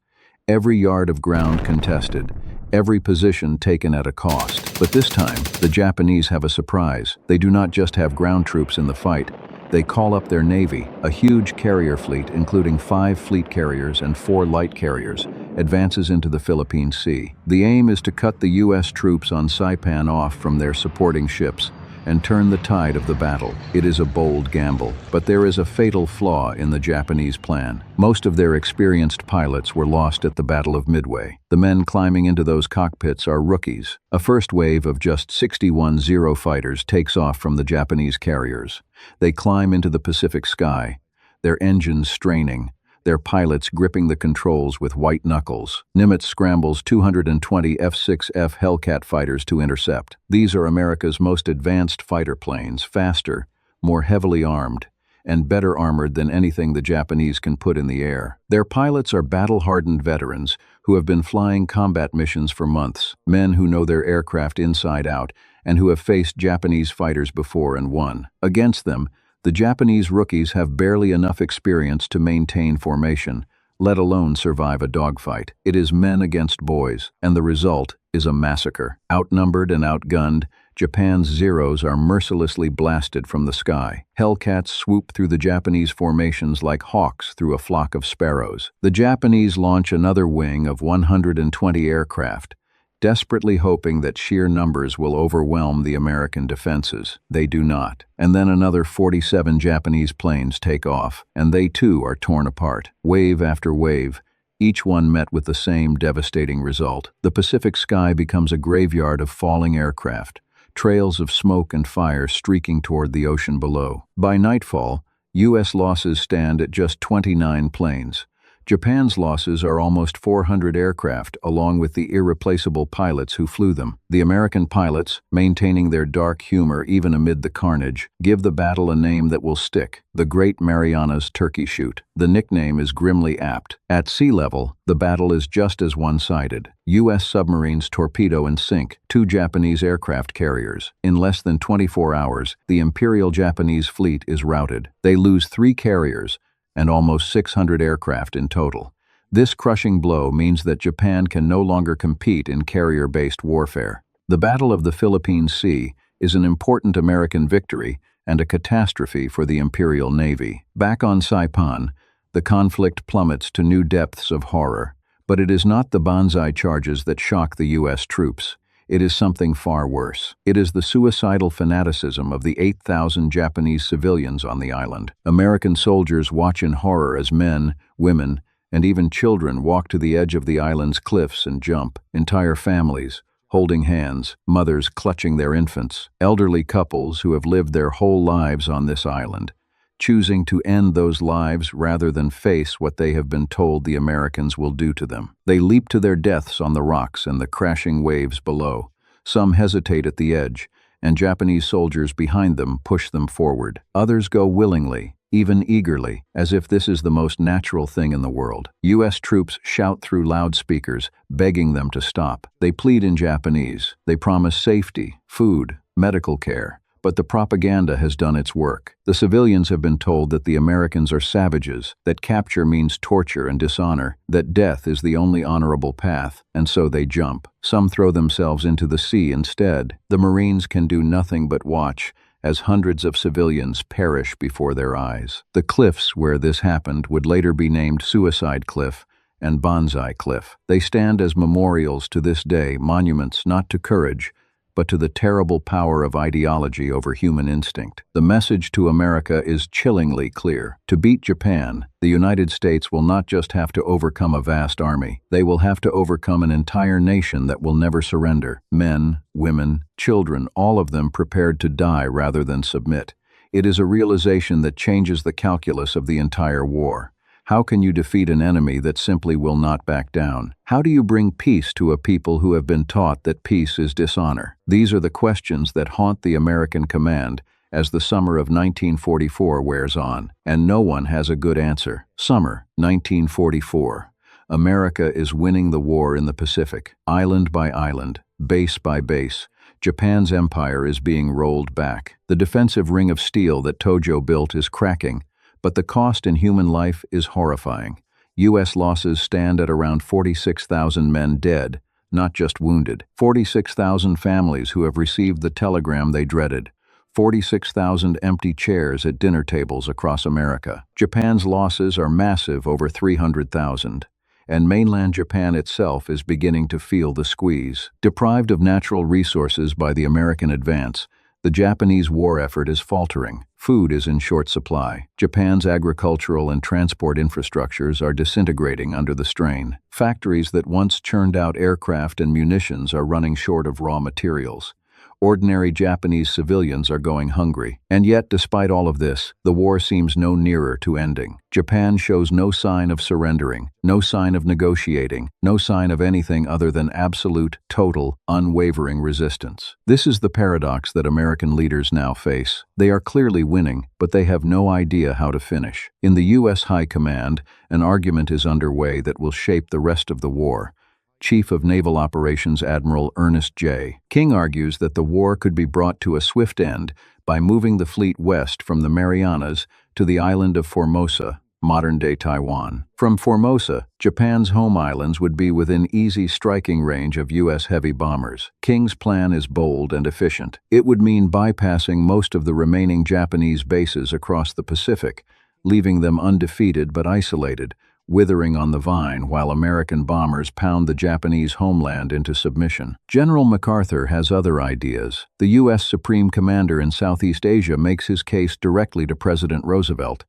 Every yard of ground contested, every position taken at a cost. But this time, the Japanese have a surprise. They do not just have ground troops in the fight. They call up their navy. A huge carrier fleet, including 5 fleet carriers and 4 light carriers, advances into the Philippine Sea. The aim is to cut the U.S. troops on Saipan off from their supporting ships and turn the tide of the battle. It is a bold gamble, but there is a fatal flaw in the Japanese plan. Most of their experienced pilots were lost at the Battle of Midway. The men climbing into those cockpits are rookies. A first wave of just 61 Zero fighters takes off from the Japanese carriers. They climb into the Pacific sky, their engines straining, their pilots gripping the controls with white knuckles. Nimitz scrambles 220 F-6F Hellcat fighters to intercept. These are America's most advanced fighter planes, faster, more heavily armed, and better armored than anything the Japanese can put in the air. Their pilots are battle-hardened veterans who have been flying combat missions for months, men who know their aircraft inside out and who have faced Japanese fighters before and won. Against them, the Japanese rookies have barely enough experience to maintain formation, let alone survive a dogfight. It is men against boys, and the result is a massacre. Outnumbered and outgunned, Japan's Zeros are mercilessly blasted from the sky. Hellcats swoop through the Japanese formations like hawks through a flock of sparrows. The Japanese launch another wing of 120 aircraft, desperately hoping that sheer numbers will overwhelm the American defenses. They do not. And then another 47 Japanese planes take off, and they too are torn apart. Wave after wave, each one met with the same devastating result. The Pacific sky becomes a graveyard of falling aircraft, trails of smoke and fire streaking toward the ocean below. By nightfall, U.S. losses stand at just 29 planes. Japan's losses are almost 400 aircraft, along with the irreplaceable pilots who flew them. The American pilots, maintaining their dark humor even amid the carnage, give the battle a name that will stick: the Great Marianas Turkey Shoot. The nickname is grimly apt. At sea level, the battle is just as one-sided. U.S. submarines torpedo and sink 2 Japanese aircraft carriers. In less than 24 hours, the Imperial Japanese fleet is routed. They lose 3 carriers and almost 600 aircraft in total. This crushing blow means that Japan can no longer compete in carrier-based warfare. The Battle of the Philippine Sea is an important American victory and a catastrophe for the Imperial Navy. Back on Saipan, the conflict plummets to new depths of horror. But it is not the banzai charges that shock the U.S. troops. It is something far worse. It is the suicidal fanaticism of the 8,000 Japanese civilians on the island. American soldiers watch in horror as men, women, and even children walk to the edge of the island's cliffs and jump. Entire families, holding hands, mothers clutching their infants, elderly couples who have lived their whole lives on this island, choosing to end those lives rather than face what they have been told the Americans will do to them. They leap to their deaths on the rocks and the crashing waves below. Some hesitate at the edge, and Japanese soldiers behind them push them forward. Others go willingly, even eagerly, as if this is the most natural thing in the world. U.S. troops shout through loudspeakers, begging them to stop. They plead in Japanese. They promise safety, food, medical care. But the propaganda has done its work. The civilians have been told that the Americans are savages, that capture means torture and dishonor, that death is the only honorable path, and so they jump. Some throw themselves into the sea instead. The Marines can do nothing but watch as hundreds of civilians perish before their eyes. The cliffs where this happened would later be named Suicide Cliff and Banzai Cliff. They stand as memorials to this day, monuments not to courage, but to the terrible power of ideology over human instinct. The message to America is chillingly clear. To beat Japan, the United States will not just have to overcome a vast army. They will have to overcome an entire nation that will never surrender. Men, women, children, all of them prepared to die rather than submit. It is a realization that changes the calculus of the entire war. How can you defeat an enemy that simply will not back down? How do you bring peace to a people who have been taught that peace is dishonor? These are the questions that haunt the American command as the summer of 1944 wears on, and no one has a good answer. Summer 1944. America is winning the war in the Pacific. Island by island, base by base, Japan's empire is being rolled back. The defensive ring of steel that Tojo built is cracking, but the cost in human life is horrifying. U.S. losses stand at around 46,000 men dead, not just wounded. 46,000 families who have received the telegram they dreaded. 46,000 empty chairs at dinner tables across America. Japan's losses are massive, over 300,000. And mainland Japan itself is beginning to feel the squeeze. Deprived of natural resources by the American advance, the Japanese war effort is faltering. Food is in short supply. Japan's agricultural and transport infrastructures are disintegrating under the strain. Factories that once churned out aircraft and munitions are running short of raw materials. Ordinary Japanese civilians are going hungry. And yet, despite all of this, the war seems no nearer to ending. Japan shows no sign of surrendering, no sign of negotiating, no sign of anything other than absolute, total, unwavering resistance. This is the paradox that American leaders now face. They are clearly winning, but they have no idea how to finish. In the U.S. High Command, an argument is underway that will shape the rest of the war. Chief of Naval Operations Admiral Ernest J. King argues that the war could be brought to a swift end by moving the fleet west from the Marianas to the island of Formosa, modern-day Taiwan. From Formosa, Japan's home islands would be within easy striking range of U.S. heavy bombers. King's plan is bold and efficient. It would mean bypassing most of the remaining Japanese bases across the Pacific, leaving them undefeated but isolated, withering on the vine while American bombers pound the Japanese homeland into submission. General MacArthur has other ideas. The U.S. Supreme Commander in Southeast Asia makes his case directly to President Roosevelt,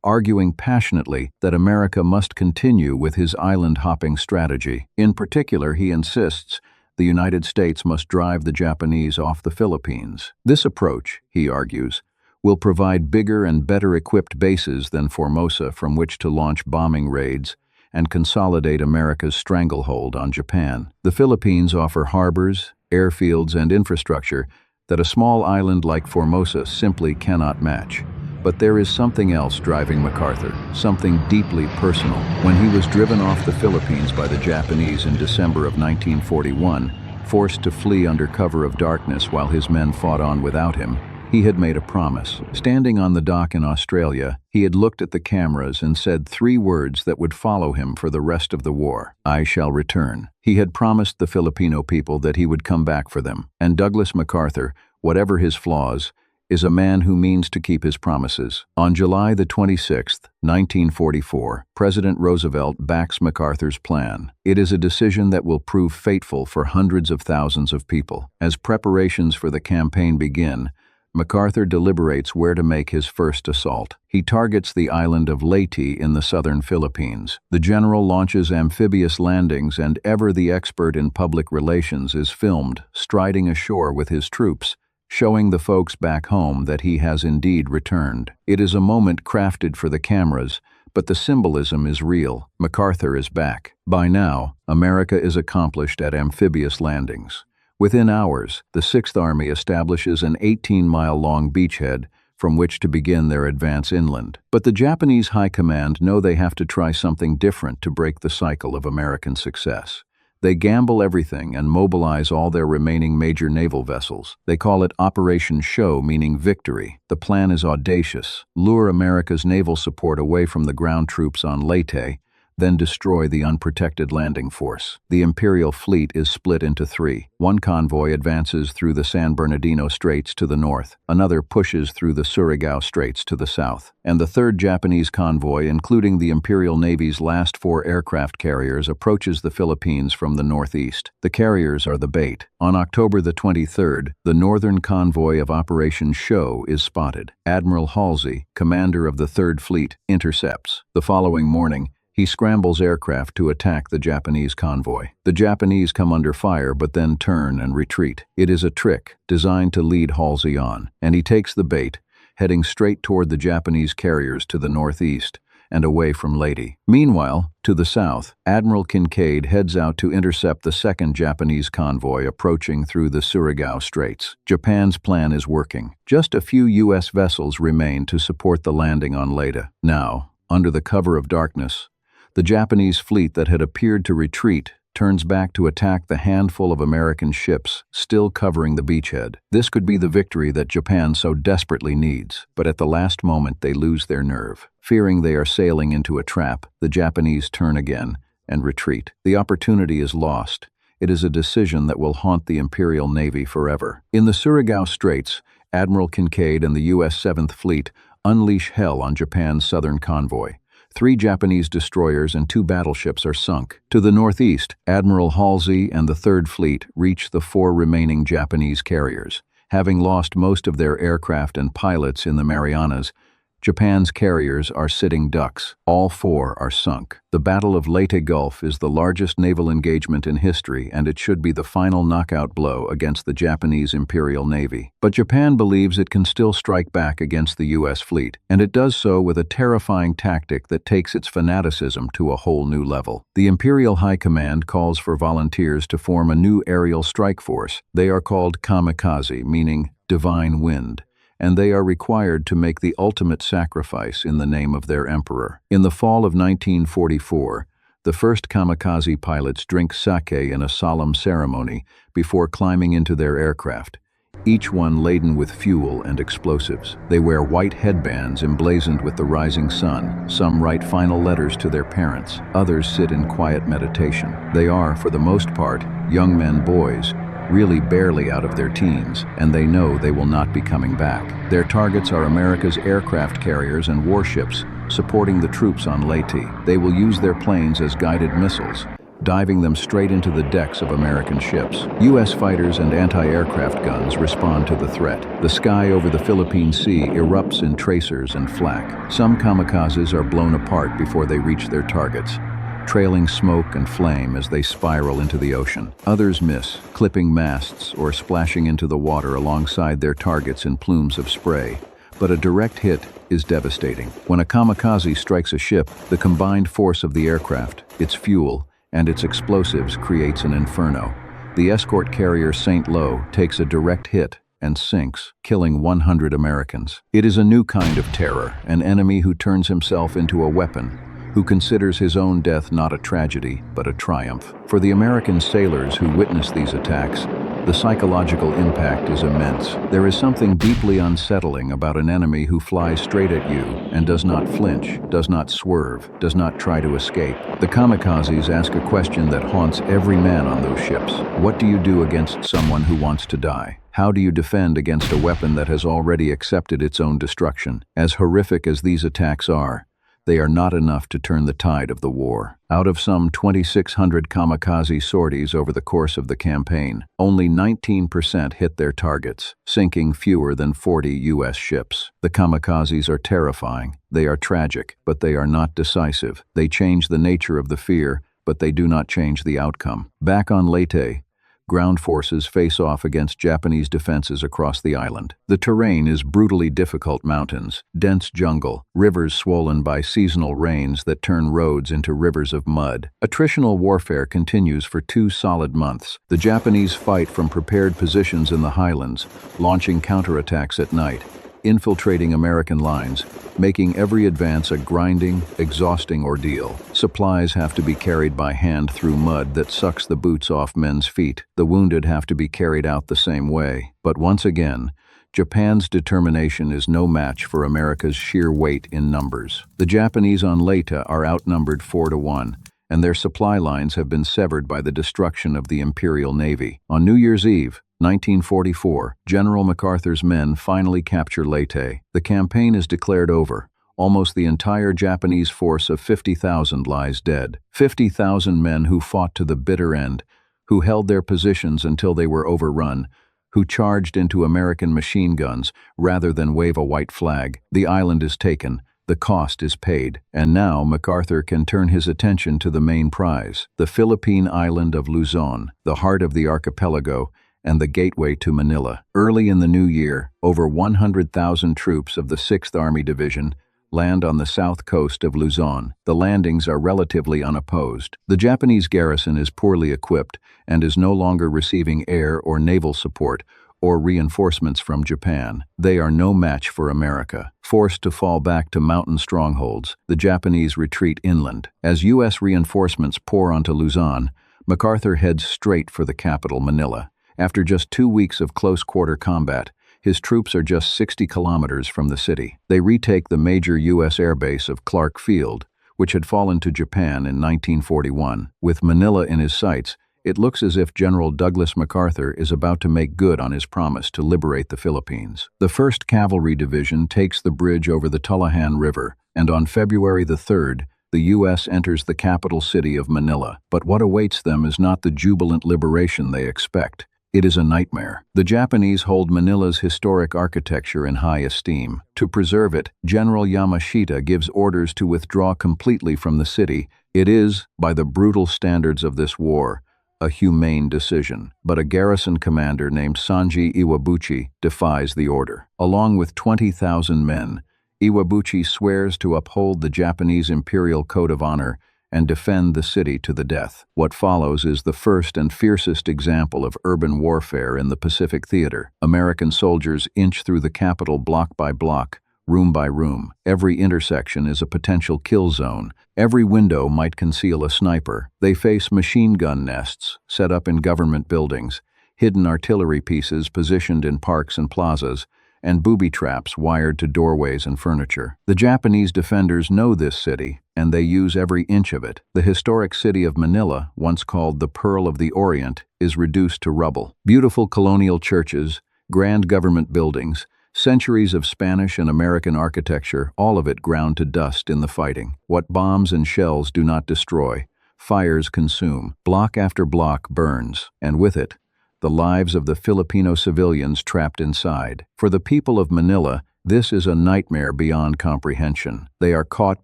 arguing passionately that America must continue with his island-hopping strategy. In particular, he insists the United States must drive the Japanese off the Philippines. This approach, he argues, will provide bigger and better-equipped bases than Formosa from which to launch bombing raids and consolidate America's stranglehold on Japan. The Philippines offer harbors, airfields, and infrastructure that a small island like Formosa simply cannot match. But there is something else driving MacArthur, something deeply personal. When he was driven off the Philippines by the Japanese in December of 1941, forced to flee under cover of darkness while his men fought on without him, he had made a promise. Standing on the dock in Australia, he had looked at the cameras and said 3 words that would follow him for the rest of the war: "I shall return." He had promised the Filipino people that he would come back for them. And Douglas MacArthur, whatever his flaws, is a man who means to keep his promises. On July the 26th, 1944, President Roosevelt backs MacArthur's plan. It is a decision that will prove fateful for hundreds of thousands of people. As preparations for the campaign begin, MacArthur deliberates where to make his first assault. He targets the island of Leyte in the southern Philippines. The general launches amphibious landings, and ever the expert in public relations is filmed striding ashore with his troops, showing the folks back home that he has indeed returned. It is a moment crafted for the cameras, but the symbolism is real. MacArthur is back. By now, America is accomplished at amphibious landings. Within hours, the Sixth Army establishes an 18-mile-long beachhead from which to begin their advance inland. But the Japanese High Command know they have to try something different to break the cycle of American success. They gamble everything and mobilize all their remaining major naval vessels. They call it Operation Show, meaning victory. The plan is audacious: lure America's naval support away from the ground troops on Leyte, then destroy the unprotected landing force. The Imperial fleet is split into 3. One convoy advances through the San Bernardino Straits to the north, another pushes through the Surigao Straits to the south, and the third Japanese convoy, including the Imperial Navy's last 4 aircraft carriers, approaches the Philippines from the northeast. The carriers are the bait. On October the 23rd, the northern convoy of Operation Show is spotted. Admiral Halsey, commander of the 3rd Fleet, intercepts. The following morning, he scrambles aircraft to attack the Japanese convoy. The Japanese come under fire but then turn and retreat. It is a trick designed to lead Halsey on, and he takes the bait, heading straight toward the Japanese carriers to the northeast and away from Leyte. Meanwhile, to the south, Admiral Kinkaid heads out to intercept the 2nd Japanese convoy approaching through the Surigao Straits. Japan's plan is working. Just a few U.S. vessels remain to support the landing on Leyte. Now, under the cover of darkness, the Japanese fleet that had appeared to retreat turns back to attack the handful of American ships still covering the beachhead. This could be the victory that Japan so desperately needs, but at the last moment they lose their nerve. Fearing they are sailing into a trap, the Japanese turn again and retreat. The opportunity is lost. It is a decision that will haunt the Imperial Navy forever. In the Surigao Straits, Admiral Kinkaid and the U.S. 7th Fleet unleash hell on Japan's southern convoy. 3 Japanese destroyers and 2 battleships are sunk. To the northeast, Admiral Halsey and the 3rd Fleet reach the 4 remaining Japanese carriers. Having lost most of their aircraft and pilots in the Marianas, Japan's carriers are sitting ducks. All four are sunk. The Battle of Leyte Gulf is the largest naval engagement in history, and it should be the final knockout blow against the Japanese Imperial Navy. But Japan believes it can still strike back against the U.S. fleet, and it does so with a terrifying tactic that takes its fanaticism to a whole new level. The Imperial High Command calls for volunteers to form a new aerial strike force. They are called Kamikaze, meaning divine wind, and they are required to make the ultimate sacrifice in the name of their emperor. In the fall of 1944, the first kamikaze pilots drink sake in a solemn ceremony before climbing into their aircraft, each one laden with fuel and explosives. They wear white headbands emblazoned with the rising sun. Some write final letters to their parents. Others sit in quiet meditation. They are, for the most part, young men, boys, really barely out of their teens, and they know they will not be coming back. Their targets are America's aircraft carriers and warships, supporting the troops on Leyte. They will use their planes as guided missiles, diving them straight into the decks of American ships. U.S. fighters and anti-aircraft guns respond to the threat. The sky over the Philippine Sea erupts in tracers and flak. Some kamikazes are blown apart before they reach their targets, trailing smoke and flame as they spiral into the ocean. Others miss, clipping masts or splashing into the water alongside their targets in plumes of spray. But a direct hit is devastating. When a kamikaze strikes a ship, the combined force of the aircraft, its fuel, and its explosives creates an inferno. The escort carrier St. Lo takes a direct hit and sinks, killing 100 Americans. It is a new kind of terror, an enemy who turns himself into a weapon, who considers his own death not a tragedy, but a triumph. For the American sailors who witness these attacks, the psychological impact is immense. There is something deeply unsettling about an enemy who flies straight at you and does not flinch, does not swerve, does not try to escape. The kamikazes ask a question that haunts every man on those ships. What do you do against someone who wants to die? How do you defend against a weapon that has already accepted its own destruction? As horrific as these attacks are, they are not enough to turn the tide of the war. Out of some 2,600 kamikaze sorties over the course of the campaign, only 19% hit their targets, sinking fewer than 40 U.S. ships. The kamikazes are terrifying. They are tragic, but they are not decisive. They change the nature of the fear, but they do not change the outcome. Back on Leyte, ground forces face off against Japanese defenses across the island. The terrain is brutally difficult: mountains, dense jungle, rivers swollen by seasonal rains that turn roads into rivers of mud. Attritional warfare continues for 2 solid months. The Japanese fight from prepared positions in the highlands, launching counterattacks at night, infiltrating American lines, making every advance a grinding, exhausting ordeal. Supplies have to be carried by hand through mud that sucks the boots off men's feet. The wounded have to be carried out the same way. But once again, Japan's determination is no match for America's sheer weight in numbers. The Japanese on Leyte are outnumbered 4-1, and their supply lines have been severed by the destruction of the Imperial Navy. On New Year's Eve, 1944, General MacArthur's men finally capture Leyte. The campaign is declared over. Almost the entire Japanese force of 50,000 lies dead. 50,000 men who fought to the bitter end, who held their positions until they were overrun, who charged into American machine guns rather than wave a white flag. The island is taken. The cost is paid, and now MacArthur can turn his attention to the main prize, the Philippine island of Luzon, the heart of the archipelago, and the gateway to Manila. Early in the new year, over 100,000 troops of the 6th Army Division land on the south coast of Luzon. The landings are relatively unopposed. The Japanese garrison is poorly equipped and is no longer receiving air or naval support or reinforcements from Japan. They are no match for America. Forced to fall back to mountain strongholds, the Japanese retreat inland. As U.S. reinforcements pour onto Luzon, MacArthur heads straight for the capital, Manila. After just 2 weeks of close-quarter combat, his troops are just 60 kilometers from the city. They retake the major U.S. airbase of Clark Field, which had fallen to Japan in 1941. With Manila in his sights, it looks as if General Douglas MacArthur is about to make good on his promise to liberate the Philippines. The 1st Cavalry Division takes the bridge over the Tullahan River, and on February the 3rd, the U.S. enters the capital city of Manila. But what awaits them is not the jubilant liberation they expect. It is a nightmare. The Japanese hold Manila's historic architecture in high esteem. To preserve it, General Yamashita gives orders to withdraw completely from the city. It is, by the brutal standards of this war, a humane decision, but a garrison commander named Sanji Iwabuchi defies the order. Along with 20,000 men, Iwabuchi swears to uphold the Japanese imperial code of honor and defend the city to the death. What follows is the first and fiercest example of urban warfare in the Pacific Theater. American soldiers inch through the capital block by block, room by room. Every intersection is a potential kill zone. Every window might conceal a sniper. They face machine gun nests set up in government buildings, hidden artillery pieces positioned in parks and plazas, and booby traps wired to doorways and furniture. The Japanese defenders know this city, and they use every inch of it. The historic city of Manila, once called the Pearl of the Orient, is reduced to rubble. Beautiful colonial churches, grand government buildings, centuries of Spanish and American architecture, all of it ground to dust in the fighting. What bombs and shells do not destroy, fires consume. Block after block burns, and with it, the lives of the Filipino civilians trapped inside. For the people of Manila, this is a nightmare beyond comprehension. They are caught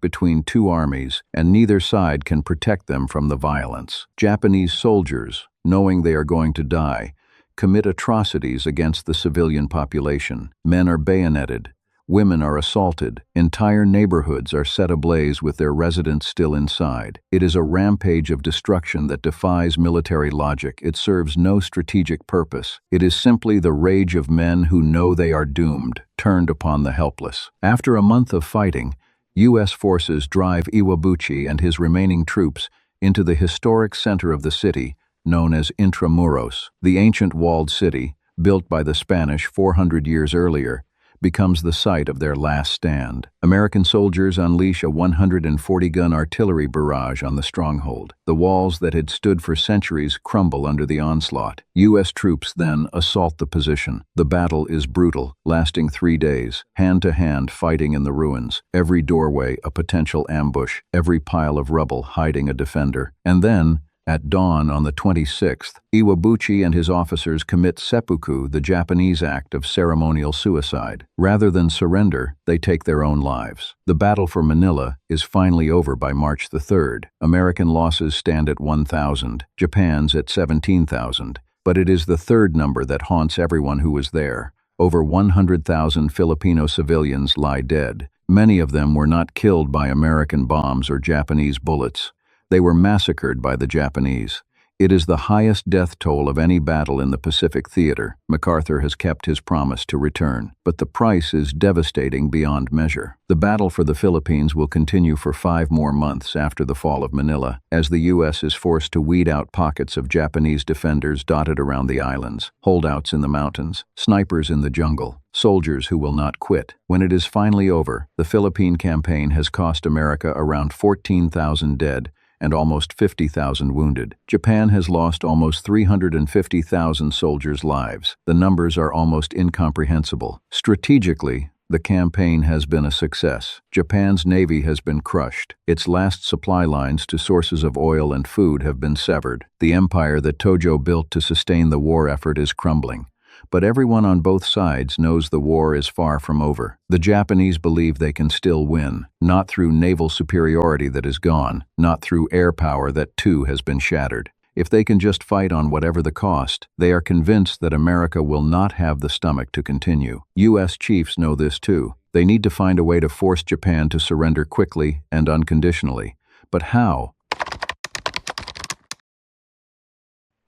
between two armies, and neither side can protect them from the violence. Japanese soldiers, knowing they are going to die, commit atrocities against the civilian population. Men are bayoneted. Women are assaulted. Entire neighborhoods are set ablaze with their residents still inside. It is a rampage of destruction that defies military logic. It serves no strategic purpose. It is simply the rage of men who know they are doomed, turned upon the helpless. After a month of fighting, U.S. forces drive Iwabuchi and his remaining troops into the historic center of the city, known as Intramuros. The ancient walled city, built by the Spanish 400 years earlier, becomes the site of their last stand. American soldiers unleash a 140-gun artillery barrage on the stronghold. The walls that had stood for centuries crumble under the onslaught. U.S. troops then assault the position. The battle is brutal, lasting 3 days, hand-to-hand fighting in the ruins. Every doorway a potential ambush, every pile of rubble hiding a defender. And then, at dawn on the 26th, Iwabuchi and his officers commit seppuku, the Japanese act of ceremonial suicide. Rather than surrender, they take their own lives. The battle for Manila is finally over by March the 3rd. American losses stand at 1,000, Japan's at 17,000. But it is the third number that haunts everyone who was there. Over 100,000 Filipino civilians lie dead. Many of them were not killed by American bombs or Japanese bullets. They were massacred by the Japanese. It is the highest death toll of any battle in the Pacific Theater. MacArthur has kept his promise to return, but the price is devastating beyond measure. The battle for the Philippines will continue for 5 more months after the fall of Manila, as the U.S. is forced to weed out pockets of Japanese defenders dotted around the islands, holdouts in the mountains, snipers in the jungle, soldiers who will not quit. When it is finally over, the Philippine campaign has cost America around 14,000 dead, and almost 50,000 wounded. Japan has lost almost 350,000 soldiers' lives. The numbers are almost incomprehensible. Strategically, the campaign has been a success. Japan's navy has been crushed. Its last supply lines to sources of oil and food have been severed. The empire that Tojo built to sustain the war effort is crumbling. But everyone on both sides knows the war is far from over. The Japanese believe they can still win, not through naval superiority that is gone, not through air power that too has been shattered. If they can just fight on whatever the cost, they are convinced that America will not have the stomach to continue. U.S. chiefs know this too. They need to find a way to force Japan to surrender quickly and unconditionally. But how?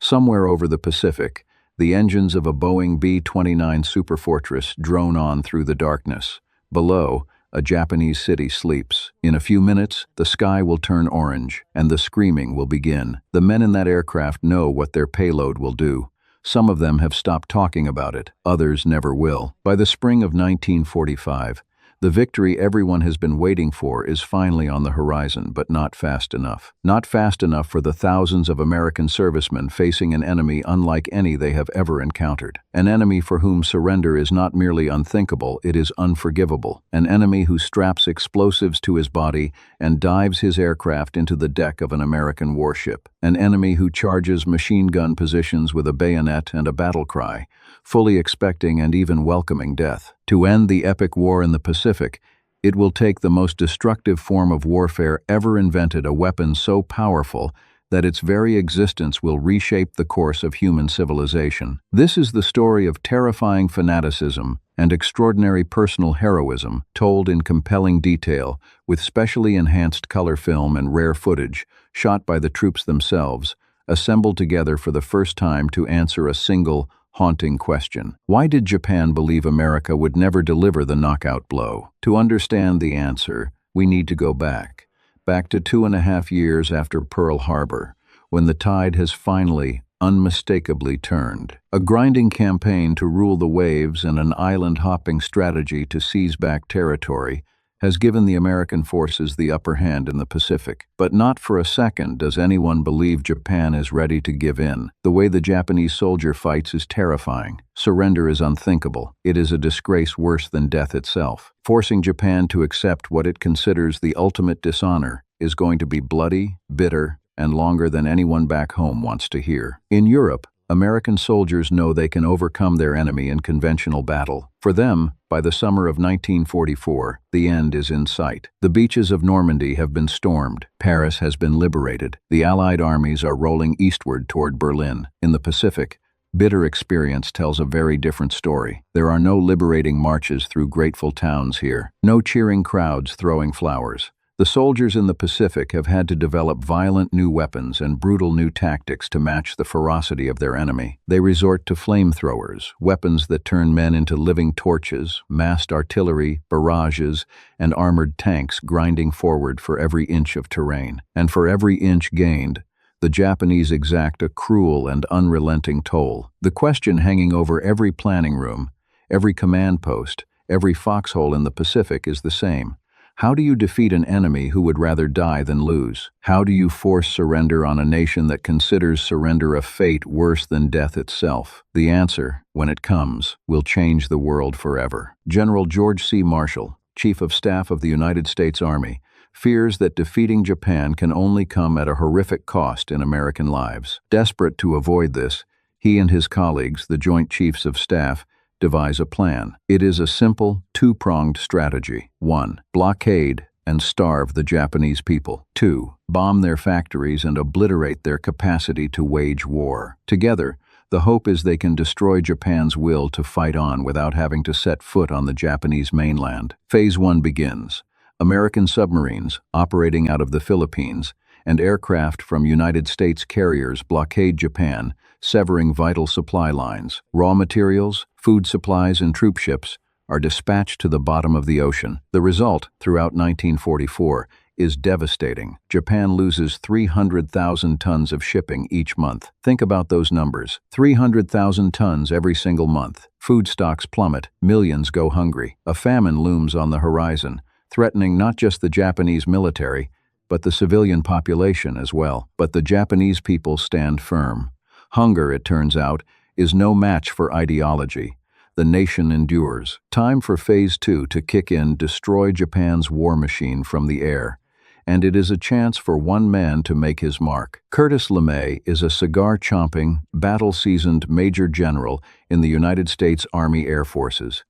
Somewhere over the Pacific, the engines of a Boeing B-29 Superfortress drone on through the darkness. Below, a Japanese city sleeps. In a few minutes, the sky will turn orange, and the screaming will begin. The men in that aircraft know what their payload will do. Some of them have stopped talking about it. Others never will. By the spring of 1945, The victory everyone has been waiting for is finally on the horizon, but not fast enough. Not fast enough for the thousands of American servicemen facing an enemy unlike any they have ever encountered. An enemy for whom surrender is not merely unthinkable, it is unforgivable. An enemy who straps explosives to his body and dives his aircraft into the deck of an American warship. An enemy who charges machine gun positions with a bayonet and a battle cry, fully expecting and even welcoming death. To end the epic war in the Pacific, it will take the most destructive form of warfare ever invented, a weapon so powerful that its very existence will reshape the course of human civilization. This is the story of terrifying fanaticism and extraordinary personal heroism, told in compelling detail, with specially enhanced color film and rare footage, shot by the troops themselves, assembled together for the first time to answer a single, haunting question. Why did Japan believe America would never deliver the knockout blow? To understand the answer, we need to go back to 2.5 years after Pearl Harbor, when the tide has finally, unmistakably turned. A grinding campaign to rule the waves and an island-hopping strategy to seize back territory has given the American forces the upper hand in the Pacific. But not for a second does anyone believe Japan is ready to give in. The way the Japanese soldier fights is terrifying. Surrender is unthinkable. It is a disgrace worse than death itself. Forcing Japan to accept what it considers the ultimate dishonor is going to be bloody, bitter, and longer than anyone back home wants to hear. In Europe, American soldiers know they can overcome their enemy in conventional battle. For them, by the summer of 1944, the end is in sight. The beaches of Normandy have been stormed. Paris has been liberated. The Allied armies are rolling eastward toward Berlin. In the Pacific, bitter experience tells a very different story. There are no liberating marches through grateful towns here. No cheering crowds throwing flowers. The soldiers in the Pacific have had to develop violent new weapons and brutal new tactics to match the ferocity of their enemy. They resort to flamethrowers, weapons that turn men into living torches, massed artillery, barrages, and armored tanks grinding forward for every inch of terrain. And for every inch gained, the Japanese exact a cruel and unrelenting toll. The question hanging over every planning room, every command post, every foxhole in the Pacific is the same. How do you defeat an enemy who would rather die than lose? How do you force surrender on a nation that considers surrender a fate worse than death itself? The answer, when it comes, will change the world forever. General George C. Marshall, Chief of Staff of the United States Army, fears that defeating Japan can only come at a horrific cost in American lives. Desperate to avoid this, he and his colleagues, the Joint Chiefs of Staff, devise a plan. It is a simple, two-pronged strategy. 1. Blockade and starve the Japanese people. 2. Bomb their factories and obliterate their capacity to wage war. Together, the hope is they can destroy Japan's will to fight on without having to set foot on the Japanese mainland. Phase 1 begins. American submarines, operating out of the Philippines, and aircraft from United States carriers blockade Japan, severing vital supply lines. Raw materials, food supplies, and troop ships are dispatched to the bottom of the ocean. The result, throughout 1944, is devastating. Japan loses 300,000 tons of shipping each month. Think about those numbers. 300,000 tons every single month. Food stocks plummet. Millions go hungry. A famine looms on the horizon, threatening not just the Japanese military, but the civilian population as well. But the Japanese people stand firm. Hunger, it turns out, is no match for ideology. The nation endures. Time for Phase 2 to kick in, destroy Japan's war machine from the air. And it is a chance for one man to make his mark. Curtis LeMay is a cigar-chomping, battle-seasoned Major General in the United States Army Air Forces.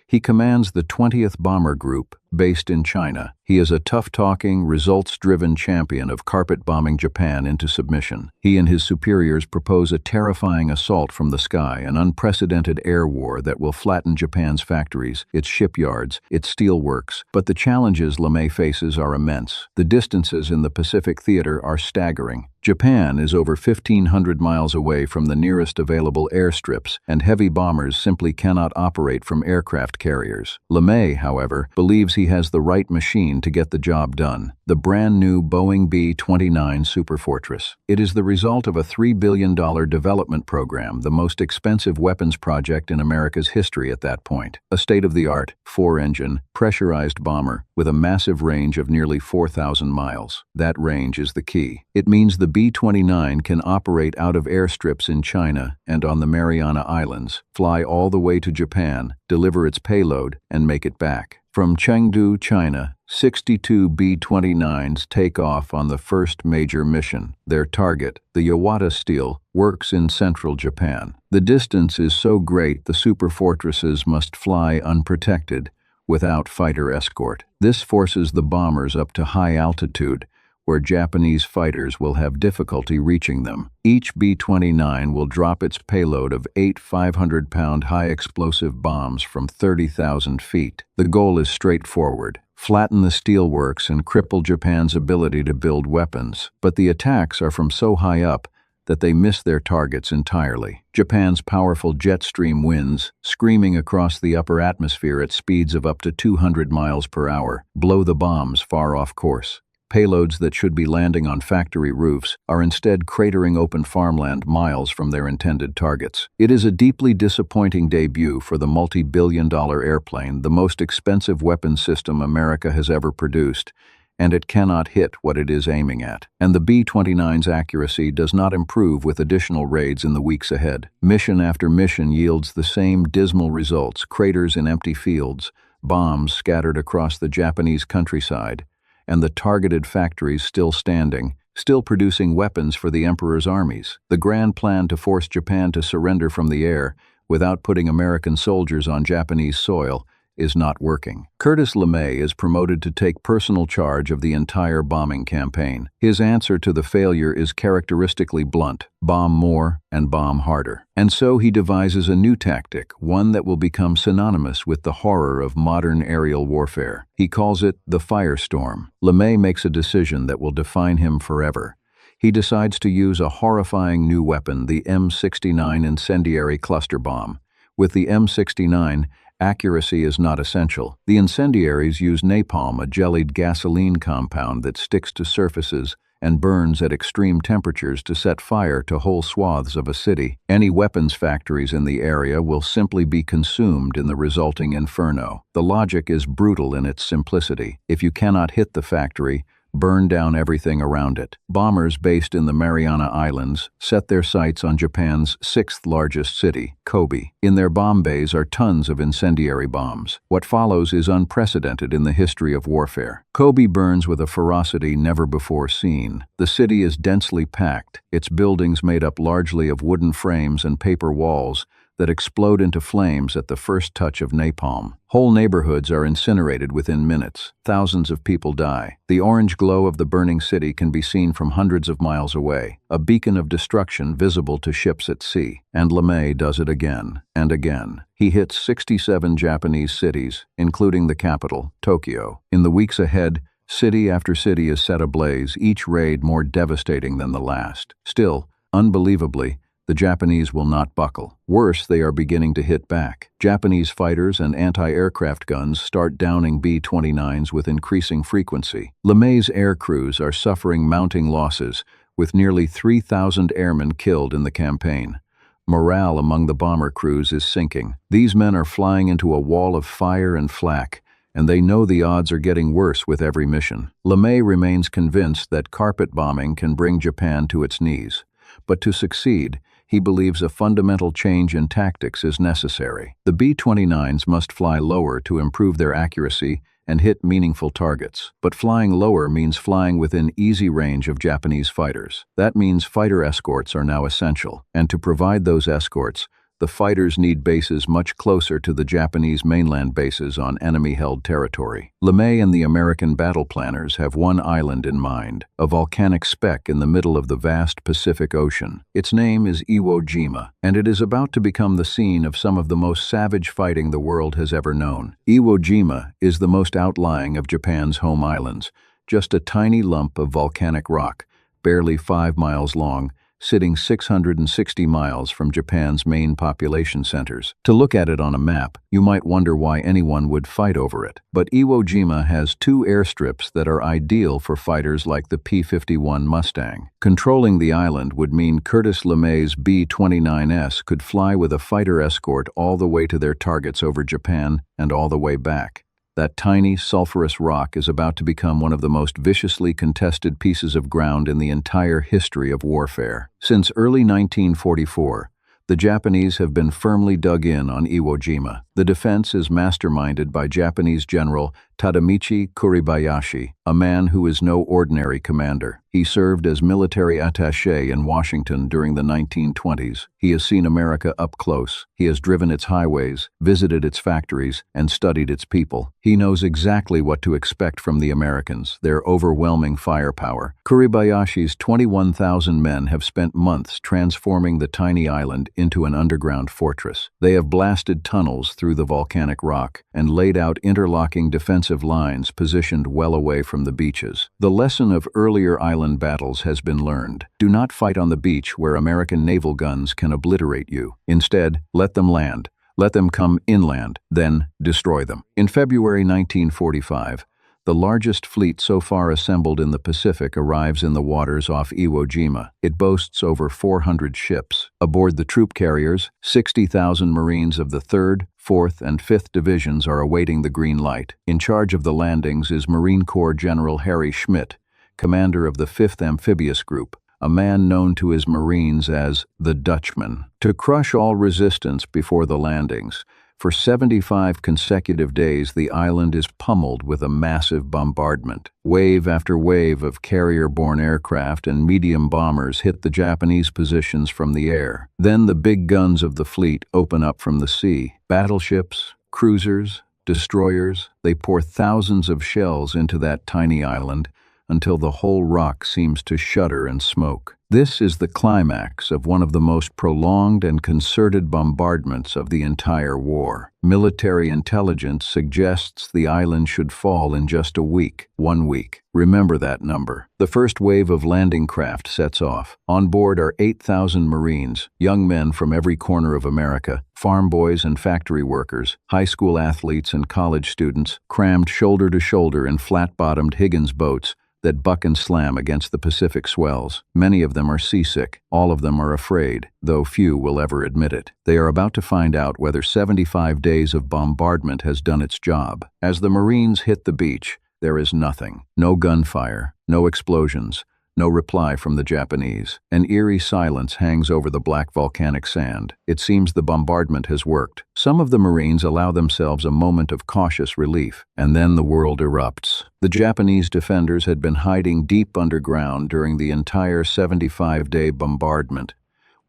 He commands the 20th Bomber Group, based in China. He is a tough-talking, results-driven champion of carpet-bombing Japan into submission. He and his superiors propose a terrifying assault from the sky, an unprecedented air war that will flatten Japan's factories, its shipyards, its steelworks. But the challenges LeMay faces are immense. The distances in the Pacific theater are staggering. Japan is over 1,500 miles away from the nearest available airstrips, and heavy bombers simply cannot operate from aircraft carriers. LeMay, however, believes he has the right machine to get the job done: the brand new Boeing B-29 Superfortress. It is the result of a $3 billion development program, the most expensive weapons project in America's history at that point. A state-of-the-art, four-engine, pressurized bomber with a massive range of nearly 4,000 miles. That range is the key. It means the B-29 can operate out of airstrips in China and on the Mariana Islands, fly all the way to Japan, deliver its payload, and make it back. From Chengdu, China, 62 B-29s take off on the first major mission. Their target, the Yawata Steel, works in central Japan. The distance is so great the superfortresses must fly unprotected, without fighter escort. This forces the bombers up to high altitude, where Japanese fighters will have difficulty reaching them. Each B-29 will drop its payload of 8 500-pound high-explosive bombs from 30,000 feet. The goal is straightforward: flatten the steelworks and cripple Japan's ability to build weapons. But the attacks are from so high up that they miss their targets entirely. Japan's powerful jet stream winds, screaming across the upper atmosphere at speeds of up to 200 miles per hour, blow the bombs far off course. Payloads that should be landing on factory roofs are instead cratering open farmland miles from their intended targets. It is a deeply disappointing debut for the multi-billion-dollar airplane, the most expensive weapons system America has ever produced, and it cannot hit what it is aiming at. And the B-29's accuracy does not improve with additional raids in the weeks ahead. Mission after mission yields the same dismal results: craters in empty fields, bombs scattered across the Japanese countryside, and the targeted factories still standing, still producing weapons for the emperor's armies. The grand plan to force Japan to surrender from the air without putting American soldiers on Japanese soil is not working. Curtis LeMay is promoted to take personal charge of the entire bombing campaign. His answer to the failure is characteristically blunt: bomb more and bomb harder. And so he devises a new tactic, one that will become synonymous with the horror of modern aerial warfare. He calls it the firestorm. LeMay makes a decision that will define him forever. He decides to use a horrifying new weapon, the M69 incendiary cluster bomb. With the M69, accuracy is not essential. The incendiaries use napalm, a jellied gasoline compound that sticks to surfaces and burns at extreme temperatures to set fire to whole swaths of a city. Any weapons factories in the area will simply be consumed in the resulting inferno. The logic is brutal in its simplicity. If you cannot hit the factory, burn down everything around it. Bombers based in the Mariana Islands set their sights on Japan's sixth largest city, Kobe. In their bomb bays are tons of incendiary bombs. What follows is unprecedented in the history of warfare. Kobe burns with a ferocity never before seen. The city is densely packed, its buildings made up largely of wooden frames and paper walls that explode into flames at the first touch of napalm. Whole neighborhoods are incinerated within minutes. Thousands of people die. The orange glow of the burning city can be seen from hundreds of miles away, a beacon of destruction visible to ships at sea. And LeMay does it again and again. He hits 67 Japanese cities, including the capital, Tokyo. In the weeks ahead, city after city is set ablaze, each raid more devastating than the last. Still, unbelievably, the Japanese will not buckle. Worse, they are beginning to hit back. Japanese fighters and anti-aircraft guns start downing B-29s with increasing frequency. LeMay's air crews are suffering mounting losses, with nearly 3,000 airmen killed in the campaign. Morale among the bomber crews is sinking. These men are flying into a wall of fire and flak, and they know the odds are getting worse with every mission. LeMay remains convinced that carpet bombing can bring Japan to its knees. But to succeed, he believes a fundamental change in tactics is necessary. The B-29s must fly lower to improve their accuracy and hit meaningful targets. But flying lower means flying within easy range of Japanese fighters. That means fighter escorts are now essential. And to provide those escorts, the fighters need bases much closer to the Japanese mainland bases on enemy-held territory. LeMay and the American battle planners have one island in mind, a volcanic speck in the middle of the vast Pacific Ocean. Its name is Iwo Jima, and it is about to become the scene of some of the most savage fighting the world has ever known. Iwo Jima is the most outlying of Japan's home islands, just a tiny lump of volcanic rock, barely 5 miles long, sitting 660 miles from Japan's main population centers. To look at it on a map, you might wonder why anyone would fight over it. But Iwo Jima has 2 airstrips that are ideal for fighters like the P-51 Mustang. Controlling the island would mean Curtis LeMay's B-29S could fly with a fighter escort all the way to their targets over Japan and all the way back. That tiny, sulfurous rock is about to become one of the most viciously contested pieces of ground in the entire history of warfare. Since early 1944, the Japanese have been firmly dug in on Iwo Jima. The defense is masterminded by Japanese General Tadamichi Kuribayashi, a man who is no ordinary commander. He served as military attaché in Washington during the 1920s. He has seen America up close. He has driven its highways, visited its factories, and studied its people. He knows exactly what to expect from the Americans, their overwhelming firepower. Kuribayashi's 21,000 men have spent months transforming the tiny island into an underground fortress. They have blasted tunnels through the volcanic rock and laid out interlocking defensive lines positioned well away from the beaches. The lesson of earlier island battles has been learned. Do not fight on the beach where American naval guns can obliterate you. Instead, let them land. Let them come inland, then destroy them. In February 1945, the largest fleet so far assembled in the Pacific arrives in the waters off Iwo Jima. It boasts over 400 ships. Aboard the troop carriers, 60,000 Marines of the 3rd, 4th, and 5th Divisions are awaiting the green light. In charge of the landings is Marine Corps General Harry Schmidt, commander of the 5th Amphibious Group, a man known to his Marines as the Dutchman. To crush all resistance before the landings, for 75 consecutive days, the island is pummeled with a massive bombardment. Wave after wave of carrier-borne aircraft and medium bombers hit the Japanese positions from the air. Then the big guns of the fleet open up from the sea. Battleships, cruisers, destroyers, they pour thousands of shells into that tiny island until the whole rock seems to shudder and smoke. This is the climax of one of the most prolonged and concerted bombardments of the entire war. Military intelligence suggests the island should fall in just a week. 1 week. Remember that number. The first wave of landing craft sets off. On board are 8,000 Marines, young men from every corner of America, farm boys and factory workers, high school athletes and college students, crammed shoulder to shoulder in flat-bottomed Higgins boats that buck and slam against the Pacific swells. Many of them are seasick. All of them are afraid, though few will ever admit it. They are about to find out whether 75 days of bombardment has done its job. As the Marines hit the beach, there is nothing. No gunfire, no explosions, no reply from the Japanese. An eerie silence hangs over the black volcanic sand. It seems the bombardment has worked. Some of the Marines allow themselves a moment of cautious relief, and then the world erupts. The Japanese defenders had been hiding deep underground during the entire 75-day bombardment,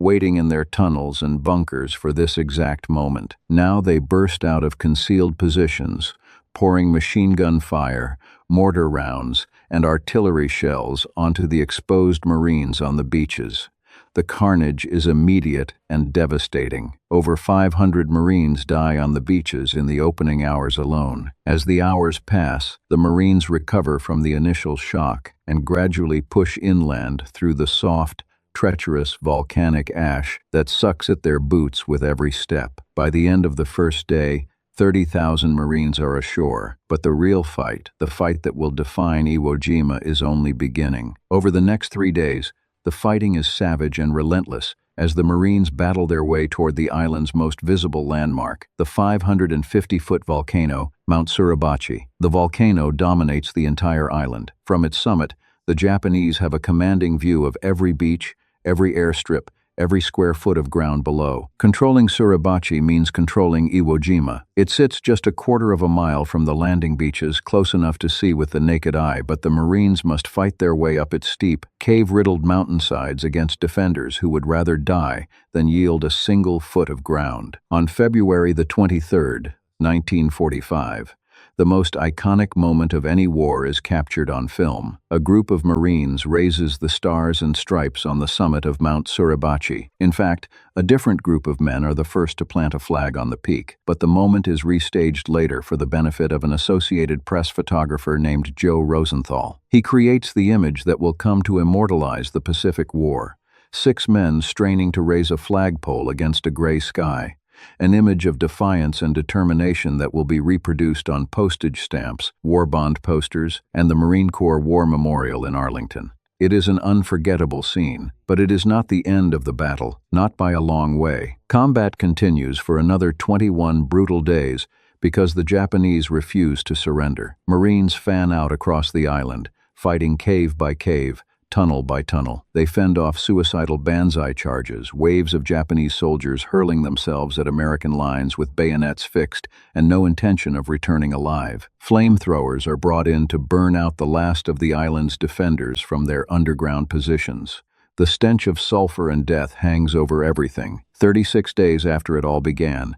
waiting in their tunnels and bunkers for this exact moment. Now they burst out of concealed positions, pouring machine gun fire, mortar rounds, and artillery shells onto the exposed Marines on the beaches. The carnage is immediate and devastating. Over 500 Marines die on the beaches in the opening hours alone. As the hours pass, the Marines recover from the initial shock and gradually push inland through the soft, treacherous volcanic ash that sucks at their boots with every step. By the end of the first day, 30,000 Marines are ashore, but the real fight, the fight that will define Iwo Jima, is only beginning. Over the next 3 days, the fighting is savage and relentless as the Marines battle their way toward the island's most visible landmark, the 550-foot volcano, Mount Suribachi. The volcano dominates the entire island. From its summit, the Japanese have a commanding view of every beach, every airstrip, every square foot of ground below. Controlling Suribachi means controlling Iwo Jima. It sits just a quarter of a mile from the landing beaches, close enough to see with the naked eye, but the Marines must fight their way up its steep, cave-riddled mountainsides against defenders who would rather die than yield a single foot of ground. On February the 23rd, 1945, the most iconic moment of any war is captured on film. A group of Marines raises the stars and stripes on the summit of Mount Suribachi. In fact, a different group of men are the first to plant a flag on the peak, but the moment is restaged later for the benefit of an Associated Press photographer named Joe Rosenthal. He creates the image that will come to immortalize the Pacific War. 6 men straining to raise a flagpole against a gray sky. An image of defiance and determination that will be reproduced on postage stamps, war bond posters, and the Marine Corps War Memorial in Arlington. It is an unforgettable scene, but it is not the end of the battle, not by a long way. Combat continues for another 21 brutal days because the Japanese refuse to surrender. Marines fan out across the island, fighting cave by cave, tunnel by tunnel. They fend off suicidal banzai charges, waves of Japanese soldiers hurling themselves at American lines with bayonets fixed and no intention of returning alive. Flamethrowers are brought in to burn out the last of the island's defenders from their underground positions. The stench of sulfur and death hangs over everything. 36 days after it all began,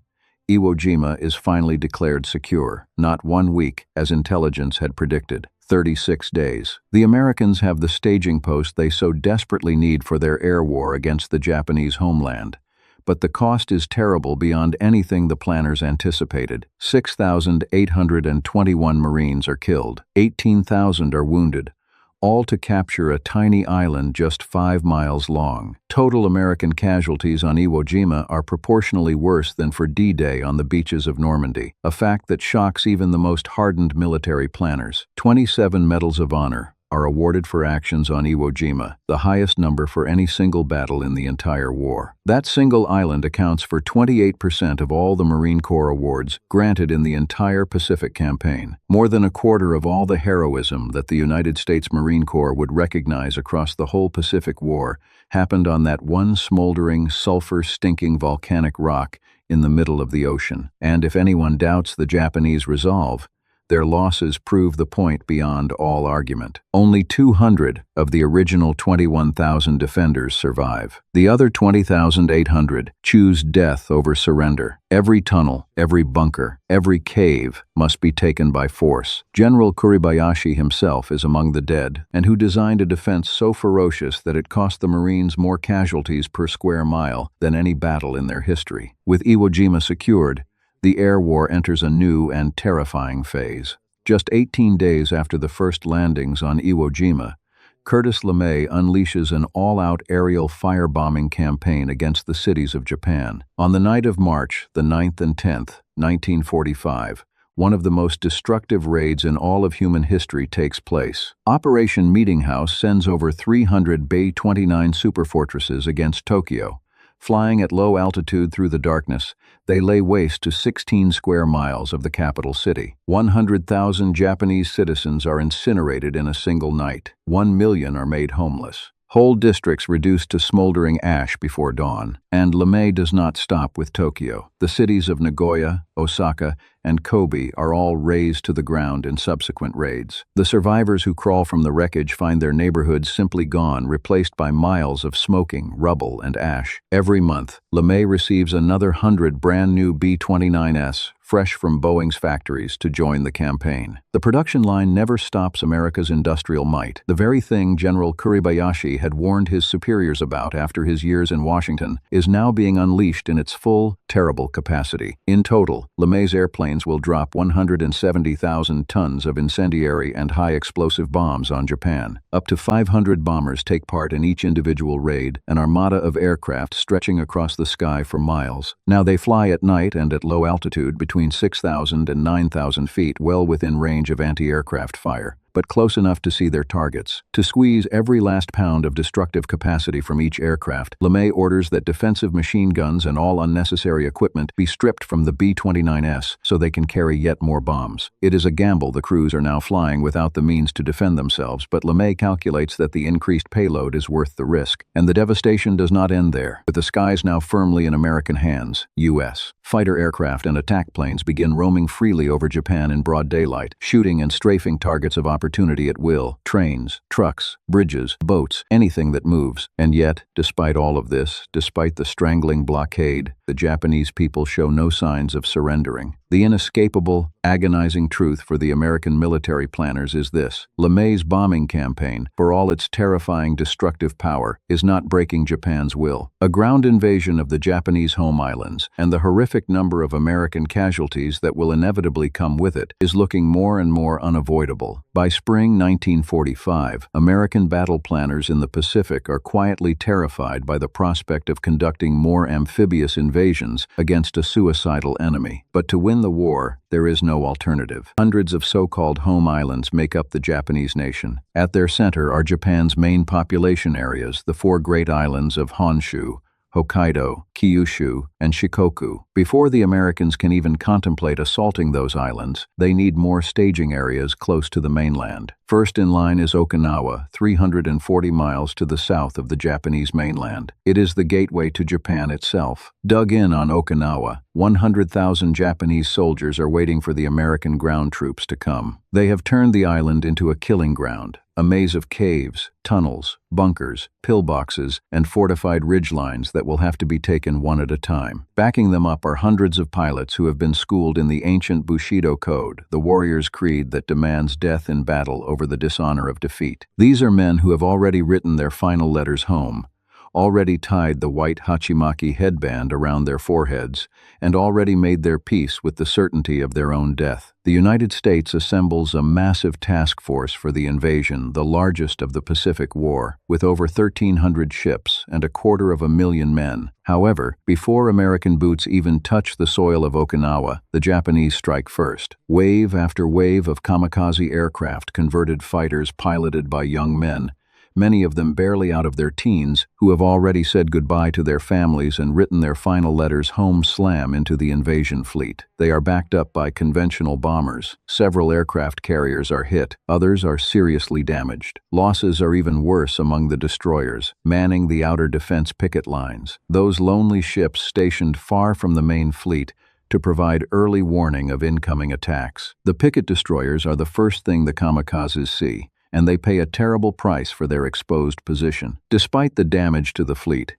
Iwo Jima is finally declared secure, not 1 week, as intelligence had predicted. 36 days. The Americans have the staging post they so desperately need for their air war against the Japanese homeland. But the cost is terrible beyond anything the planners anticipated. 6,821 Marines are killed. 18,000 are wounded, all to capture a tiny island just 5 miles long. Total American casualties on Iwo Jima are proportionally worse than for D-Day on the beaches of Normandy, a fact that shocks even the most hardened military planners. 27 Medals of Honor are awarded for actions on Iwo Jima, the highest number for any single battle in the entire war. That single island accounts for 28% of all the Marine Corps awards granted in the entire Pacific campaign. More than a quarter of all the heroism that the United States Marine Corps would recognize across the whole Pacific War happened on that one smoldering, sulfur-stinking volcanic rock in the middle of the ocean. And if anyone doubts the Japanese resolve, their losses prove the point beyond all argument. Only 200 of the original 21,000 defenders survive. The other 20,800 choose death over surrender. Every tunnel, every bunker, every cave must be taken by force. General Kuribayashi himself is among the dead, and who designed a defense so ferocious that it cost the Marines more casualties per square mile than any battle in their history. With Iwo Jima secured, the air war enters a new and terrifying phase. Just 18 days after the first landings on Iwo Jima, Curtis LeMay unleashes an all-out aerial firebombing campaign against the cities of Japan. On the night of March the 9th and 10th, 1945, one of the most destructive raids in all of human history takes place. Operation Meeting House sends over 300 Bay-29 superfortresses against Tokyo. Flying at low altitude through the darkness, they lay waste to 16 square miles of the capital city. 100,000 Japanese citizens are incinerated in a single night. 1 million are made homeless. Whole districts reduced to smoldering ash before dawn. And LeMay does not stop with Tokyo. The cities of Nagoya, Osaka, and Kobe are all razed to the ground in subsequent raids. The survivors who crawl from the wreckage find their neighborhoods simply gone, replaced by miles of smoking, rubble, and ash. Every month, LeMay receives another 100 brand-new B-29s, fresh from Boeing's factories, to join the campaign. The production line never stops America's industrial might. The very thing General Kuribayashi had warned his superiors about after his years in Washington is now being unleashed in its full, terrible capacity. In total, LeMay's airplanes will drop 170,000 tons of incendiary and high-explosive bombs on Japan. Up to 500 bombers take part in each individual raid, an armada of aircraft stretching across the sky for miles. Now they fly at night and at low altitude between 6,000 and 9,000 feet, well within range of anti-aircraft fire, but close enough to see their targets. To squeeze every last pound of destructive capacity from each aircraft, LeMay orders that defensive machine guns and all unnecessary equipment be stripped from the B-29s so they can carry yet more bombs. It is a gamble the crews are now flying without the means to defend themselves, but LeMay calculates that the increased payload is worth the risk. And the devastation does not end there. With the skies now firmly in American hands, U.S. fighter aircraft and attack planes begin roaming freely over Japan in broad daylight, shooting and strafing targets of opportunity at will: trains, trucks, bridges, boats, anything that moves. And yet, despite all of this, despite the strangling blockade, the Japanese people show no signs of surrendering. The inescapable, Agonizing truth for the American military planners is this: LeMay's bombing campaign, for all its terrifying destructive power, is not breaking Japan's will. A ground invasion of the Japanese home islands, and the horrific number of American casualties that will inevitably come with it, is looking more and more unavoidable. By spring 1945, American battle planners in the Pacific are quietly terrified by the prospect of conducting more amphibious invasions against a suicidal enemy. But to win the war, there is no alternative. Hundreds of so-called home islands make up the Japanese nation. At their center are Japan's main population areas, the four great islands of Honshu, Hokkaido, Kyushu, and Shikoku. Before the Americans can even contemplate assaulting those islands, they need more staging areas close to the mainland. First in line is Okinawa, 340 miles to the south of the Japanese mainland. It is the gateway to Japan itself. Dug in on Okinawa, 100,000 Japanese soldiers are waiting for the American ground troops to come. They have turned the island into a killing ground, a maze of caves, tunnels, bunkers, pillboxes, and fortified ridgelines that will have to be taken one at a time. Backing them up are hundreds of pilots who have been schooled in the ancient Bushido Code, the warrior's creed that demands death in battle over the dishonor of defeat. These are men who have already written their final letters home, already tied the white hachimaki headband around their foreheads, and already made their peace with the certainty of their own death. The United States assembles a massive task force for the invasion, the largest of the Pacific War, with over 1,300 ships and 250,000 men. However, before American boots even touch the soil of Okinawa, the Japanese strike first. Wave after wave of kamikaze aircraft, converted fighters piloted by young men, many of them barely out of their teens, who have already said goodbye to their families and written their final letters home, slam into the invasion fleet. They are backed up by conventional bombers. Several aircraft carriers are hit, others are seriously damaged. Losses are even worse among the destroyers, manning the outer defense picket lines, those lonely ships stationed far from the main fleet to provide early warning of incoming attacks. The picket destroyers are the first thing the kamikazes see, and they pay a terrible price for their exposed position. Despite the damage to the fleet,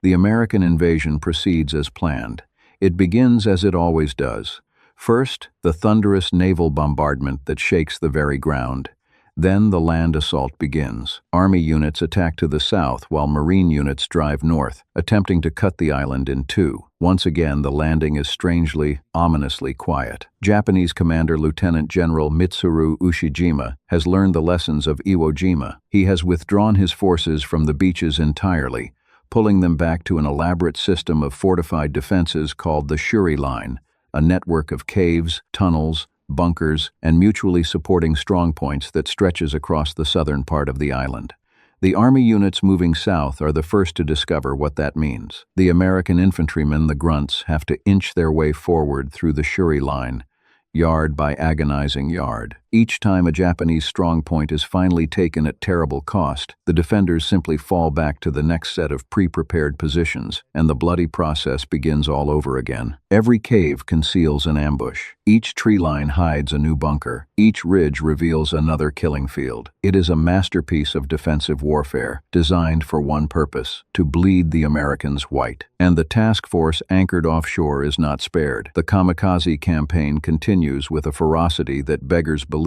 the American invasion proceeds as planned. It begins as it always does. First, the thunderous naval bombardment that shakes the very ground. Then the land assault begins. Army units attack to the south while Marine units drive north, attempting to cut the island in two. Once again, the landing is strangely, ominously quiet. Japanese Commander Lieutenant General Mitsuru Ushijima has learned the lessons of Iwo Jima. He has withdrawn his forces from the beaches entirely, pulling them back to an elaborate system of fortified defenses called the Shuri Line, a network of caves, tunnels, bunkers, and mutually supporting strongpoints that stretches across the southern part of the island. The Army units moving south are the first to discover what that means. The American infantrymen, the grunts, have to inch their way forward through the Shuri Line, yard by agonizing yard. Each time a Japanese strongpoint is finally taken at terrible cost, the defenders simply fall back to the next set of pre-prepared positions, and the bloody process begins all over again. Every cave conceals an ambush. Each tree line hides a new bunker. Each ridge reveals another killing field. It is a masterpiece of defensive warfare, designed for one purpose: to bleed the Americans white. And the task force anchored offshore is not spared. The Kamikaze campaign continues with a ferocity that beggars belief.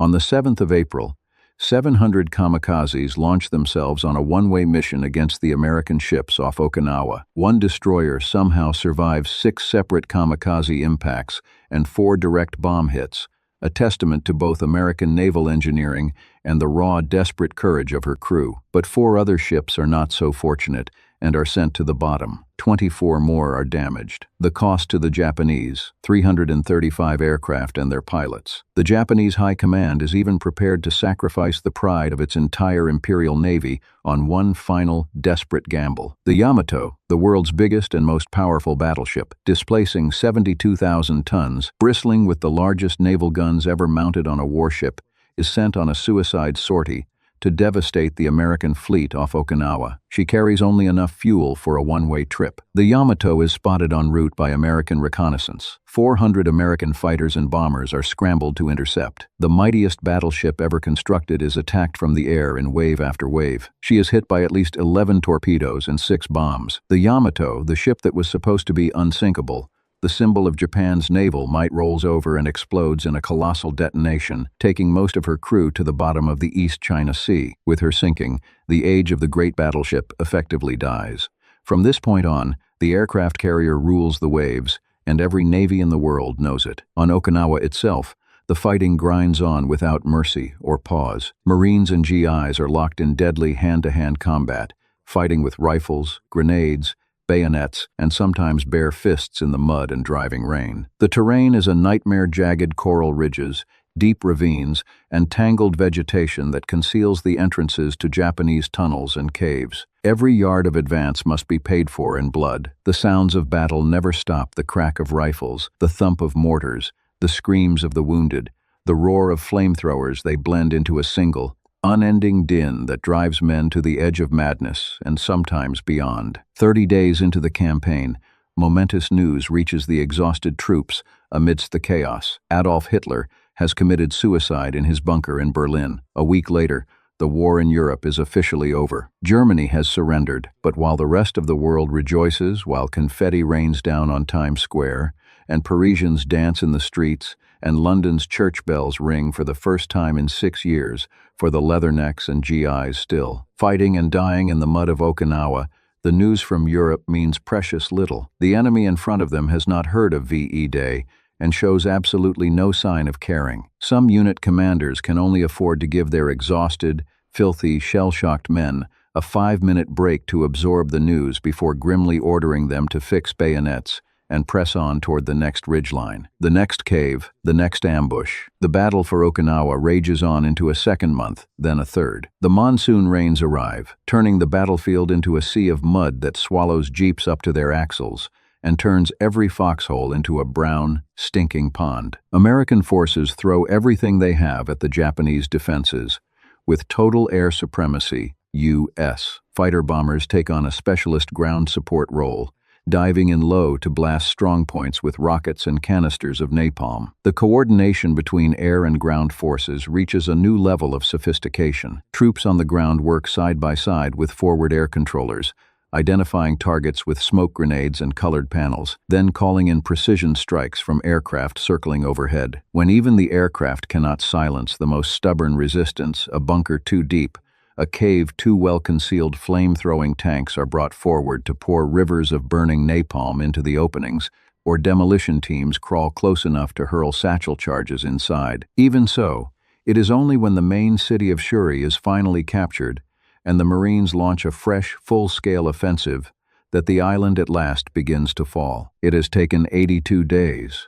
On the 7th of April, 700 kamikazes launched themselves on a one-way mission against the American ships off Okinawa. One destroyer somehow survives 6 separate kamikaze impacts and 4 direct bomb hits, a testament to both American naval engineering and the raw, desperate courage of her crew. But 4 other ships are not so fortunate and are sent to the bottom. 24 more are damaged. The cost to the Japanese: 335 aircraft and their pilots. The Japanese High Command is even prepared to sacrifice the pride of its entire Imperial Navy on one final, desperate gamble. The Yamato, the world's biggest and most powerful battleship, displacing 72,000 tons, bristling with the largest naval guns ever mounted on a warship, is sent on a suicide sortie to devastate the American fleet off Okinawa. She carries only enough fuel for a one-way trip. The Yamato is spotted en route by American reconnaissance. 400 American fighters and bombers are scrambled to intercept. The mightiest battleship ever constructed is attacked from the air in wave after wave. She is hit by at least 11 torpedoes and 6 bombs. The Yamato, the ship that was supposed to be unsinkable, the symbol of Japan's naval might, rolls over and explodes in a colossal detonation, taking most of her crew to the bottom of the East China Sea. With her sinking, the age of the great battleship effectively dies. From this point on, the aircraft carrier rules the waves, and every navy in the world knows it. On Okinawa itself, the fighting grinds on without mercy or pause. Marines and GIs are locked in deadly hand-to-hand combat, fighting with rifles, grenades, bayonets, and sometimes bare fists in the mud and driving rain. The terrain is a nightmare: jagged coral ridges, deep ravines, and tangled vegetation that conceals the entrances to Japanese tunnels and caves. Every yard of advance must be paid for in blood. The sounds of battle never stop: the crack of rifles, the thump of mortars, the screams of the wounded, the roar of flamethrowers. They blend into a single, unending din that drives men to the edge of madness and sometimes beyond. 30 days into the campaign, momentous news reaches the exhausted troops amidst the chaos. Adolf Hitler has committed suicide in his bunker in Berlin. A week later, the war in Europe is officially over. Germany has surrendered, but while the rest of the world rejoices, while confetti rains down on Times Square, and Parisians dance in the streets, and London's church bells ring for the first time in 6 years for the leathernecks and GIs still fighting and dying in the mud of Okinawa, the news from Europe means precious little. The enemy in front of them has not heard of VE Day and shows absolutely no sign of caring. Some unit commanders can only afford to give their exhausted, filthy, shell-shocked men a 5-minute break to absorb the news before grimly ordering them to fix bayonets and press on toward the next ridgeline, the next cave, the next ambush. The battle for Okinawa rages on into a second month, then a third. The monsoon rains arrive, turning the battlefield into a sea of mud that swallows jeeps up to their axles and turns every foxhole into a brown, stinking pond. American forces throw everything they have at the Japanese defenses. With total air supremacy, U.S. fighter bombers take on a specialist ground support role, diving in low to blast strongpoints with rockets and canisters of napalm. The coordination between air and ground forces reaches a new level of sophistication. Troops on the ground work side by side with forward air controllers, identifying targets with smoke grenades and colored panels, then calling in precision strikes from aircraft circling overhead. When even the aircraft cannot silence the most stubborn resistance, a bunker too deep, a cave too well concealed, flame-throwing tanks are brought forward to pour rivers of burning napalm into the openings, or demolition teams crawl close enough to hurl satchel charges inside. Even so, it is only when the main city of Shuri is finally captured and the Marines launch a fresh, full-scale offensive that the island at last begins to fall. It has taken 82 days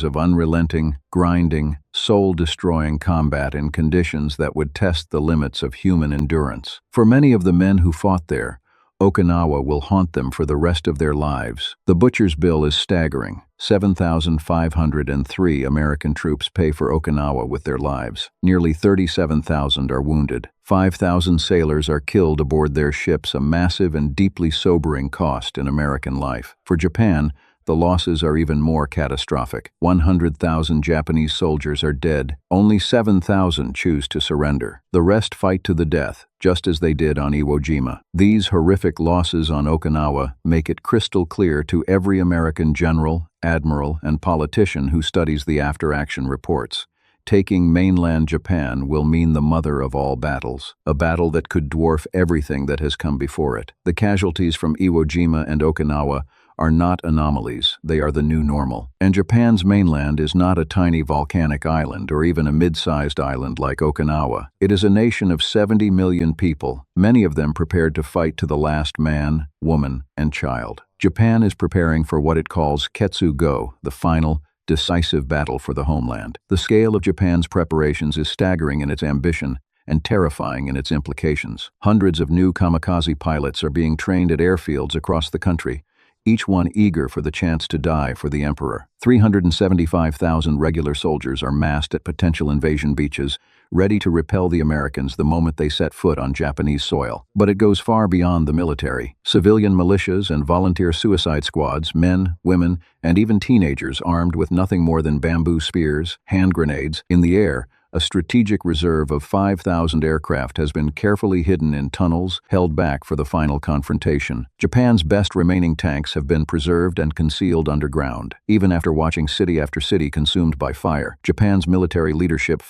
of unrelenting, grinding, soul-destroying combat in conditions that would test the limits of human endurance. For many of the men who fought there, Okinawa will haunt them for the rest of their lives. The butcher's bill is staggering. 7,503 American troops pay for Okinawa with their lives. Nearly 37,000 are wounded. 5,000 sailors are killed aboard their ships, a massive and deeply sobering cost in American life. For Japan, the losses are even more catastrophic. 100,000 Japanese soldiers are dead. Only 7,000 choose to surrender. The rest fight to the death, just as they did on Iwo Jima. These horrific losses on Okinawa make it crystal clear to every American general, admiral, and politician who studies the after-action reports. Taking mainland Japan will mean the mother of all battles, a battle that could dwarf everything that has come before it. The casualties from Iwo Jima and Okinawa are not anomalies, they are the new normal. And Japan's mainland is not a tiny volcanic island or even a mid-sized island like Okinawa. It is a nation of 70 million people, many of them prepared to fight to the last man, woman, and child. Japan is preparing for what it calls Ketsu-go, the final, decisive battle for the homeland. The scale of Japan's preparations is staggering in its ambition and terrifying in its implications. Hundreds of new kamikaze pilots are being trained at airfields across the country, each one eager for the chance to die for the emperor. 375,000 regular soldiers are massed at potential invasion beaches, ready to repel the Americans the moment they set foot on Japanese soil. But it goes far beyond the military. Civilian militias and volunteer suicide squads, men, women, and even teenagers armed with nothing more than bamboo spears, hand grenades, in the air, A strategic reserve of 5,000 aircraft has been carefully hidden in tunnels, held back for the final confrontation. Japan's best remaining tanks have been preserved and concealed underground. Even after watching city after city consumed by fire, Japan's military leadership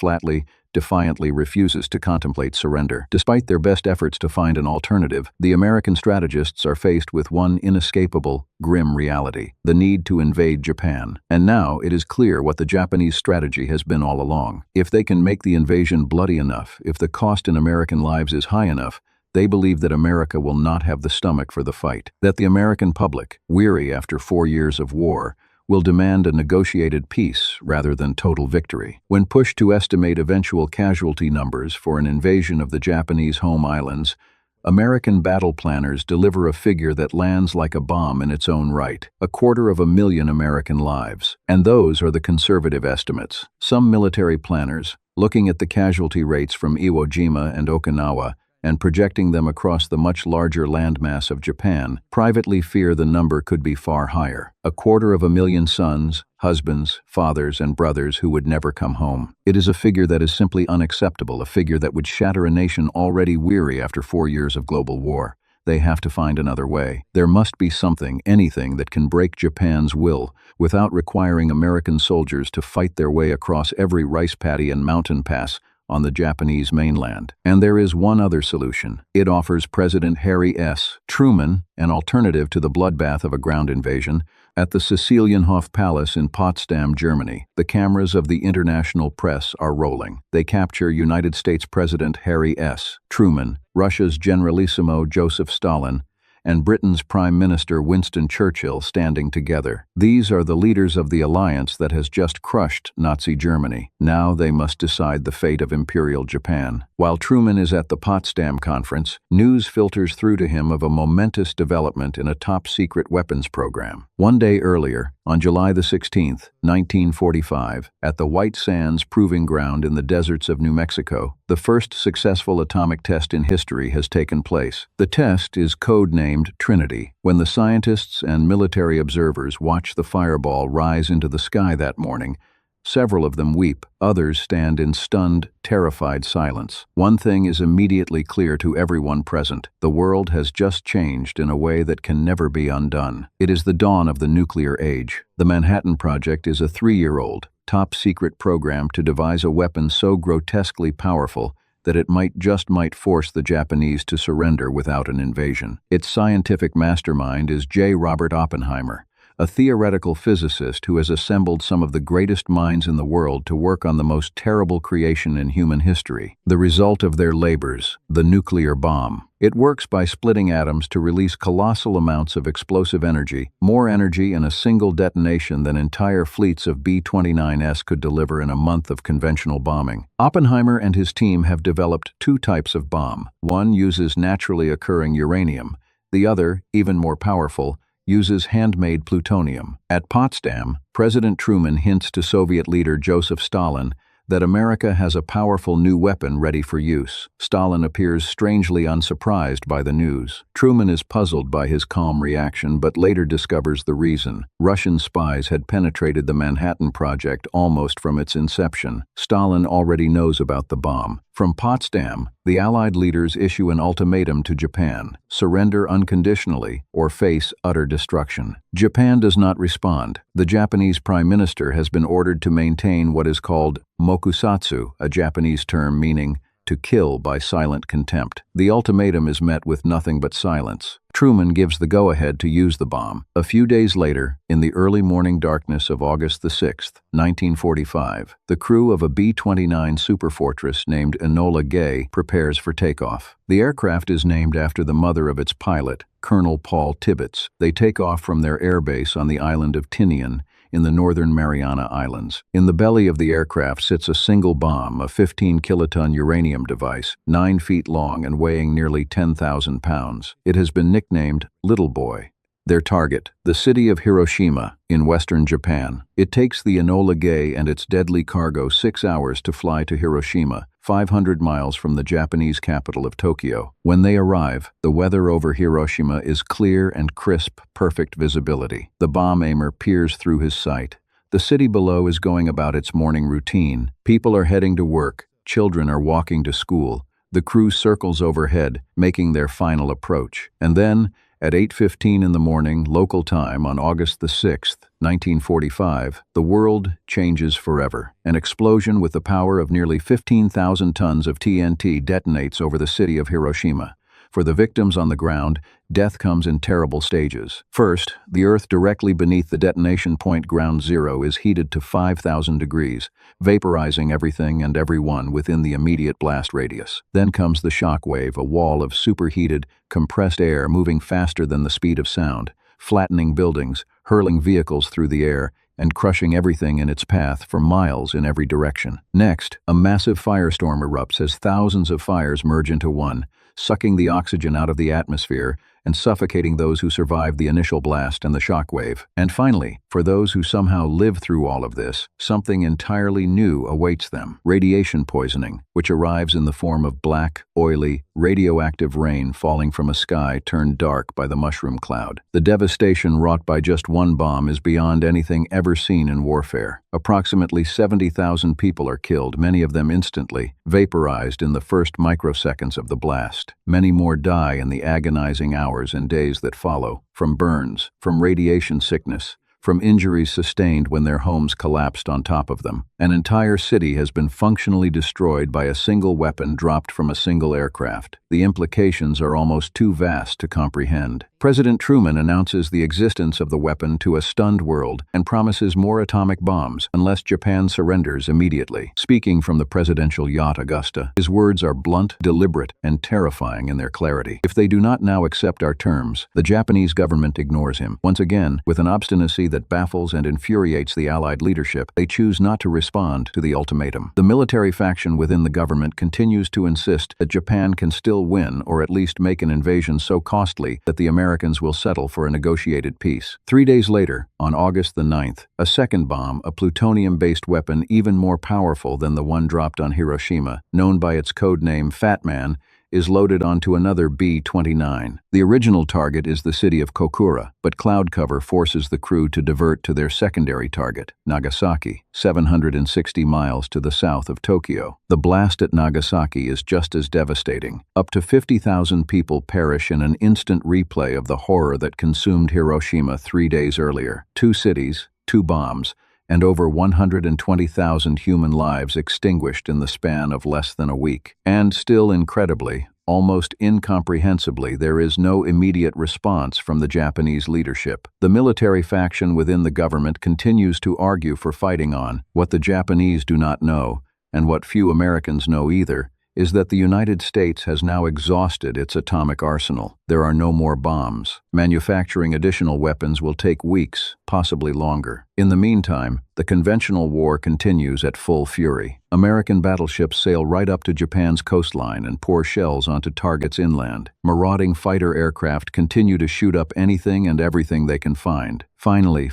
defiantly refuses to contemplate surrender. Despite their best efforts to find an alternative, the American strategists are faced with one inescapable, grim reality: the need to invade Japan. And now it is clear what the Japanese strategy has been all along. If they can make the invasion bloody enough, if the cost in American lives is high enough, they believe that America will not have the stomach for the fight, that the American public, weary after 4 years of war, will demand a negotiated peace rather than total victory. When pushed to estimate eventual casualty numbers for an invasion of the Japanese home islands, American battle planners deliver a figure that lands like a bomb in its own right: 250,000 American lives. And those are the conservative estimates. Some military planners, looking at the casualty rates from Iwo Jima and Okinawa, and projecting them across the much larger landmass of Japan, privately fear the number could be far higher: 250,000 sons, husbands, fathers, and brothers who would never come home. It is a figure that is simply unacceptable, a figure that would shatter a nation already weary after 4 years of global war. They have to find another way. There must be something, anything, that can break Japan's will without requiring American soldiers to fight their way across every rice paddy and mountain pass on the Japanese mainland. And there is one other solution. It offers President Harry S. Truman an alternative to the bloodbath of a ground invasion. At the Sicilienhof Palace in Potsdam, Germany, the cameras of the international press are rolling. They capture United States President Harry S. Truman, Russia's Generalissimo Joseph Stalin, and Britain's Prime Minister Winston Churchill standing together. These are the leaders of the alliance that has just crushed Nazi Germany. Now they must decide the fate of Imperial Japan. While Truman is at the Potsdam Conference, news filters through to him of a momentous development in a top-secret weapons program. One day earlier, on July the 16th, 1945, at the White Sands Proving Ground in the deserts of New Mexico, the first successful atomic test in history has taken place. The test is code-named Trinity. When the scientists and military observers watch the fireball rise into the sky that morning, several of them weep, others stand in stunned, terrified silence. One thing is immediately clear to everyone present: the world has just changed in a way that can never be undone. It is the dawn of the nuclear age. The Manhattan Project is a 3-year-old, top-secret program to devise a weapon so grotesquely powerful that it might force the Japanese to surrender without an invasion. Its scientific mastermind is J. Robert Oppenheimer, a theoretical physicist who has assembled some of the greatest minds in the world to work on the most terrible creation in human history. The result of their labors, the nuclear bomb. It works by splitting atoms to release colossal amounts of explosive energy, more energy in a single detonation than entire fleets of B-29s could deliver in a month of conventional bombing. Oppenheimer and his team have developed 2 types of bomb. One uses naturally occurring uranium. The other, even more powerful, uses handmade plutonium. At Potsdam, President Truman hints to Soviet leader Joseph Stalin that America has a powerful new weapon ready for use. Stalin appears strangely unsurprised by the news. Truman is puzzled by his calm reaction, but later discovers the reason. Russian spies had penetrated the Manhattan Project almost from its inception. Stalin already knows about the bomb. From Potsdam, the Allied leaders issue an ultimatum to Japan: surrender unconditionally or face utter destruction. Japan does not respond. The Japanese Prime Minister has been ordered to maintain what is called mokusatsu, a Japanese term meaning to kill by silent contempt. The ultimatum is met with nothing but silence. Truman gives the go-ahead to use the bomb. A few days later, in the early morning darkness of August the 6th, 1945, the crew of a B-29 superfortress named Enola Gay prepares for takeoff. The aircraft is named after the mother of its pilot, Colonel Paul Tibbets. They take off from their airbase on the island of Tinian, in the northern Mariana Islands. In the belly of the aircraft sits a single bomb, a 15-kiloton uranium device, 9 feet long and weighing nearly 10,000 pounds. It has been nicknamed Little Boy. Their target, the city of Hiroshima, in western Japan. It takes the Enola Gay and its deadly cargo 6 hours to fly to Hiroshima, 500 miles from the Japanese capital of Tokyo. When they arrive, the weather over Hiroshima is clear and crisp, perfect visibility. The bomb aimer peers through his sight. The city below is going about its morning routine. People are heading to work, children are walking to school. The crew circles overhead, making their final approach. And then, at 8:15 in the morning, local time on August the 6th, 1945, the world changes forever. An explosion with the power of nearly 15,000 tons of TNT detonates over the city of Hiroshima. For the victims on the ground, death comes in terrible stages. First, the earth directly beneath the detonation point ground zero is heated to 5,000 degrees, vaporizing everything and everyone within the immediate blast radius. Then comes the shock wave, a wall of superheated, compressed air moving faster than the speed of sound, flattening buildings, hurling vehicles through the air, and crushing everything in its path for miles in every direction. Next, a massive firestorm erupts as thousands of fires merge into one, sucking the oxygen out of the atmosphere and suffocating those who survived the initial blast and the shockwave. And finally, for those who somehow live through all of this, something entirely new awaits them: radiation poisoning, which arrives in the form of black, oily, radioactive rain falling from a sky turned dark by the mushroom cloud. The devastation wrought by just one bomb is beyond anything ever seen in warfare. Approximately 70,000 people are killed, many of them instantly, vaporized in the first microseconds of the blast. Many more die in the agonizing hours and days that follow, from burns, from radiation sickness, from injuries sustained when their homes collapsed on top of them. An entire city has been functionally destroyed by a single weapon dropped from a single aircraft. The implications are almost too vast to comprehend. President Truman announces the existence of the weapon to a stunned world and promises more atomic bombs unless Japan surrenders immediately. Speaking from the presidential yacht Augusta, his words are blunt, deliberate, and terrifying in their clarity. If they do not now accept our terms, the Japanese government ignores him. Once again, with an obstinacy that baffles and infuriates the Allied leadership, they choose not to respond to the ultimatum. The military faction within the government continues to insist that Japan can still win, or at least make an invasion so costly that the Americans will settle for a negotiated peace. 3 days later, on August the 9th, a second bomb, a plutonium-based weapon even more powerful than the one dropped on Hiroshima, known by its code name Fat Man, is loaded onto another B-29. The original target is the city of Kokura, but cloud cover forces the crew to divert to their secondary target, Nagasaki, 760 miles to the south of Tokyo. The blast at Nagasaki is just as devastating. Up to 50,000 people perish in an instant replay of the horror that consumed Hiroshima 3 days earlier. 2 cities, 2 bombs, and over 120,000 human lives extinguished in the span of less than a week. And still incredibly, almost incomprehensibly, there is no immediate response from the Japanese leadership. The military faction within the government continues to argue for fighting on. What the Japanese do not know, and what few Americans know either, is that the United States has now exhausted its atomic arsenal. There are no more bombs. Manufacturing additional weapons will take weeks, possibly longer. In the meantime, the conventional war continues at full fury. American battleships sail right up to Japan's coastline and pour shells onto targets inland. Marauding fighter aircraft continue to shoot up anything and everything they can find. Finally,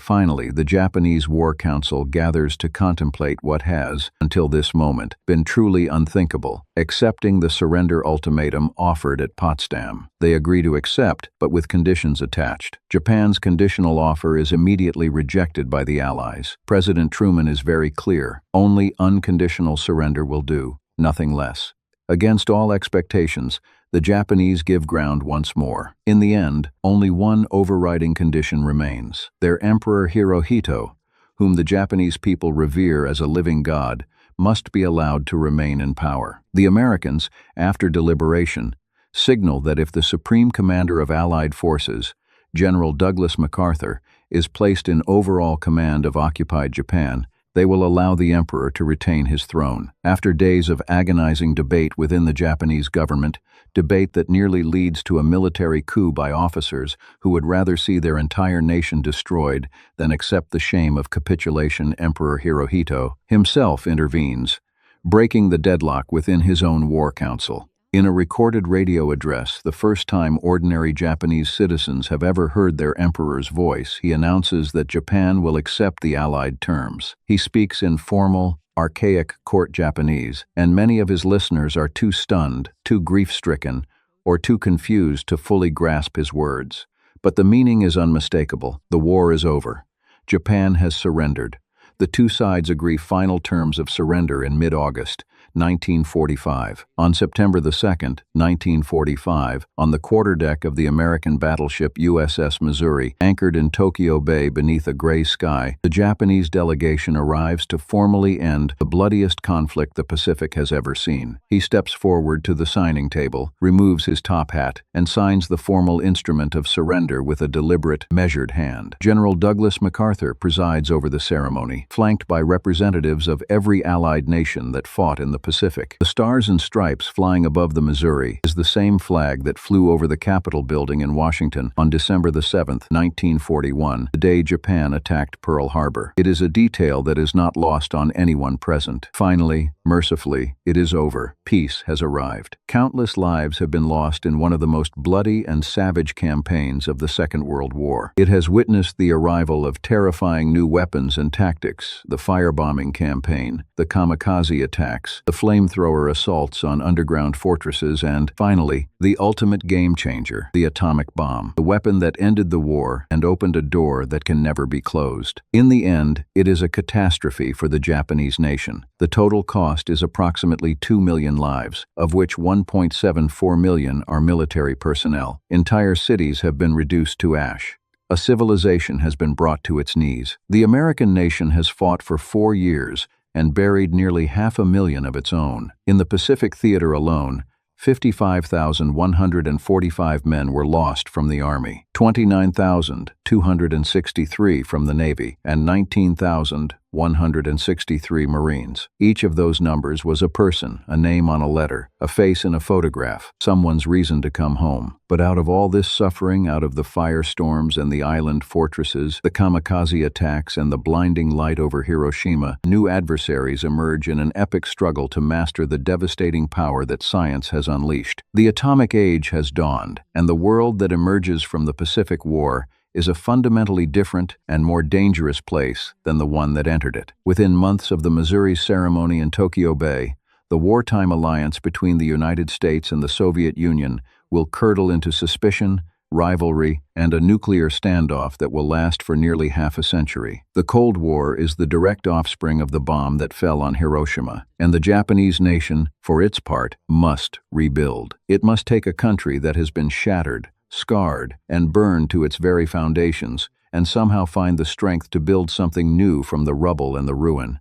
the Japanese War Council gathers to contemplate what has, until this moment, been truly unthinkable: accepting the surrender ultimatum offered at Potsdam. They agree to accept, but with conditions attached. Japan's conditional offer is immediately rejected by the Allies. President Truman is very clear: only unconditional surrender will do, nothing less. Against all expectations, the Japanese give ground once more. In the end, only one overriding condition remains. Their Emperor Hirohito, whom the Japanese people revere as a living god, must be allowed to remain in power. The Americans, after deliberation, signal that if the Supreme Commander of Allied forces, General Douglas MacArthur, is placed in overall command of occupied Japan, they will allow the emperor to retain his throne. After days of agonizing debate within the Japanese government, debate that nearly leads to a military coup by officers who would rather see their entire nation destroyed than accept the shame of capitulation, Emperor Hirohito himself intervenes, breaking the deadlock within his own war council. In a recorded radio address, the first time ordinary Japanese citizens have ever heard their emperor's voice, he announces that Japan will accept the Allied terms. He speaks in formal, archaic court Japanese, and many of his listeners are too stunned, too grief-stricken, or too confused to fully grasp his words. But the meaning is unmistakable. The war is over. Japan has surrendered. The two sides agree final terms of surrender in mid-August 1945. On September the 2nd, 1945, on the quarterdeck of the American battleship USS Missouri, anchored in Tokyo Bay beneath a gray sky, the Japanese delegation arrives to formally end the bloodiest conflict the Pacific has ever seen. He steps forward to the signing table, removes his top hat, and signs the formal instrument of surrender with a deliberate, measured hand. General Douglas MacArthur presides over the ceremony, flanked by representatives of every allied nation that fought in the Pacific. The stars and stripes flying above the Missouri is the same flag that flew over the Capitol building in Washington on December the 7th, 1941, the day Japan attacked Pearl Harbor. It is a detail that is not lost on anyone present. Finally, mercifully, it is over. Peace has arrived. Countless lives have been lost in one of the most bloody and savage campaigns of the Second World War. It has witnessed the arrival of terrifying new weapons and tactics, the firebombing campaign, the kamikaze attacks, the flamethrower assaults on underground fortresses, and, finally, the ultimate game-changer, the atomic bomb, the weapon that ended the war and opened a door that can never be closed. In the end, it is a catastrophe for the Japanese nation. The total cost is approximately 2 million lives, of which 1.74 million are military personnel. Entire cities have been reduced to ash. A civilization has been brought to its knees. The American nation has fought for 4 years and buried nearly 500,000 of its own. In the Pacific Theater alone, 55,145 men were lost from the Army, 29,263 from the Navy, and 19,163 Marines. Each of those numbers was a person, a name on a letter, a face in a photograph, someone's reason to come home. But out of all this suffering, out of the firestorms and the island fortresses, the kamikaze attacks and the blinding light over Hiroshima, new adversaries emerge in an epic struggle to master the devastating power that science has unleashed. The atomic age has dawned, and the world that emerges from the Pacific War is a fundamentally different and more dangerous place than the one that entered it. Within months of the Missouri ceremony in Tokyo Bay, the wartime alliance between the United States and the Soviet Union will curdle into suspicion, rivalry, and a nuclear standoff that will last for nearly half a century. The Cold War is the direct offspring of the bomb that fell on Hiroshima, and the Japanese nation, for its part, must rebuild. It must take a country that has been shattered, scarred, and burned to its very foundations, and somehow find the strength to build something new from the rubble and the ruin.